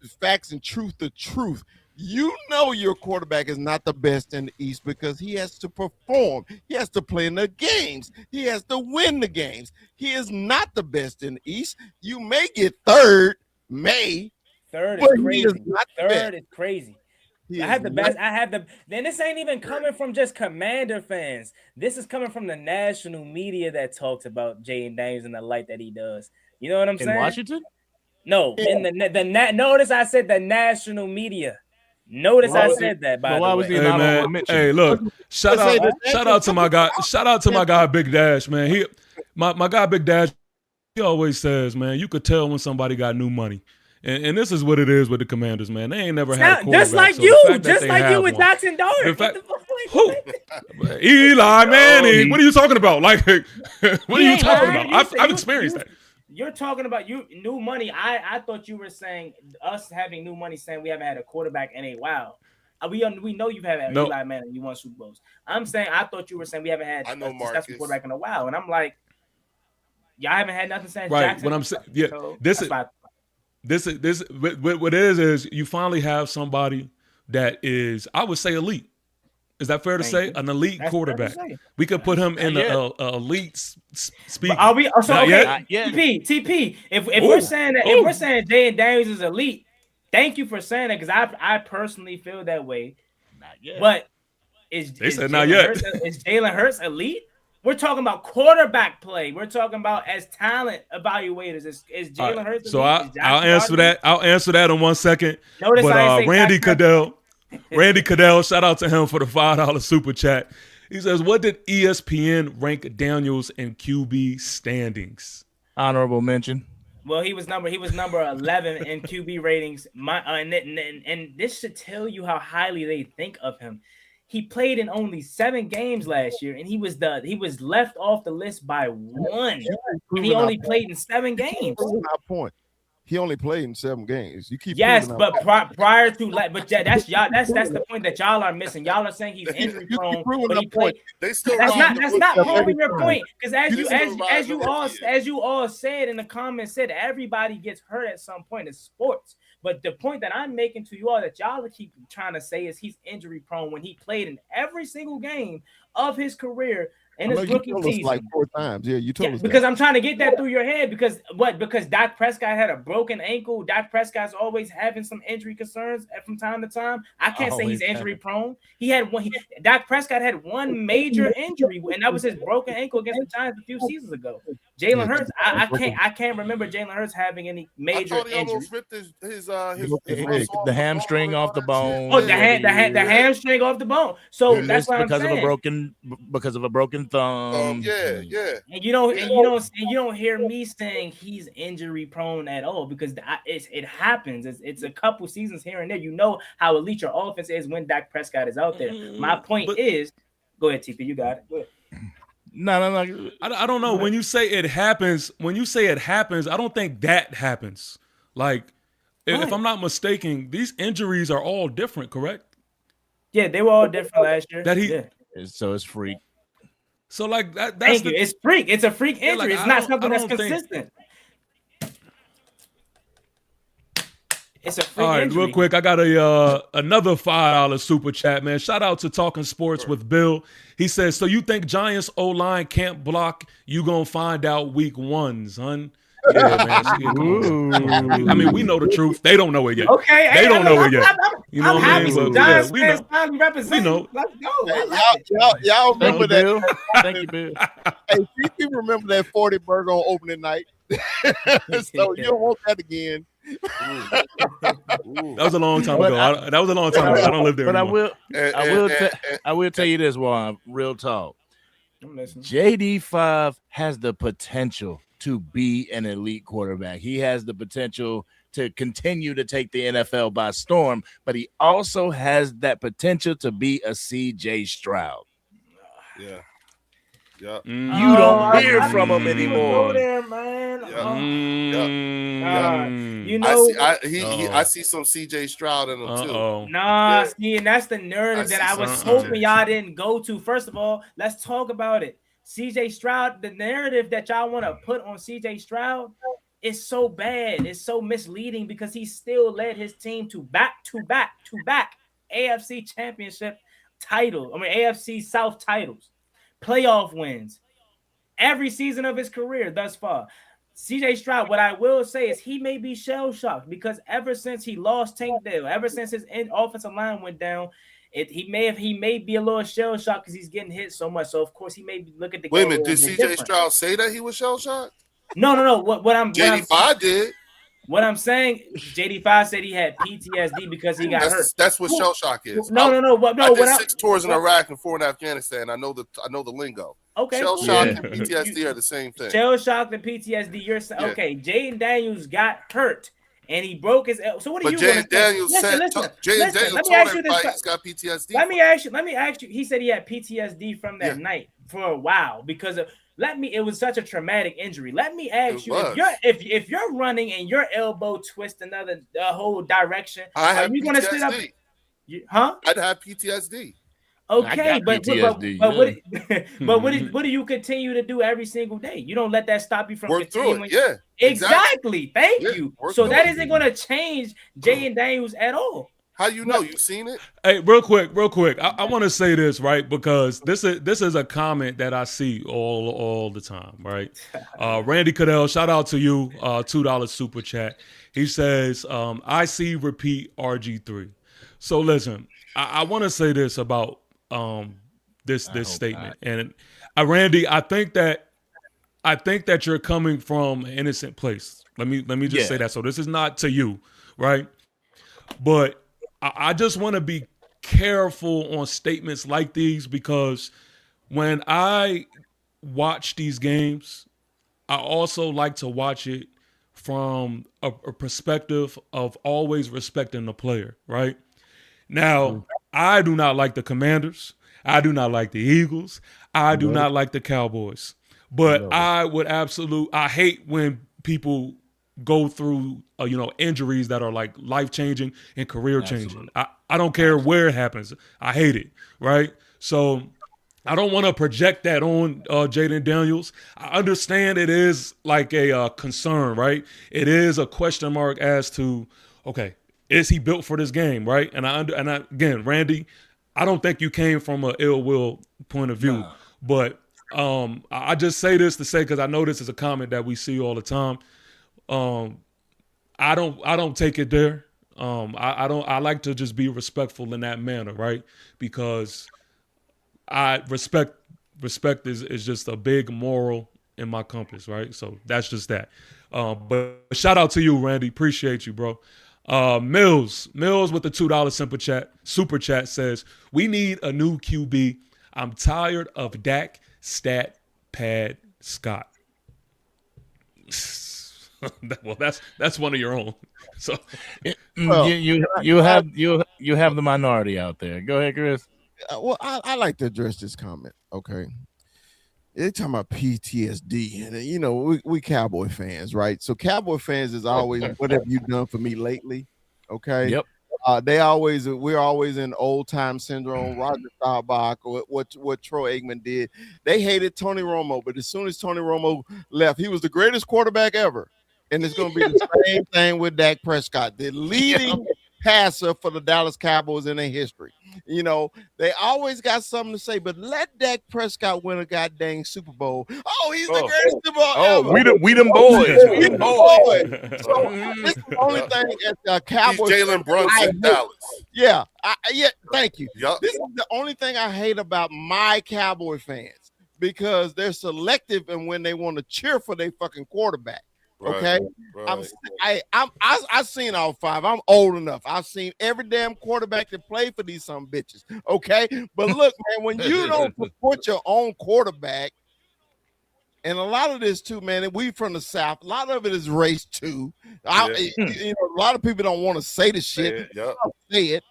Speaker 3: and truth. The truth. You know your quarterback is not the best in the East because he has to perform. He has to play in the games. He has to win the games. He is not the best in the East. You may get third,
Speaker 6: Third is crazy. Third is crazy. I have the best. Then this ain't even coming from just Commander fans. This is coming from the national media that talks about Jaden Daniels and the light that he does. You know what I'm saying?
Speaker 5: In Washington?
Speaker 6: No, in notice I said the national media. Notice I said that. By the way,
Speaker 1: hey, look! Shout out to my guy. Shout out to my guy, Big Dash, man. My guy, Big Dash. He always says, man, you could tell when somebody got new money, and this is what it is with the Commanders, man. They ain't never had a quarterback.
Speaker 6: Just like you with Jackson Dart.
Speaker 1: In fact, who? Eli Manning. What are you talking about? Like, what are you talking about? I've experienced that.
Speaker 6: You're talking about new money. I thought you were saying us having new money, saying we haven't had a quarterback in a while. We know you've had Eli Manning. You won Super Bowls. I'm saying I thought you were saying we haven't had a successful quarterback in a while, and I'm like, y'all haven't had nothing since Jackson.
Speaker 1: What I'm saying, this what it is you finally have somebody that is, I would say, elite. Is that fair to say? An elite quarterback. We could put him in the elite speak.
Speaker 6: Are we? So okay, TP. If we're saying that, if we're saying Jaden Daniels is elite, thank you for saying that, because I personally feel that way.
Speaker 5: Not yet.
Speaker 6: But is Jalen Hurts elite? We're talking about quarterback play. We're talking about as talent evaluators. Is Jalen Hurts elite?
Speaker 1: So I'll answer that. I'll answer that in 1 second.
Speaker 6: Notice
Speaker 1: but Randy Cadell, shout out to him for the $5 super chat. He says, what did ESPN rank Daniels in QB standings?
Speaker 5: Honorable mention.
Speaker 6: Well, he was number 11 in QB ratings. And this should tell you how highly they think of him. He played in only 7 games last year, and he was left off the list by 1. And he only played in 7 games.
Speaker 3: My point. He only played in 7 games. You keep
Speaker 6: yes,
Speaker 3: proving
Speaker 6: but
Speaker 3: out.
Speaker 6: prior to but that's y'all. That's the point that y'all are missing. Y'all are saying he's injury
Speaker 3: You
Speaker 6: prone,
Speaker 3: keep proving
Speaker 6: but he
Speaker 3: the point.
Speaker 6: played.
Speaker 4: They still
Speaker 6: That's
Speaker 4: ride
Speaker 6: not
Speaker 4: the
Speaker 6: proving
Speaker 4: rookie.
Speaker 6: your point, because as you all
Speaker 4: Yeah.
Speaker 6: said in the comments, said everybody gets hurt at some point in sports. But the point that I'm making to you all that y'all keep trying to say is he's injury prone when he played in every single game of his career in his rookie season.
Speaker 3: Like 4 times. Yeah, you told us
Speaker 6: because
Speaker 3: that.
Speaker 6: I'm trying to get that through your head. Because Dak Prescott had a broken ankle. Dak Prescott's always having some injury concerns from time to time. I can't say he's injury prone. He had one. Dak Prescott had one major injury, and that was his broken ankle against the Giants a few seasons ago. Jalen Hurts, I can't remember Jalen Hurts having any major
Speaker 4: I thought he
Speaker 6: injury.
Speaker 4: almost ripped his
Speaker 5: the hamstring off the bone.
Speaker 6: Oh, the hamstring off the bone. So that's what I'm
Speaker 5: because
Speaker 6: saying.
Speaker 5: Because of a broken thumb.
Speaker 4: Yeah.
Speaker 6: And you don't hear me saying he's injury prone at all, because it happens. It's a couple seasons here and there. You know how elite your offense is when Dak Prescott is out there. My point is, go ahead, TP, you got it. Go ahead.
Speaker 5: No.
Speaker 1: I don't know. When you say it happens, I don't think that happens. Like, if I'm not mistaken, these injuries are all different, correct?
Speaker 6: Yeah, they were all different last year.
Speaker 5: So it's freak.
Speaker 1: So like that's
Speaker 6: Thank you. It's freak. It's a freak injury.
Speaker 1: Like,
Speaker 6: it's not something that's consistent. It's a freak
Speaker 1: all right,
Speaker 6: injury.
Speaker 1: real quick, I got another $5 super chat, man. Shout out to Talking Sports with Bill. He says, so you think Giants O-line can't block? You gonna find out week 1, son. Yeah, man. I mean, we know the truth. They don't know it yet.
Speaker 6: Okay,
Speaker 1: they don't know it yet.
Speaker 6: You know what I mean? But
Speaker 1: Giants fans
Speaker 6: finally represent.
Speaker 1: We know.
Speaker 6: Let's go.
Speaker 3: Y'all remember that?
Speaker 5: Bill. Thank you, Bill.
Speaker 3: Hey, people remember that 40 burger on opening night. So you don't want that again.
Speaker 1: That was a long time ago. I don't live there
Speaker 5: But
Speaker 1: anymore.
Speaker 5: I will tell you this, Juan. Real talk. JD5 has the potential to be an elite quarterback. He has the potential to continue to take the NFL by storm, but he also has that potential to be a CJ Stroud.
Speaker 4: Yeah.
Speaker 5: You don't hear from him anymore.
Speaker 6: There, man. You
Speaker 4: I
Speaker 6: know,
Speaker 4: see some CJ Stroud in him too.
Speaker 6: Nah, see, and that's the narrative that I was hoping y'all didn't go to. First of all, let's talk about it. CJ Stroud, the narrative that y'all want to put on CJ Stroud is so bad. It's so misleading, because he still led his team to back AFC championship title. I mean, AFC South titles, playoff wins every season of his career thus far. CJ Stroud, what I will say is he may be shell-shocked, because ever since he lost Tank Dell, ever since his offensive line went down, he may be a little shell-shocked because he's getting hit so much. So of course he may look at the
Speaker 4: Wait a
Speaker 6: game.
Speaker 4: minute, did CJ Stroud say that he was shell-shocked?
Speaker 6: No. What I'm
Speaker 4: JD5 did.
Speaker 6: What I'm saying, JD5 said he had PTSD because he got hurt.
Speaker 4: That's what shell shock is.
Speaker 6: No.
Speaker 4: I did 6 tours in Iraq and 4 in Afghanistan. I know the lingo.
Speaker 6: Okay,
Speaker 4: shell shock and PTSD are the same thing.
Speaker 6: Shell shock and PTSD. You're okay. Jaden Daniels got hurt and he broke his. So what are you?
Speaker 4: But Jaden Daniels said Jaden Daniels told everybody he's got PTSD.
Speaker 6: Let me ask you. He said he had PTSD from that night for a while because of. It was such a traumatic injury. Let me ask you, if you're running and your elbow twists the whole direction, are you going to sit up? I'd
Speaker 4: have PTSD.
Speaker 6: Okay, but what do you continue to do every single day? You don't let that stop you from
Speaker 4: work through it. Yeah,
Speaker 6: exactly. Thank you. So that isn't going to change Jaden Daniels at all.
Speaker 4: How you know? You seen it?
Speaker 1: Hey, real quick. I want to say this, right? Because this is a comment that I see all the time, right? Randy Cadell, shout out to you, $2 super chat. He says, I see repeat RG3. So listen, I want to say this about this statement. And Randy, I think that you're coming from an innocent place. Let me just say that. So this is not to you, right? But I just want to be careful on statements like these, because when I watch these games, I also like to watch it from a perspective of always respecting the player, right? Now, I do not like the Commanders. I do not like the Eagles. I do not like the Cowboys. But I hate when people go through injuries that are like life changing and career changing. I don't care where it happens. I hate it. Right. So I don't want to project that on Jaden Daniels. I understand it is like a concern, right? It is a question mark as to, okay, is he built for this game, right? And again, Randy, I don't think you came from an ill will point of view, but I just say this to say, because I know this is a comment that we see all the time. I don't take it there. I like to just be respectful in that manner, right? Because I respect is just a big moral in my compass, right? So that's just that. But shout out to you, Randy. Appreciate you, bro. Mills with the $2 super chat says, we need a new QB. I'm tired of Dak stat pad Scott. Well, that's one of your own. So
Speaker 5: you have the minority out there. Go ahead, Chris.
Speaker 3: Well, I like to address this comment. Okay, they're talking about PTSD, and we Cowboy fans, right? So Cowboy fans is always, what have you done for me lately? Okay.
Speaker 5: Yep.
Speaker 3: We're always in old time syndrome. Roger Staubach, or what Troy Aikman did. They hated Tony Romo, but as soon as Tony Romo left, he was the greatest quarterback ever. And it's going to be the same thing with Dak Prescott, the leading passer for the Dallas Cowboys in their history. They always got something to say, but let Dak Prescott win a goddamn Super Bowl. Oh, he's the greatest Super Bowl ever.
Speaker 5: We them boys. We them boys.
Speaker 3: So this is the only thing at the Cowboys.
Speaker 4: He's Jalen Brunson, Dallas.
Speaker 3: Yeah, thank you.
Speaker 4: Yep.
Speaker 3: This is the only thing I hate about my Cowboy fans, because they're selective in when they want to cheer for their fucking quarterback. Okay,
Speaker 4: right.
Speaker 3: I've seen all five. I'm old enough. I've seen every damn quarterback that played for these some bitches. Okay, but look, man, when you don't support your own quarterback, and a lot of this too, man, and we from the South, a lot of it is race too. A lot of people don't want to say the shit. Say it.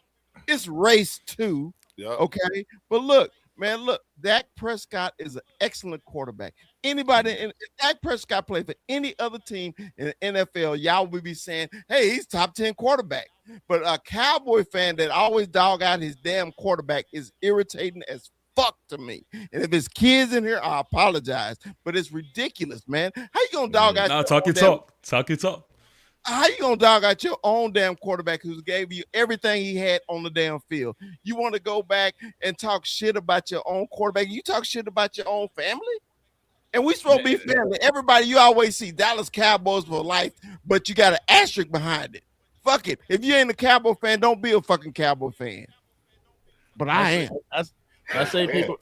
Speaker 3: It's race too. Okay, but look. Man, look, Dak Prescott is an excellent quarterback. If Dak Prescott played for any other team in the NFL, y'all would be saying, hey, he's top 10 quarterback. But a Cowboy fan that always dog out his damn quarterback is irritating as fuck to me. And if it's kids in here, I apologize. But it's ridiculous, man. How you going to dog out
Speaker 1: Talk your talk.
Speaker 3: How you gonna dog out your own damn quarterback who gave you everything he had on the damn field? You want to go back and talk shit about your own quarterback? You talk shit about your own family? And we supposed to be family. Everybody, you always see Dallas Cowboys for life, but you got an asterisk behind it. Fuck it. If you ain't a Cowboy fan, don't be a fucking Cowboy fan. But I am.
Speaker 5: I say people.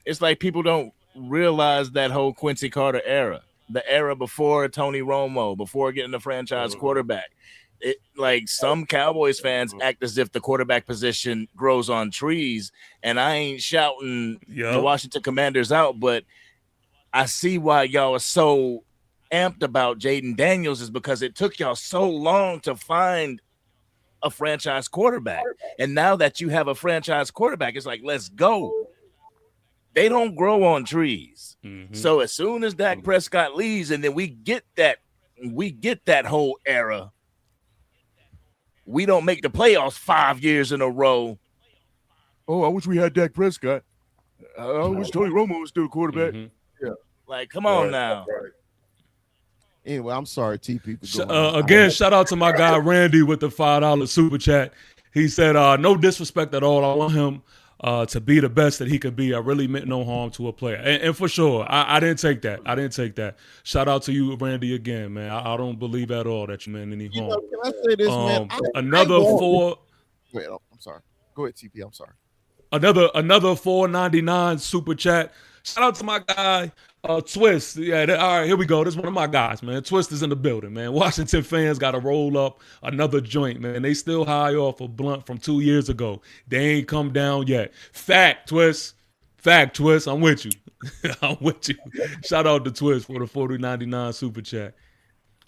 Speaker 5: It's like people don't realize that whole Quincy Carter era. The era before Tony Romo, before getting the franchise quarterback. Like some Cowboys fans act as if the quarterback position grows on trees, and I ain't shouting the Washington Commanders out, but I see why y'all are so amped about Jaden Daniels is because it took y'all so long to find a franchise quarterback. And now that you have a franchise quarterback, it's like, let's go. They don't grow on trees. Mm-hmm. So as soon as Dak Prescott leaves, and then we get that whole era, we don't make the playoffs 5 years in a row. Oh, I wish we had Dak Prescott. I wish Tony Romo was still quarterback. Mm-hmm. Yeah, like come on now. Right.
Speaker 3: Anyway, I'm sorry, TP.
Speaker 1: Again, shout out to my guy Randy with the $5 super chat. He said, "No disrespect at all. I want him." To be the best that he could be. I really meant no harm to a player. And for sure, I didn't take that. Shout out to you, Randy, again, man. I don't believe at all that you meant any harm.
Speaker 3: Can I say this, man?
Speaker 1: Wait,
Speaker 3: I'm sorry. Go ahead, TP. I'm sorry.
Speaker 1: Another $4.99 super chat. Shout out to my guy, Twist. Yeah, all right, here we go. This is one of my guys, man. Twist is in the building, man. Washington fans got to roll up another joint, man. They still high off a blunt from 2 years ago. They ain't come down yet. Fact, Twist. I'm with you. I'm with you. Shout out to Twist for the $40.99 super chat.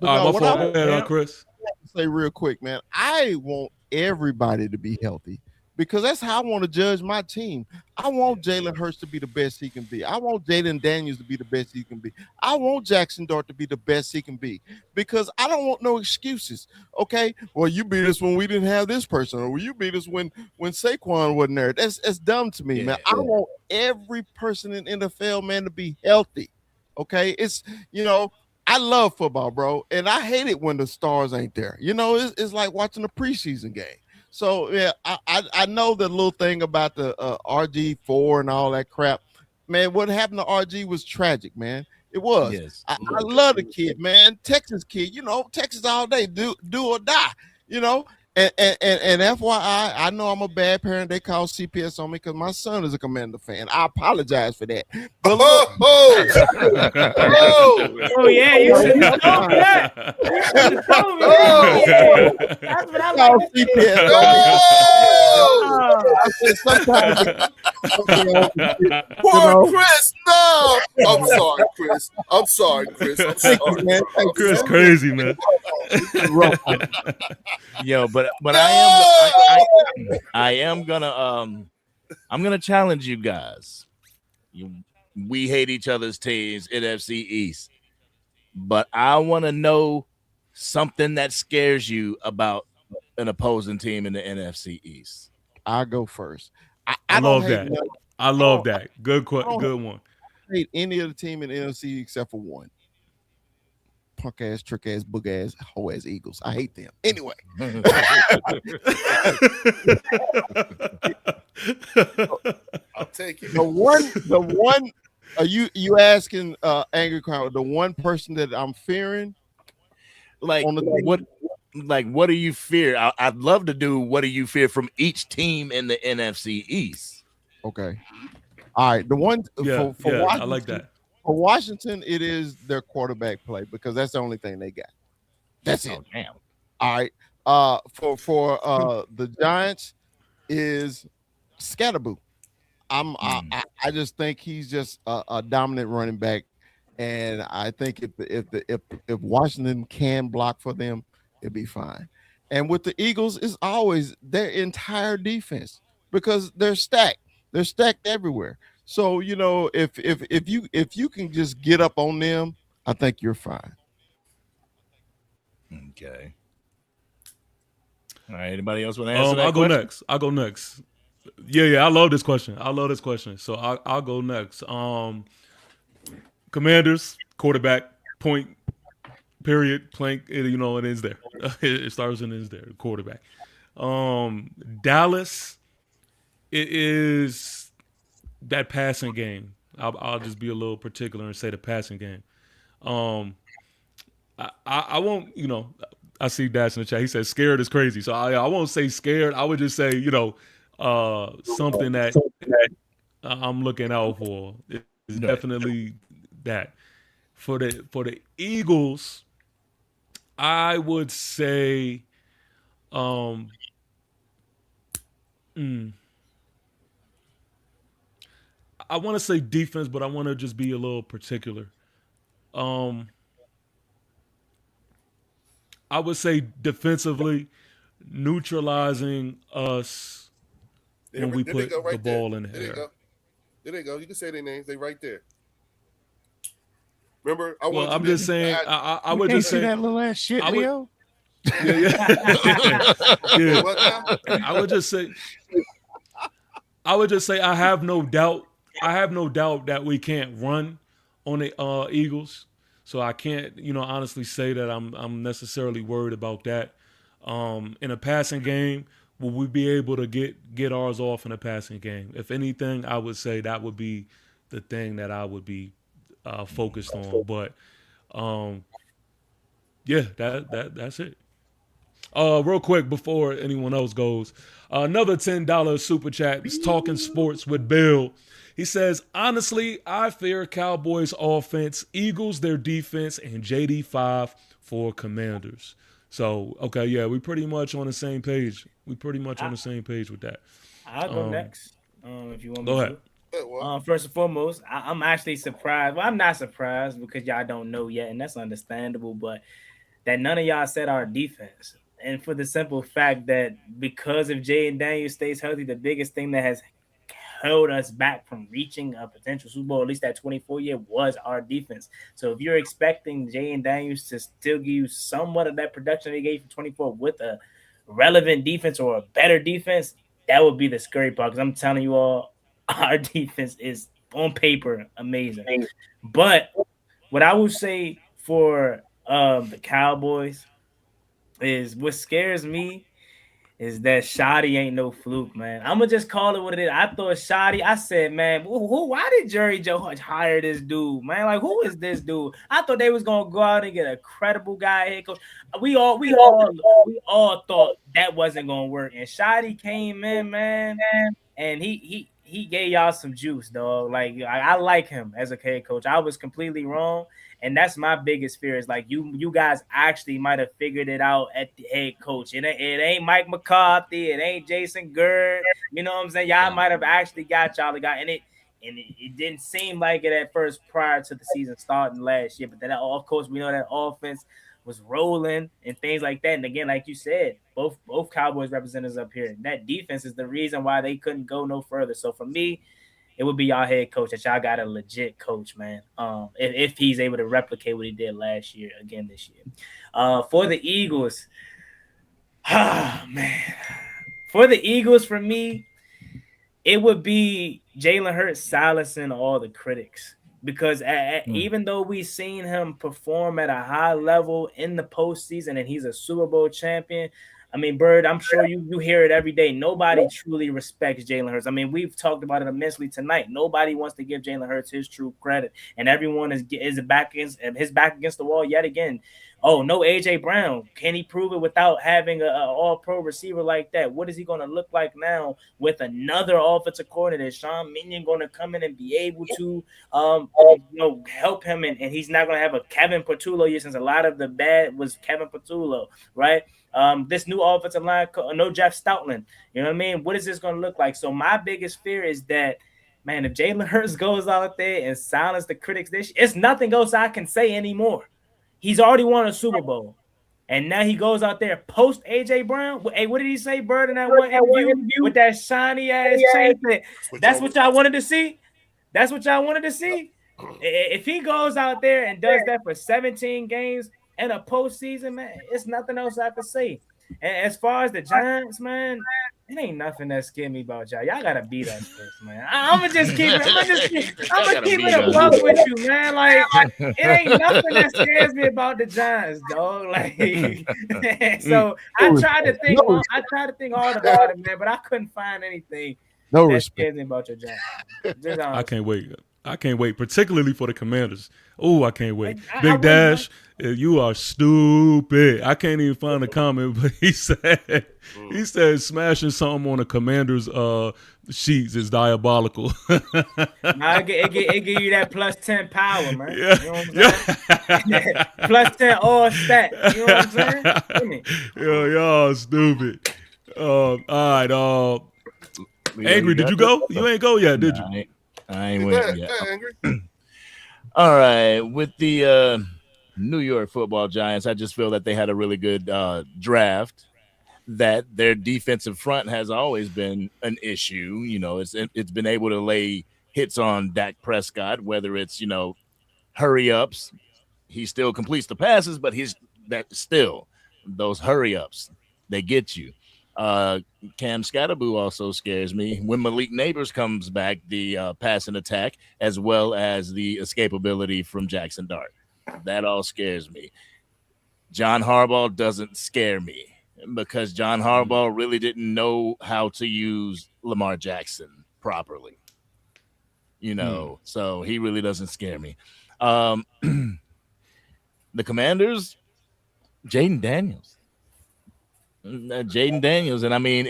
Speaker 1: All right, my fault, Chris.
Speaker 3: I want to say real quick, man. I want everybody to be healthy. because that's how I want to judge my team. I want Jalen Hurts to be the best he can be. I want Jaden Daniels to be the best he can be. I want Jackson Dart to be the best he can be, because I don't want no excuses. Okay, well, you beat us when we didn't have this person, or you beat us when Saquon wasn't there. That's dumb to me, man. I want every person in NFL, man, to be healthy. Okay, it's I love football, bro, and I hate it when the stars ain't there. It's like watching a preseason game. So yeah, I know the little thing about the RG4 and all that crap, man. What happened to RG was tragic, man. It was.
Speaker 5: Yes.
Speaker 3: I love the kid, man. Texas kid, Texas all day, do or die, And FYI, I know I'm a bad parent. They call CPS on me because my son is a Commander fan. I apologize for that. But
Speaker 6: oh yeah, you should have told me that. You should have told me that. That's what I like.
Speaker 3: CPS I said sometimes.
Speaker 4: Poor Chris, no. I'm sorry, Chris. I'm sorry.
Speaker 3: Man,
Speaker 1: Chris, crazy, man.
Speaker 5: Yo, but I am gonna I'm gonna challenge you guys. We hate each other's teams, NFC East, but I want to know something that scares you about an opposing team in the NFC East.
Speaker 3: I'll go first.
Speaker 1: I love that. I love that. Good one.
Speaker 3: I hate any other team in the NFC except for one. Punk ass, trick ass, book ass, hoe ass Eagles. I hate them. Anyway.
Speaker 4: I'll take it.
Speaker 3: The one are you asking Angry Crowd, the one person that I'm fearing?
Speaker 5: Like what do you fear? I'd love to do what do you fear from each team in the NFC East.
Speaker 3: Okay. All right. The one for Washington,
Speaker 1: I like that.
Speaker 3: For Washington, it is their quarterback play, because that's the only thing they got. That's it.
Speaker 5: Damn.
Speaker 3: All right. For the Giants is Scatterboo. I just think he's just a dominant running back, and I think if Washington can block for them, it'll be fine. And with the Eagles, it's always their entire defense, because they're stacked. They're stacked everywhere. So if you can just get up on them, I think you're fine.
Speaker 5: Okay. All right. Anybody else want to answer that?
Speaker 1: I'll go next. Yeah. I love this question. So I'll go next. Commanders, quarterback, point, period, plank. It ends there. It starts and ends there. Quarterback. Dallas, it is that passing game. I'll just be a little particular and say the passing game. I won't, I see Dash in the chat. He says scared is crazy. So I won't say scared. I would just say, something that I'm looking out for is definitely that. For the Eagles, I would say I want to say defense, but I want to just be a little particular. I would say defensively, neutralizing us when we put the ball in the air.
Speaker 4: There they go. You can say their names. They right there. Remember,
Speaker 1: I'm just saying. I would just say
Speaker 5: that little ass shit, Leo.
Speaker 1: Yeah. I would just say I have no doubt that we can't run on the Eagles. So I can't, honestly say that I'm necessarily worried about that. In a passing game, will we be able to get ours off in a passing game? If anything, I would say that would be the thing that I would be focused on. But that's it. Real quick before anyone else goes, another $10 super chat. It's Talking Sports with Bill. He says, honestly, I fear Cowboys offense, Eagles their defense, and JD5 for Commanders. So, okay, yeah, we pretty much on the same page. On the same page with that.
Speaker 6: I'll go next. If you want me
Speaker 1: go
Speaker 6: to.
Speaker 1: Ahead.
Speaker 6: First and foremost, I'm actually surprised. Well, I'm not surprised because y'all don't know yet, and that's understandable. But that none of y'all said our defense, and for the simple fact that because if Jaden Daniels stays healthy, the biggest thing that has held us back from reaching a potential Super Bowl, at least that 24 year, was our defense. So if you're expecting Jaden Daniels to still give you somewhat of that production they gave for 24 with a relevant defense or a better defense, that would be the scary part. Because I'm telling you all, our defense is on paper amazing. But what I would say for the Cowboys is what scares me is that Shoddy ain't no fluke, man. I'm gonna just call it what it is. I thought Shoddy. I said, man, why did Jerry Joe Hutch hire this dude, man? Like, who is this dude? I thought they was gonna go out and get a credible guy head coach. We all thought that wasn't gonna work. And Shoddy came in, man, and he gave y'all some juice, dog. Like, I like him as a head coach. I was completely wrong. And that's my biggest fear is like you guys actually might have figured it out at the head coach. It ain't Mike McCarthy. It ain't Jason Gerd. You know what I'm saying? Y'all might have actually got y'all the guy. And it didn't seem like it at first prior to the season starting last year. But then, of course, we know that offense was rolling and things like that. And again, like you said, both Cowboys representatives up here. That defense is the reason why they couldn't go no further. So for me, it would be y'all head coach that y'all got a legit coach, man. If he's able to replicate what he did last year again this year. For the Eagles, man. For the Eagles, for me, it would be Jalen Hurts silencing all the critics. Because even though we've seen him perform at a high level in the postseason and he's a Super Bowl champion, I mean, Bird, I'm sure you hear it every day. Nobody truly respects Jalen Hurts. I mean, we've talked about it immensely tonight. Nobody wants to give Jalen Hurts his true credit, and everyone is back against the wall yet again. Oh, no AJ Brown. Can he prove it without having an all-pro receiver like that? What is he going to look like now with another offensive coordinator? Is Sean Minion going to come in and be able to help him? And he's not going to have a Kevin Patullo year, since a lot of the bad was Kevin Patullo, right? This new offensive line, no Jeff Stoutland. You know what I mean? What is this going to look like? So my biggest fear is that, man, if Jalen Hurts goes out there and silences the critics this year, it's nothing else I can say anymore. He's already won a Super Bowl. And now he goes out there post AJ Brown. Hey, what did he say, Bird, in that one interview with that shiny ass chain? That's what y'all wanted to see? That's what y'all wanted to see? If he goes out there and does that for 17 games in a postseason, man, it's nothing else I could say. And as far as the Giants, man, it ain't nothing that scared me about y'all. Y'all gotta beat us first, man. I'm gonna keep it a buck with you, man. Like, it ain't nothing that scares me about the Giants, dog. Like, so I tried to think hard about it, man, but I couldn't find anything that scares me about your Giants.
Speaker 1: I can't wait, particularly for the Commanders. Oh, I can't wait. Big Dash, you are stupid. I can't even find a comment, but he said smashing something on the Commanders' sheets is diabolical.
Speaker 6: Nah, it give you that plus 10 power, man. Yeah. You know what I'm saying? Plus 10 all stat. You know what I'm saying?
Speaker 1: Yo, y'all stupid. All right. Angry, did you go? You ain't go yet, did you?
Speaker 5: I ain't went yet. All right, with the New York Football Giants, I just feel that they had a really good draft. That their defensive front has always been an issue. You know, it's been able to lay hits on Dak Prescott, whether it's hurry ups. He still completes the passes, but those hurry ups, they get you. Cam Scatterboo also scares me. When Malik Neighbors comes back, the passing attack, as well as the escapability from Jackson Dart, that all scares me. John Harbaugh doesn't scare me because John Harbaugh really didn't know how to use Lamar Jackson properly. So he really doesn't scare me. The Commanders, Jaden Daniels. And I mean,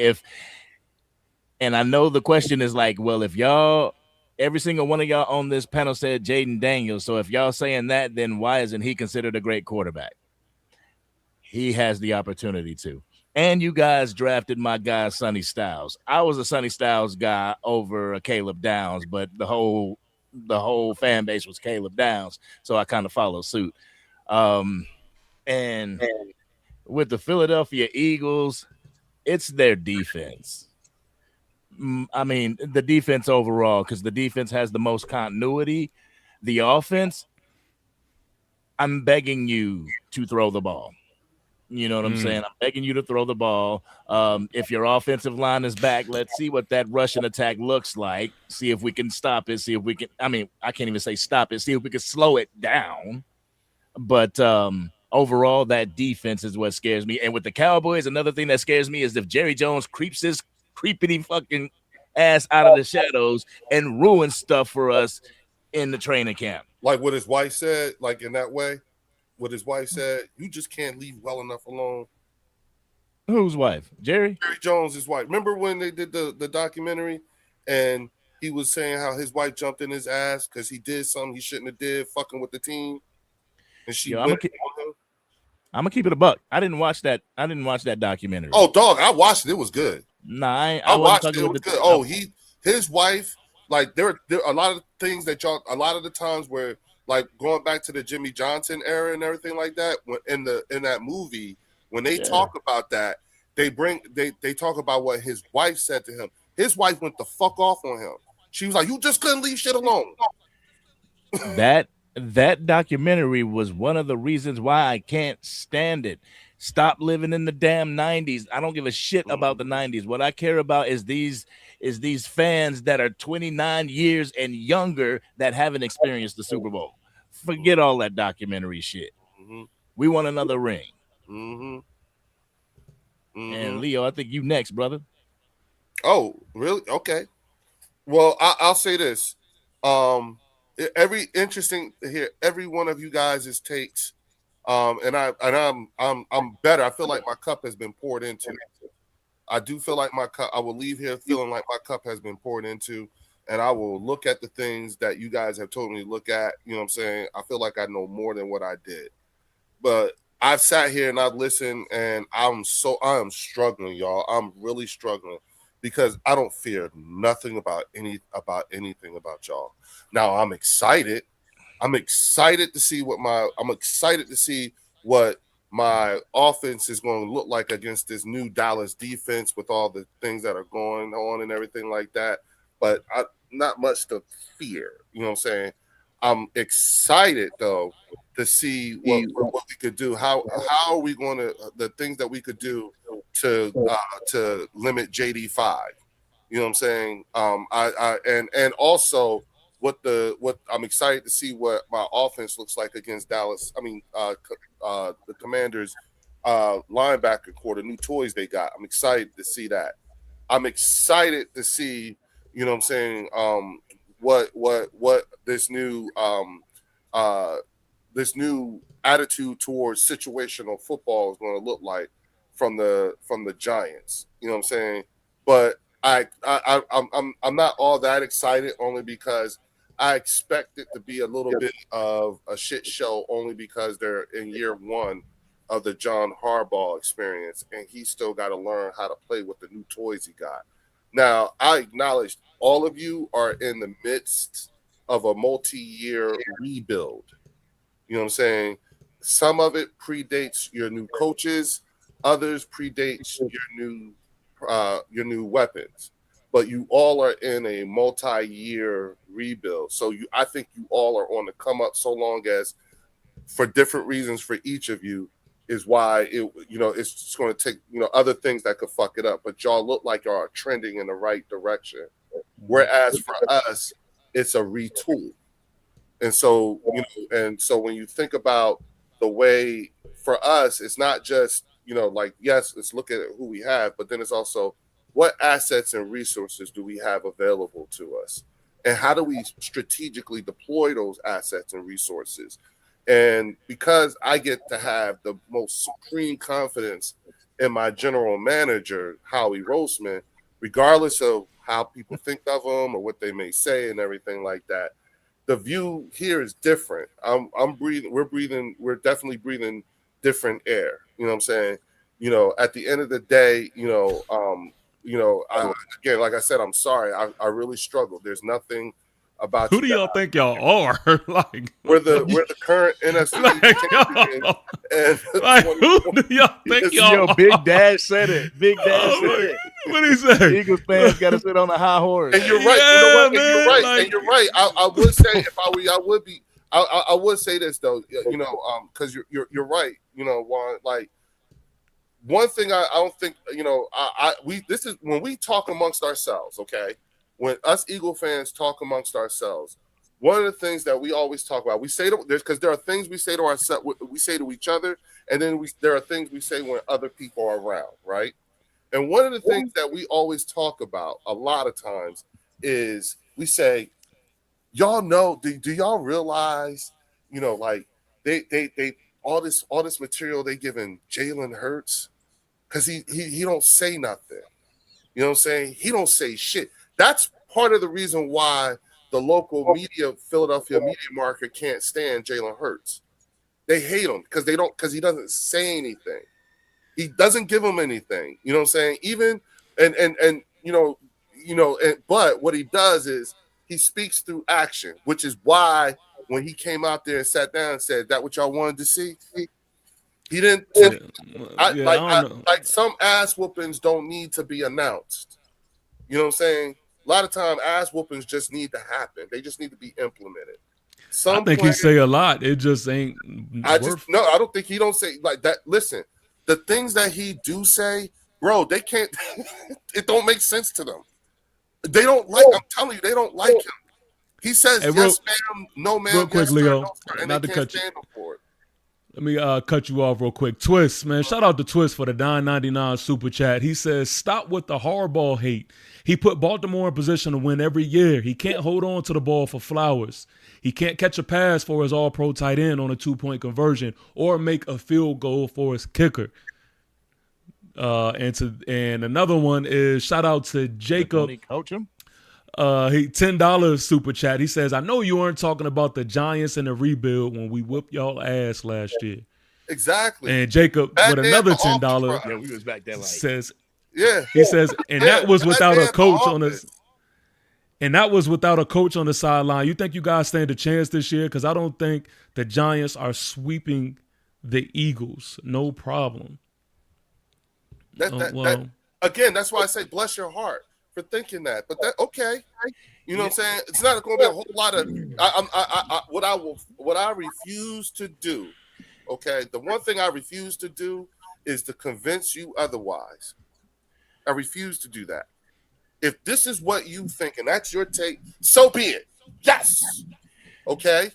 Speaker 5: and I know the question is like, well, if y'all, every single one of y'all on this panel said Jaden Daniels, so if y'all saying that, then why isn't he considered a great quarterback? He has the opportunity to. And you guys drafted my guy Sonny Styles. I was a Sonny Styles guy over a Caleb Downs, but the whole fan base was Caleb Downs, so I kind of followed suit. And with the Philadelphia Eagles, it's their defense. I mean, the defense overall, because the defense has the most continuity. The offense, I'm begging you to throw the ball. You know what I'm saying? I'm begging you to throw the ball. If your offensive line is back, let's see what that rushing attack looks like. See if we can stop it. See if we can. I mean, I can't even say stop it. See if we can slow it down. But overall, that defense is what scares me. And with the Cowboys, another thing that scares me is if Jerry Jones creeps his creepity fucking ass out of the shadows and ruins stuff for us in the training camp.
Speaker 4: Like what his wife said, like in that way. What his wife said, you just can't leave well enough alone.
Speaker 5: Whose wife? Jerry
Speaker 4: Jones' wife. Remember when they did the documentary and he was saying how his wife jumped in his ass because he did something he shouldn't have did, fucking with the team. And she
Speaker 5: I'm gonna keep it a buck. I didn't watch that documentary.
Speaker 4: Oh, dog, I watched it. It was good.
Speaker 5: Nah,
Speaker 4: I watched it. It was good. Oh, his wife, like there are a lot of things that a lot of the times where, like going back to the Jimmy Johnson era and everything like that, when in that movie, when they talk about that, they talk about what his wife said to him. His wife went the fuck off on him. She was like, "You just couldn't leave shit alone."
Speaker 5: That documentary was one of the reasons why I can't stand it. Stop living in the damn 90s. I don't give a shit about the 90s. What I care about is these fans that are 29 years and younger that haven't experienced the Super Bowl. Forget all that documentary shit. We want another ring. And Leo, I think you next, brother.
Speaker 4: Oh, really? Okay. Well, I'll say this. Every one of you guys' takes. And I'm better. I feel like my cup has been poured into. I do feel like my cup. I will leave here feeling like my cup has been poured into, and I will look at the things that you guys have told me to look at. You know what I'm saying? I feel like I know more than what I did, but I've sat here and I've listened, and I am struggling, y'all. I'm really struggling because I don't fear nothing about anything about y'all. Now I'm excited. I'm excited to see what my offense is going to look like against this new Dallas defense with all the things that are going on and everything like that. But not much to fear. You know what I'm saying? I'm excited though to see what we could do. How are we going to the things that we could do to limit JD5? You know what I'm saying? And also what I'm excited to see what my offense looks like against Dallas. I mean, the Commanders linebacker core, the new toys they got. I'm excited to see that. I'm excited to see, you know what I'm saying, what this new attitude towards situational football is going to look like from the Giants. You know what I'm saying? But I'm not all that excited only because I expect it to be a little bit of a shit show only because they're in year one of the John Harbaugh experience, and he's still got to learn how to play with the new toys he got. Now, I acknowledge all of you are in the midst of a multi-year rebuild. You know what I'm saying? Some of it predates your new coaches, others predates your new weapons. But you all are in a multi-year rebuild. So I think you all are on the come up so long as for different reasons for each of you is why it's just going to take, other things that could fuck it up. But y'all look like y'all are trending in the right direction. Whereas for us, it's a retool. And so, when you think about the way for us, it's not just, yes, let's look at who we have, but then it's also what assets and resources do we have available to us? And how do we strategically deploy those assets and resources? And because I get to have the most supreme confidence in my general manager, Howie Roseman, regardless of how people think of him or what they may say and everything like that, the view here is different. We're definitely breathing different air. You know what I'm saying? At the end of the day, again, like I said, I'm sorry. I really struggled. There's nothing about
Speaker 1: Who
Speaker 4: you
Speaker 1: do y'all
Speaker 4: guys.
Speaker 1: think y'all are? Like,
Speaker 4: We're the current NFC champion, and
Speaker 1: like, who do y'all think y'all
Speaker 5: Yo,
Speaker 1: are?
Speaker 5: Big Dash said it. Big Dash
Speaker 1: Oh,
Speaker 5: said
Speaker 1: my-
Speaker 5: it.
Speaker 1: what did he say?
Speaker 5: Eagles fans got to sit on a high horse.
Speaker 4: And you're right.
Speaker 1: Yeah,
Speaker 4: You know what? And
Speaker 1: man,
Speaker 4: you're right.
Speaker 1: like-
Speaker 4: And you're right. I would say if I were you, I would be. I would say this though. You know, because you're right. You know, Juan. Like one thing I don't think. You know, this is when we talk amongst ourselves. Okay, when us Eagle fans talk amongst ourselves, one of the things that we always talk about, we say because there are things we say to ourselves, we say to each other, and then there are things we say when other people are around, right? And one of the things that we always talk about a lot of times is we say, y'all know, do y'all realize, you know, like they all this material they giving Jalen Hurts because he don't say nothing. You know what I'm saying? He don't say shit. That's part of the reason why the local media, Philadelphia media market, can't stand Jalen Hurts. They hate him because he doesn't say anything. He doesn't give them anything. You know what I'm saying? Even and but what he does is he speaks through action, which is why when he came out there and sat down and said, "That what y'all wanted to see?" He didn't. Like some ass whoopings don't need to be announced. You know what I'm saying? A lot of time, ass whoopings just need to happen. They just need to be implemented.
Speaker 1: I think he say a lot. It just ain't.
Speaker 4: I don't think he don't say like that. Listen, the things that he do say, bro, they can't. It don't make sense to them. They don't like. I'm telling you, they don't like him. He says yes, ma'am, no, ma'am.
Speaker 1: Real quick,
Speaker 4: yes,
Speaker 1: Leo,
Speaker 4: no, sir, and
Speaker 1: not
Speaker 4: they
Speaker 1: to
Speaker 4: can't
Speaker 1: cut you.
Speaker 4: stand him for it.
Speaker 1: Let me cut you off real quick. Twist, man. Shout out to Twist for the $9.99 super chat. He says, stop with the hardball hate. He put Baltimore in position to win every year. He can't hold on to the ball for flowers. He can't catch a pass for his all-pro tight end on a 2-point conversion or make a field goal for his kicker. And another one is shout out to Jacob.
Speaker 5: Coach him?
Speaker 1: He $10 super chat. He says, I know you weren't talking about the Giants and the rebuild when we whooped y'all ass last year.
Speaker 4: Exactly.
Speaker 1: And Jacob
Speaker 4: Back
Speaker 1: with
Speaker 4: then,
Speaker 1: another
Speaker 4: the
Speaker 1: $10
Speaker 5: Yeah, we was back there like.
Speaker 1: says,
Speaker 4: Yeah.
Speaker 1: he says, and that was without a coach on
Speaker 4: this.
Speaker 1: the sideline. You think you guys stand a chance this year? Because I don't think the Giants are sweeping the Eagles. No problem.
Speaker 4: Again, that's why I say bless your heart for thinking that. But that okay. You know what I'm saying? It's not going to be a whole lot of what I refuse to do. Okay, the one thing I refuse to do is to convince you otherwise. I refuse to do that. If this is what you think and that's your take, so be it. Yes. Okay?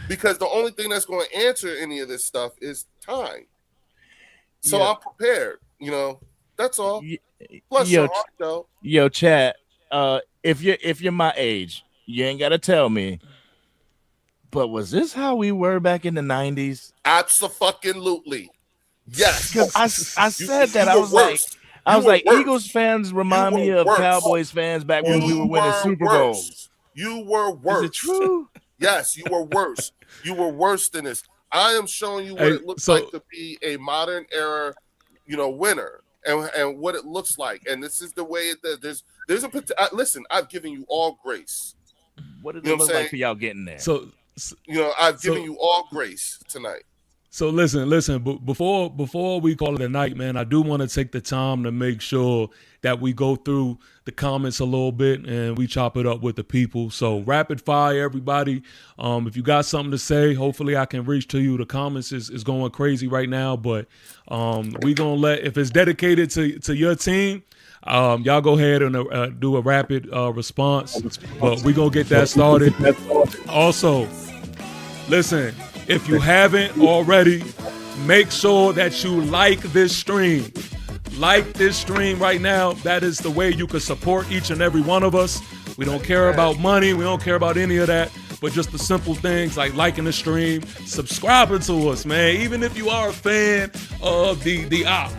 Speaker 4: Because the only thing that's going to answer any of this stuff is time. So
Speaker 5: Yeah.
Speaker 4: I'm prepared, you know. That's all. Bless
Speaker 5: Yo,
Speaker 4: your heart, though.
Speaker 5: Yo, chat. If you're my age, you ain't gotta tell me. But was this how we were back in the 90s?
Speaker 4: Absolutely. Yes.
Speaker 5: Because I said that. I was
Speaker 4: worse.
Speaker 5: like,
Speaker 4: worse.
Speaker 5: Eagles fans remind me of
Speaker 4: worse.
Speaker 5: Cowboys fans back when we were winning Super Bowls.
Speaker 4: You were worse.
Speaker 5: Is it true?
Speaker 4: Yes, you were worse. You were worse than this. I am showing you what it looks like to be a modern era, winner, and what it looks like. And this is the way it does. There's a listen. I've given you all grace.
Speaker 5: What did it look like for y'all getting there?
Speaker 1: So
Speaker 4: I've given you all grace tonight.
Speaker 1: So listen. But before we call it a night, man, I do want to take the time to make sure that we go through the comments a little bit and we chop it up with the people. So rapid fire, everybody. If you got something to say, hopefully I can reach to you. The comments is going crazy right now, but we gonna if it's dedicated to your team. Y'all go ahead and do a rapid response, but we gonna get that started. Also, listen. If you haven't already, make sure that you like this stream. Like this stream right now. That is the way you can support each and every one of us. We don't care about money. We don't care about any of that. But just the simple things like liking the stream, subscribing to us, man. Even if you are a fan of the op.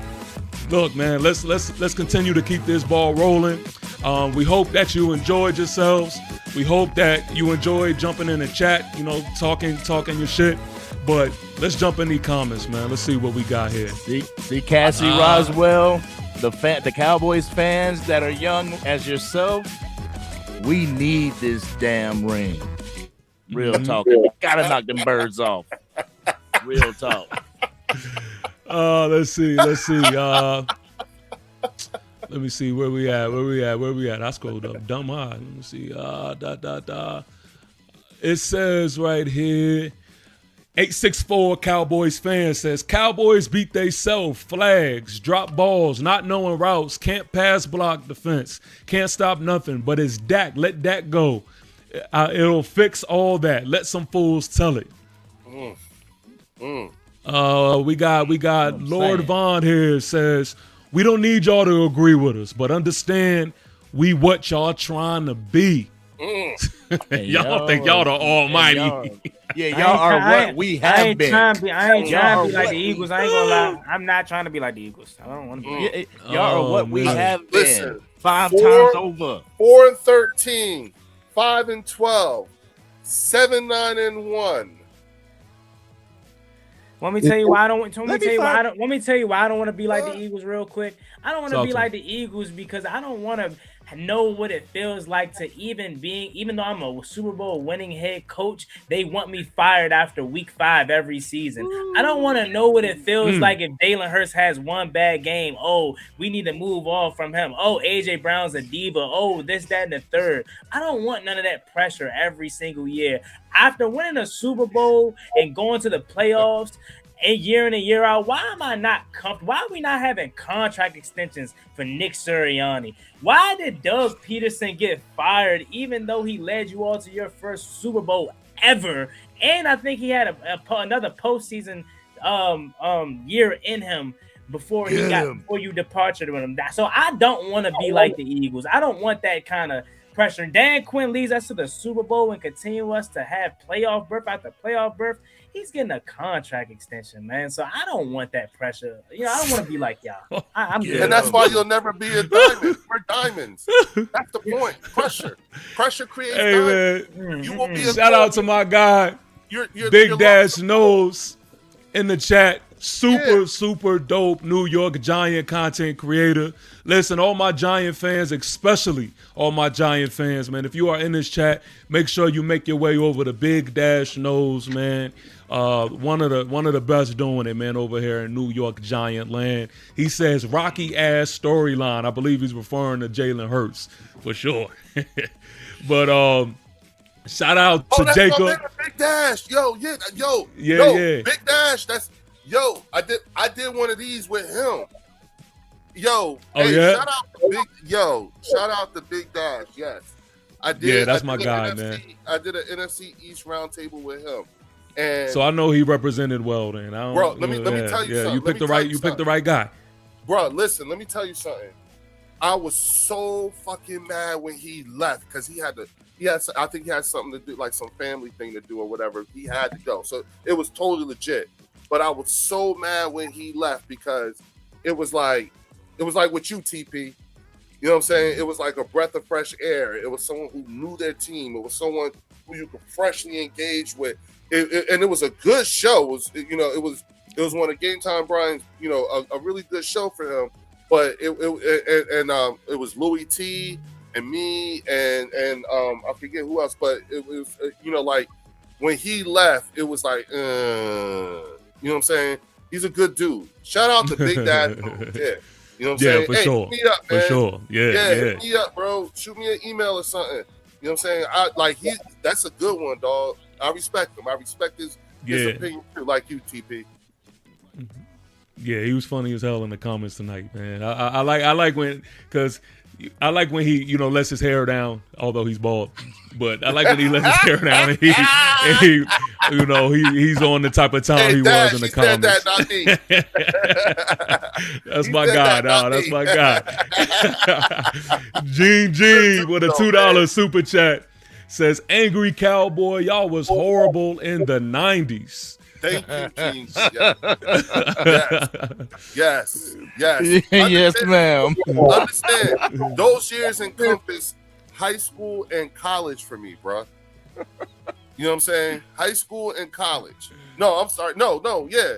Speaker 1: Look, man, let's continue to keep this ball rolling. We hope that you enjoyed yourselves. We hope that you enjoyed jumping in the chat, talking your shit. But let's jump in the comments, man. Let's see what we got here.
Speaker 5: See Cassie Roswell, the Cowboys fans that are young as yourself. We need this damn ring. Real talk. We gotta knock them birds off. Real talk.
Speaker 1: Let's see. Let me see where we at. I scrolled up. Dumb eye. Let me see. It says right here, 864 Cowboys fan says, Cowboys beat they self, flags, drop balls, not knowing routes, can't pass block defense, can't stop nothing, but it's Dak. Let Dak go. It'll fix all that. Let some fools tell it. We got Lord Vaughn here says, we don't need y'all to agree with us, but understand we what y'all trying to be. Y'all think y'all the almighty.
Speaker 5: Yeah, y'all are what we have been.
Speaker 6: I ain't trying to be like the Eagles. I ain't gonna lie. I'm not trying to be like the Eagles. I don't want to be.
Speaker 5: Y'all are what we have been.
Speaker 4: Listen,
Speaker 5: 5 times over.
Speaker 4: 4-13, 5-12, 7-9-1.
Speaker 6: Let me tell you why I don't want to be like the Eagles real quick. I don't want to be like the Eagles because I don't want to know what it feels like to even though I'm a Super Bowl winning head coach, they want me fired after week 5 every season. I don't want to know what it feels like if Jalen Hurts has one bad game. Oh, we need to move on from him. Oh, AJ Brown's a diva. Oh, this, that, and the third. I don't want none of that pressure every single year. After winning a Super Bowl and going to the playoffs, and year in and year out, why am I not comfortable? Why are we not having contract extensions for Nick Sirianni? Why did Doug Peterson get fired even though he led you all to your first Super Bowl ever? And I think he had another postseason year in him before you departed with him. So I don't want to be like the Eagles. I don't want that kind of pressure. Dan Quinn leads us to the Super Bowl and continue us to have playoff berth after playoff berth. He's getting a contract extension, man. So I don't want that pressure. I don't want to be like y'all. I'm good.
Speaker 4: And that's why you'll never be a diamond. We're diamonds. That's the point. Pressure creates diamonds.
Speaker 1: Man.
Speaker 4: You will be
Speaker 1: Shout out to my guy, Big Dash Knows in the chat. Super dope New York Giant content creator. Listen, all my Giant fans, especially all my Giant fans, man, if you are in this chat, make sure you make your way over to Big Dash Knows, man. One of the best doing it, man, over here in New York Giant land. He says rocky ass storyline. I believe he's referring to Jalen Hurts for sure. But shout out to
Speaker 4: that's
Speaker 1: Jacob.
Speaker 4: My Big Dash, Big Dash. I did one of these with him. Shout out to Big Dash. Yes, I did.
Speaker 1: Yeah, that's my guy, man.
Speaker 4: I did an NFC EAST Roundtable with him. And
Speaker 1: so I know he represented well. Then,
Speaker 4: let me tell you something.
Speaker 1: You picked the right guy,
Speaker 4: bro. Listen, let me tell you something. I was so fucking mad when he left because I think he had something to do, like some family thing to do or whatever. He had to go, so it was totally legit. But I was so mad when he left because it was like with you, TP. You know what I'm saying? It was like a breath of fresh air. It was someone who knew their team. It was someone who you could freshly engage with. And it was a good show. It was one of Game Time Brian's, a really good show for him. But it was Louis T and me and I forget who else. But it was like when he left, it was like you know what I'm saying? He's a good dude. Shout out to Big Dad. Yeah. You know what I'm saying?
Speaker 1: For sure.
Speaker 4: Hit me up, man.
Speaker 1: For sure. Yeah.
Speaker 4: Hit me up, bro. Shoot me an email or something. You know what I'm saying? That's a good one, dog. I respect him. I respect his opinion too, like you, TP.
Speaker 1: Yeah, he was funny as hell in the comments tonight, man. I like when he lets his hair down, although he's bald. But I like when he lets his hair down and he he's on the type of time he was in the comments.
Speaker 4: That, not me.
Speaker 1: That's my guy, dog. That's my guy. Gene with a $2 super chat says, "Angry Cowboy, y'all was horrible in the 90s."
Speaker 4: Thank you, Gene. Yes.
Speaker 5: Yes, ma'am.
Speaker 4: Understand, those years encompass high school and college for me, bro. You know what I'm saying? High school and college. No, I'm sorry. No, yeah,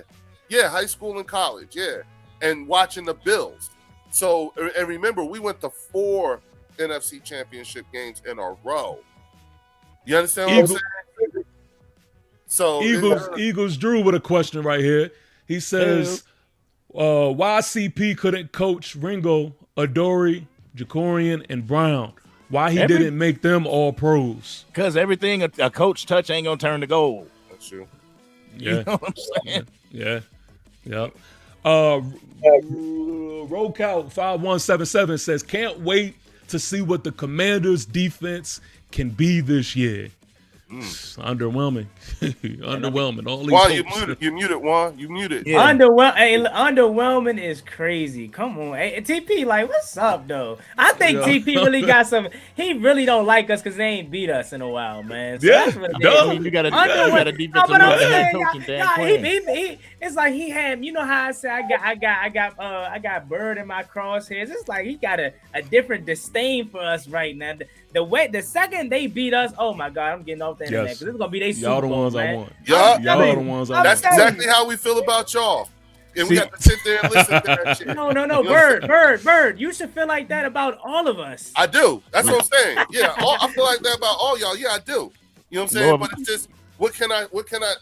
Speaker 4: high school and college, yeah. And watching the Bills. So, and remember, we went to 4 NFC championship games in a row. You understand what I'm saying? So
Speaker 1: Eagles Drew with a question right here. He says, why CP couldn't coach Ringo, Adoree', Jacorian, and Brown? Why he didn't make them all pros?
Speaker 5: Because everything a coach touch ain't gonna turn to gold.
Speaker 4: That's true.
Speaker 1: Yeah.
Speaker 5: You know what I'm saying?
Speaker 1: Yeah. Yep. Rollcout 5177 says, can't wait to see what the Commanders' defense can be this year. Underwhelming. Underwhelming. All these
Speaker 4: Juan,
Speaker 1: folks.
Speaker 4: you muted, Juan. You muted.
Speaker 5: Yeah.
Speaker 6: Underwhelming is crazy. Come on. Hey, TP, like, what's up, though? I think TP really got some. He really don't like us because they ain't beat us in a while, man. So
Speaker 1: Yeah,
Speaker 6: that's what it
Speaker 1: duh.
Speaker 6: is.
Speaker 5: You got a defensive
Speaker 6: but I'm
Speaker 5: head
Speaker 6: saying,
Speaker 5: coach in Dan Quinn.
Speaker 6: it's like he had, you know how I said I got Bird in my crosshairs. It's like he got a different disdain for us right now. The second they beat us, oh my God, I'm getting off the internet because it's gonna be their
Speaker 1: Y'all
Speaker 6: Super
Speaker 1: the
Speaker 6: Bowl,
Speaker 1: ones
Speaker 6: man.
Speaker 1: I want.
Speaker 4: Yeah.
Speaker 1: Y'all the ones I want.
Speaker 4: That's exactly how we feel about y'all. And we
Speaker 1: See-
Speaker 4: got to sit there and listen to that shit.
Speaker 6: No,
Speaker 4: You know what I'm saying?
Speaker 6: Bird. You should feel like that about all of us.
Speaker 4: I do. That's what I'm saying. Yeah, I feel like that about all y'all. Yeah, I do. You know what I'm saying?
Speaker 5: Lord.
Speaker 4: But it's just, what can I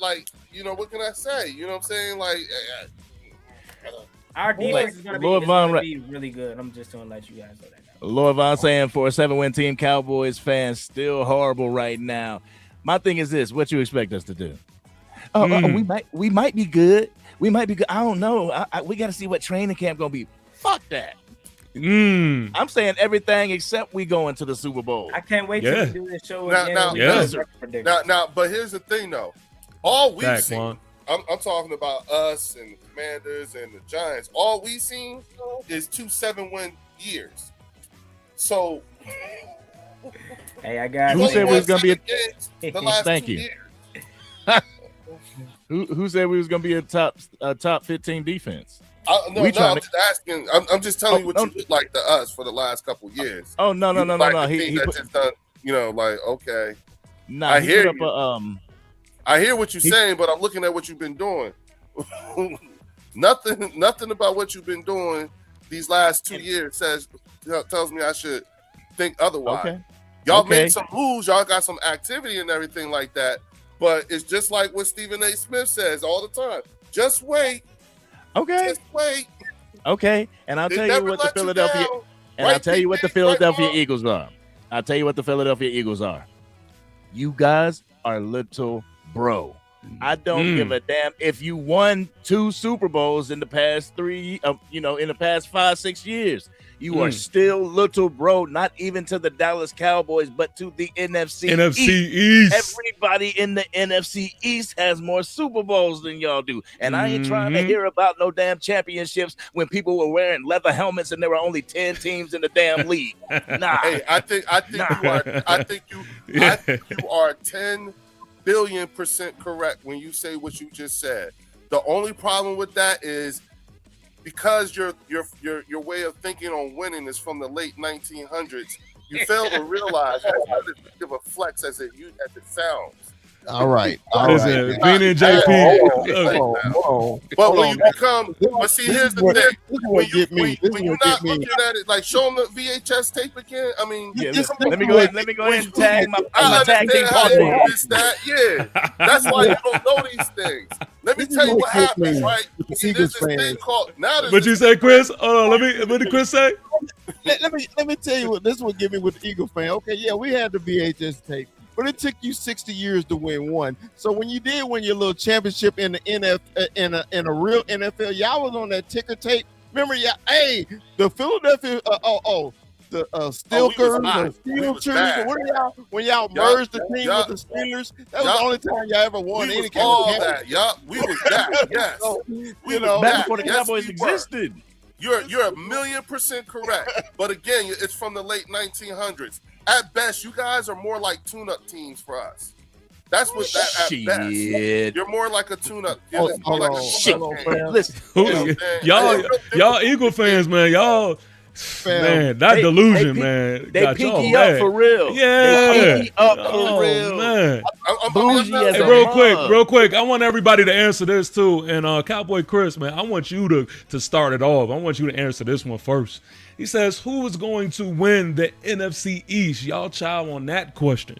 Speaker 4: like, you know, what can I say? You know what I'm saying? Like,
Speaker 6: Our defense is gonna be really good. I'm just gonna let you guys know that.
Speaker 5: Lord Von saying for a 7-win team, Cowboys fans still horrible right now. My thing is this: what you expect us to do? We might be good. We might be good. I don't know. We got to see what training camp gonna be. Fuck that. I'm saying everything except we go into the Super Bowl.
Speaker 6: I can't wait till we do this show again.
Speaker 4: Now, but here's the thing, though. All we've
Speaker 1: Back,
Speaker 4: seen,
Speaker 1: Juan.
Speaker 4: I'm talking about us and the Commanders and the Giants. All we've seen is 2 7-win years. So,
Speaker 6: Hey, I got
Speaker 5: Who said we was gonna be
Speaker 4: the last
Speaker 5: Thank
Speaker 4: 2
Speaker 5: you.
Speaker 4: years.
Speaker 5: Who said we was gonna be a top 15 defense?
Speaker 4: I'm just asking. I'm just telling you what you look like to us for the last couple years.
Speaker 5: Oh no.
Speaker 4: He just done. You know, like, okay.
Speaker 5: Nah,
Speaker 4: I hear
Speaker 5: put up
Speaker 4: I hear what you're saying, but I'm looking at what you've been doing. Nothing about what you've been doing these last 2 years tells me I should think otherwise.
Speaker 5: Okay.
Speaker 4: Y'all made some moves, y'all got some activity and everything like that, but it's just like what Stephen A. Smith says all the time. Just wait.
Speaker 5: Okay.
Speaker 4: Just wait.
Speaker 5: Okay. And I'll tell you what the Philadelphia Eagles are. I'll tell you what the Philadelphia Eagles are. You guys are little bro. I don't give a damn if you won 2 Super Bowls in the past 3, in the past 5-6 years. You are still little bro, not even to the Dallas Cowboys, but to the NFC
Speaker 1: East.
Speaker 5: Everybody in the NFC East has more Super Bowls than y'all do. And I ain't trying to hear about no damn championships when people were wearing leather helmets and there were only 10 teams in the damn league. Nah.
Speaker 4: Hey, I think you are 10 billion% correct when you say what you just said. The only problem with that is because your way of thinking on winning is from the late 1900s. You fail to realize that's not as big of a flex as it sounds.
Speaker 3: All right.
Speaker 1: Listen, Bean and JP.
Speaker 4: But when you become, but see, here's the thing: when you're not looking at it, like show them the VHS tape again. I mean,
Speaker 5: let me go ahead and tag my tag team
Speaker 4: partner. Yeah, that's why you don't know these things. Let me tell you what happens, right? See, there's this thing called now.
Speaker 1: What you say, Chris? What did Chris say?
Speaker 3: Let me tell you what this would give me with the Eagle fan. Okay, yeah, we had the VHS tape. But it took you 60 years to win one. So when you did win your little championship in the in a real NFL, y'all was on that ticker tape. Remember, the Philadelphia, the Steelers, the Steel Cheers. What are y'all when y'all merged the team with the Steelers? That was the only time y'all ever won any kind of championship.
Speaker 4: We was back. Yes,
Speaker 3: we know
Speaker 5: back before the Cowboys existed.
Speaker 4: You're 1,000,000% correct. But again, it's from the late 1900s. At best, you guys are more like tune-up teams for us. That's what that at best. You're more like a tune-up.
Speaker 1: Listen, y'all Eagle fans, man. Y'all, man, that delusion, man.
Speaker 5: They pinky up for real.
Speaker 1: Yeah,
Speaker 5: they pinky up for real,
Speaker 1: man.
Speaker 5: Hey,
Speaker 1: real quick. I want everybody to answer this too. And Cowboy Chris, man, I want you to start it off. I want you to answer this one first. He says, who is going to win the NFC East? Y'all chow on that question.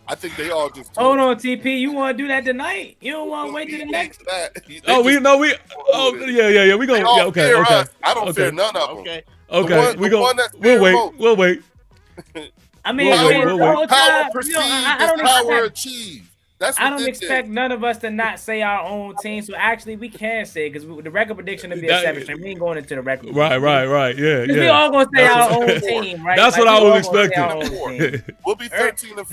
Speaker 4: I think they all just
Speaker 6: hold on, TP. You want to do that tonight? You don't want to wait till the next?
Speaker 1: Oh, yeah. We gonna okay.
Speaker 4: I don't fear none of them.
Speaker 5: Okay.
Speaker 1: Okay, we'll wait.
Speaker 6: I mean,
Speaker 4: power perceived is power achieved.
Speaker 6: I don't expect none of us to not say our own team. So actually, we can say because the record prediction will be a 7-3. We ain't going into the record.
Speaker 1: Right. Yeah.
Speaker 6: We all gonna say our own team, right?
Speaker 1: That's what I was expecting.
Speaker 4: We'll be 13-4.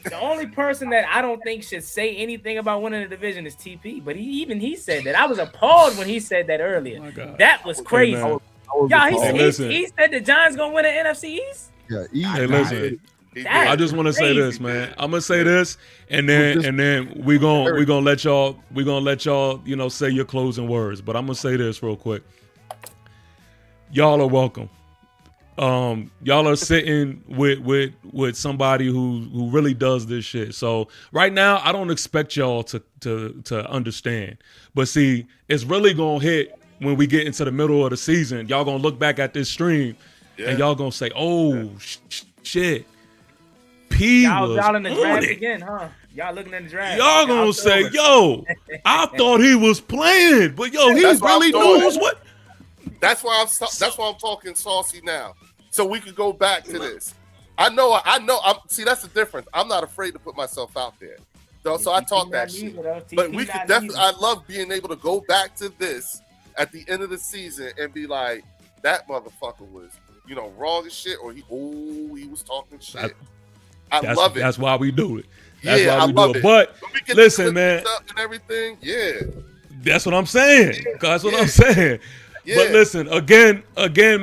Speaker 6: The only person that I don't think should say anything about winning the division is TP. But he said that. I was appalled when he said that earlier. That was crazy. He said the Giants gonna win the NFC East.
Speaker 3: Yeah,
Speaker 1: hey, listen. I just want to say this, man. I'm gonna say this, and then we're gonna let y'all say your closing words. But I'm gonna say this real quick. Y'all are welcome. Y'all are sitting with somebody who really does this shit. So right now, I don't expect y'all to understand. But see, it's really gonna hit when we get into the middle of the season. Y'all gonna look back at this stream, and y'all gonna say, "Oh shit."
Speaker 6: Y'all in the draft again, huh? Y'all looking at the draft.
Speaker 1: Y'all gonna say, yo, I thought he was playing, but yo, he really knows what.
Speaker 4: That's why I'm talking saucy now. So we could go back to this. I know. See, that's the difference. I'm not afraid to put myself out there. So I talk that shit. But we could definitely. I love being able to go back to this at the end of the season and be like, that motherfucker was, wrong as shit, or he was talking shit. I love it. That's
Speaker 1: why we do it. That's why we do it. But listen, man,
Speaker 4: and everything. Yeah,
Speaker 1: that's what I'm saying. That's what I'm saying. Yeah. But listen, again,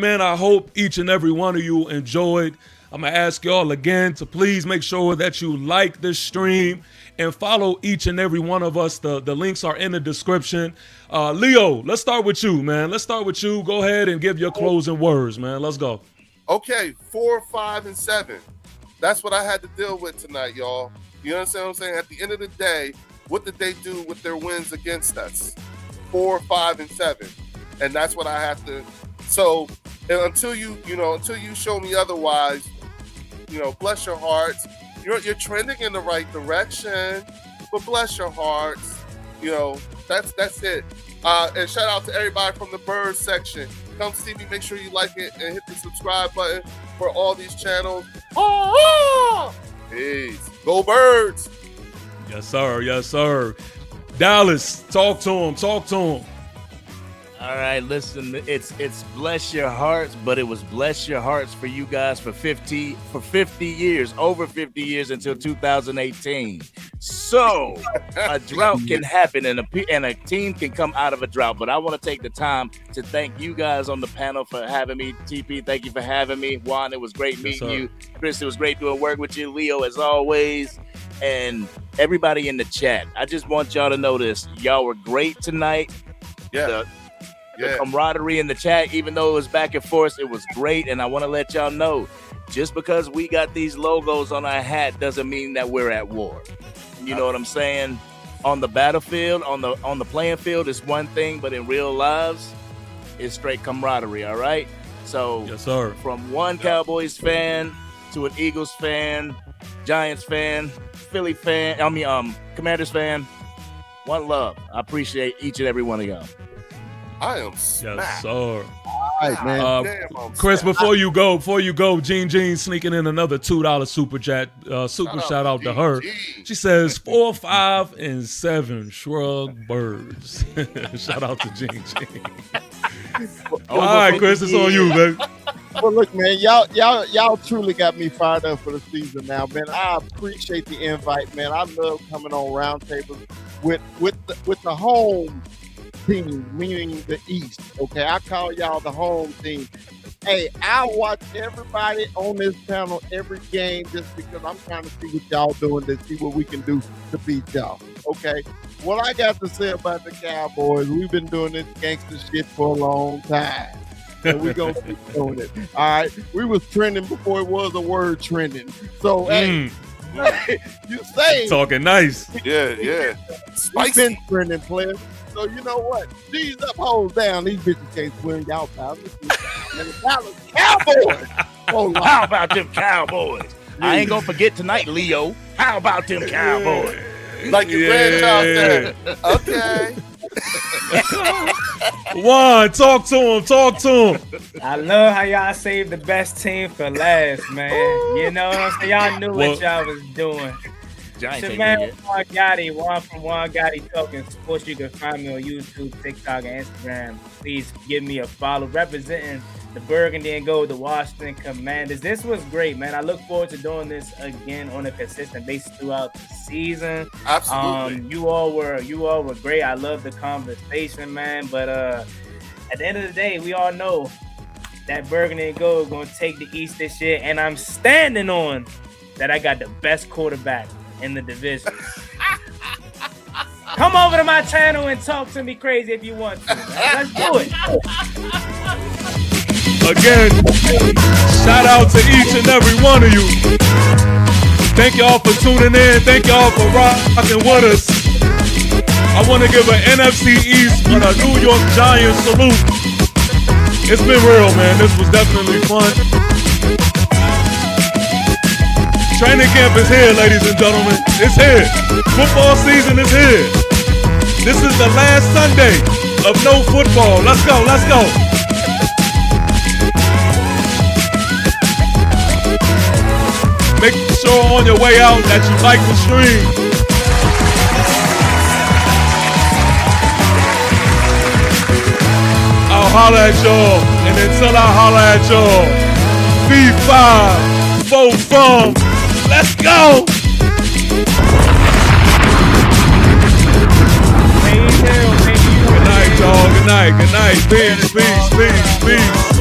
Speaker 1: man, I hope each and every one of you enjoyed. I'm gonna ask y'all again to please make sure that you like this stream and follow each and every one of us. The links are in the description. Leo, let's start with you, man. Let's start with you. Go ahead and give your closing words, man. Let's go.
Speaker 4: Okay, 4, 5, and 7. That's what I had to deal with tonight, y'all. You understand what I'm saying? At the end of the day, what did they do with their wins against us? 4, 5, and 7. And that's what I have to. So until you show me otherwise, bless your hearts. You're trending in the right direction, but bless your hearts. That's it. And shout out to everybody from the Birds section. Come see me. Make sure you like it and hit the subscribe button for all these channels. Peace. Go Birds.
Speaker 1: Yes, sir. Yes, sir. Dallas, talk to him.
Speaker 5: All right, listen, it's bless your hearts, but it was bless your hearts for you guys for 50 years, over 50 years until 2018. So a drought can happen and a team can come out of a drought. But I want to take the time to thank you guys on the panel for having me. TP, thank you for having me. Juan, it was great meeting you. Chris, it was great doing work with you. Leo, as always. And everybody in the chat, I just want y'all to know this. Y'all were great tonight.
Speaker 4: Yeah.
Speaker 5: The camaraderie in the chat, even though it was back and forth, it was great. And I want to let y'all know, just because we got these logos on our hat doesn't mean that we're at war. You know what I'm saying? On the battlefield, on the playing field, it's one thing, but in real lives, it's straight camaraderie. All right. So,
Speaker 1: yes, sir.
Speaker 5: From one Cowboys fan to an Eagles fan, Giants fan, Philly fan, Commanders fan. One love. I appreciate each and every one of y'all.
Speaker 4: I am smacked.
Speaker 1: Yes, sir.
Speaker 3: All right, man.
Speaker 1: Chris, before you go, Jean sneaking in another $2 super chat. Shout out to her. She says 4, 5, and 7 shrug birds. Shout out to Jean. All right, Chris, it's on you, baby.
Speaker 3: Well, look, man, y'all truly got me fired up for the season now, man. I appreciate the invite, man. I love coming on Roundtable with the home team, meaning the East. Okay, I call y'all the home team. Hey, I watch everybody on this panel every game just because I'm trying to see what y'all doing to see what we can do to beat y'all. Okay, what I got to say about the Cowboys, we've been doing this gangster shit for a long time. And we're going to keep doing it. All right, we was trending before it was a word trending. So, hey, you say
Speaker 1: talking nice.
Speaker 4: Yeah.
Speaker 3: We've been trending, players. So you know what? These up, hoes down. These bitches can't win. Y'all pal. The Dallas Cowboys. Oh, Lord.
Speaker 5: How about them Cowboys? I ain't gonna forget tonight, Leo. How about them Cowboys?
Speaker 4: Like your grandchild said. Okay.
Speaker 1: Juan, talk to him.
Speaker 6: I love how y'all saved the best team for last, man. You know what I'm saying? Y'all knew what y'all was doing.
Speaker 5: Giants
Speaker 6: So,
Speaker 5: ain't
Speaker 6: man,
Speaker 5: there yet.
Speaker 6: Juan Gotti, Juan from Juan Gotti Talking Sports. You can find me on YouTube, TikTok, and Instagram. Please give me a follow. Representing the Burgundy and Gold, the Washington Commanders. This was great, man. I look forward to doing this again on a consistent basis throughout the season.
Speaker 4: Absolutely.
Speaker 6: You all were great. I love the conversation, man. But at the end of the day, we all know that Burgundy and Gold gonna take the East this year, and I'm standing on that. I got the best quarterback in the division. Come over to my channel and talk to me crazy if you want to, man. Let's do it.
Speaker 1: Again, shout out to each and every one of you. Thank y'all for tuning in. Thank y'all for rocking with us. I want to give an NFC East and a New York Giants salute. It's been real, man. This was definitely fun. Training camp is here, ladies and gentlemen. It's here. Football season is here. This is the last Sunday of no football. Let's go, let's go. Make sure on your way out that you like the stream. I'll holler at y'all, and until I holler at y'all, B5, 4 fun. Let's go! Good night, y'all. Good night. Peace.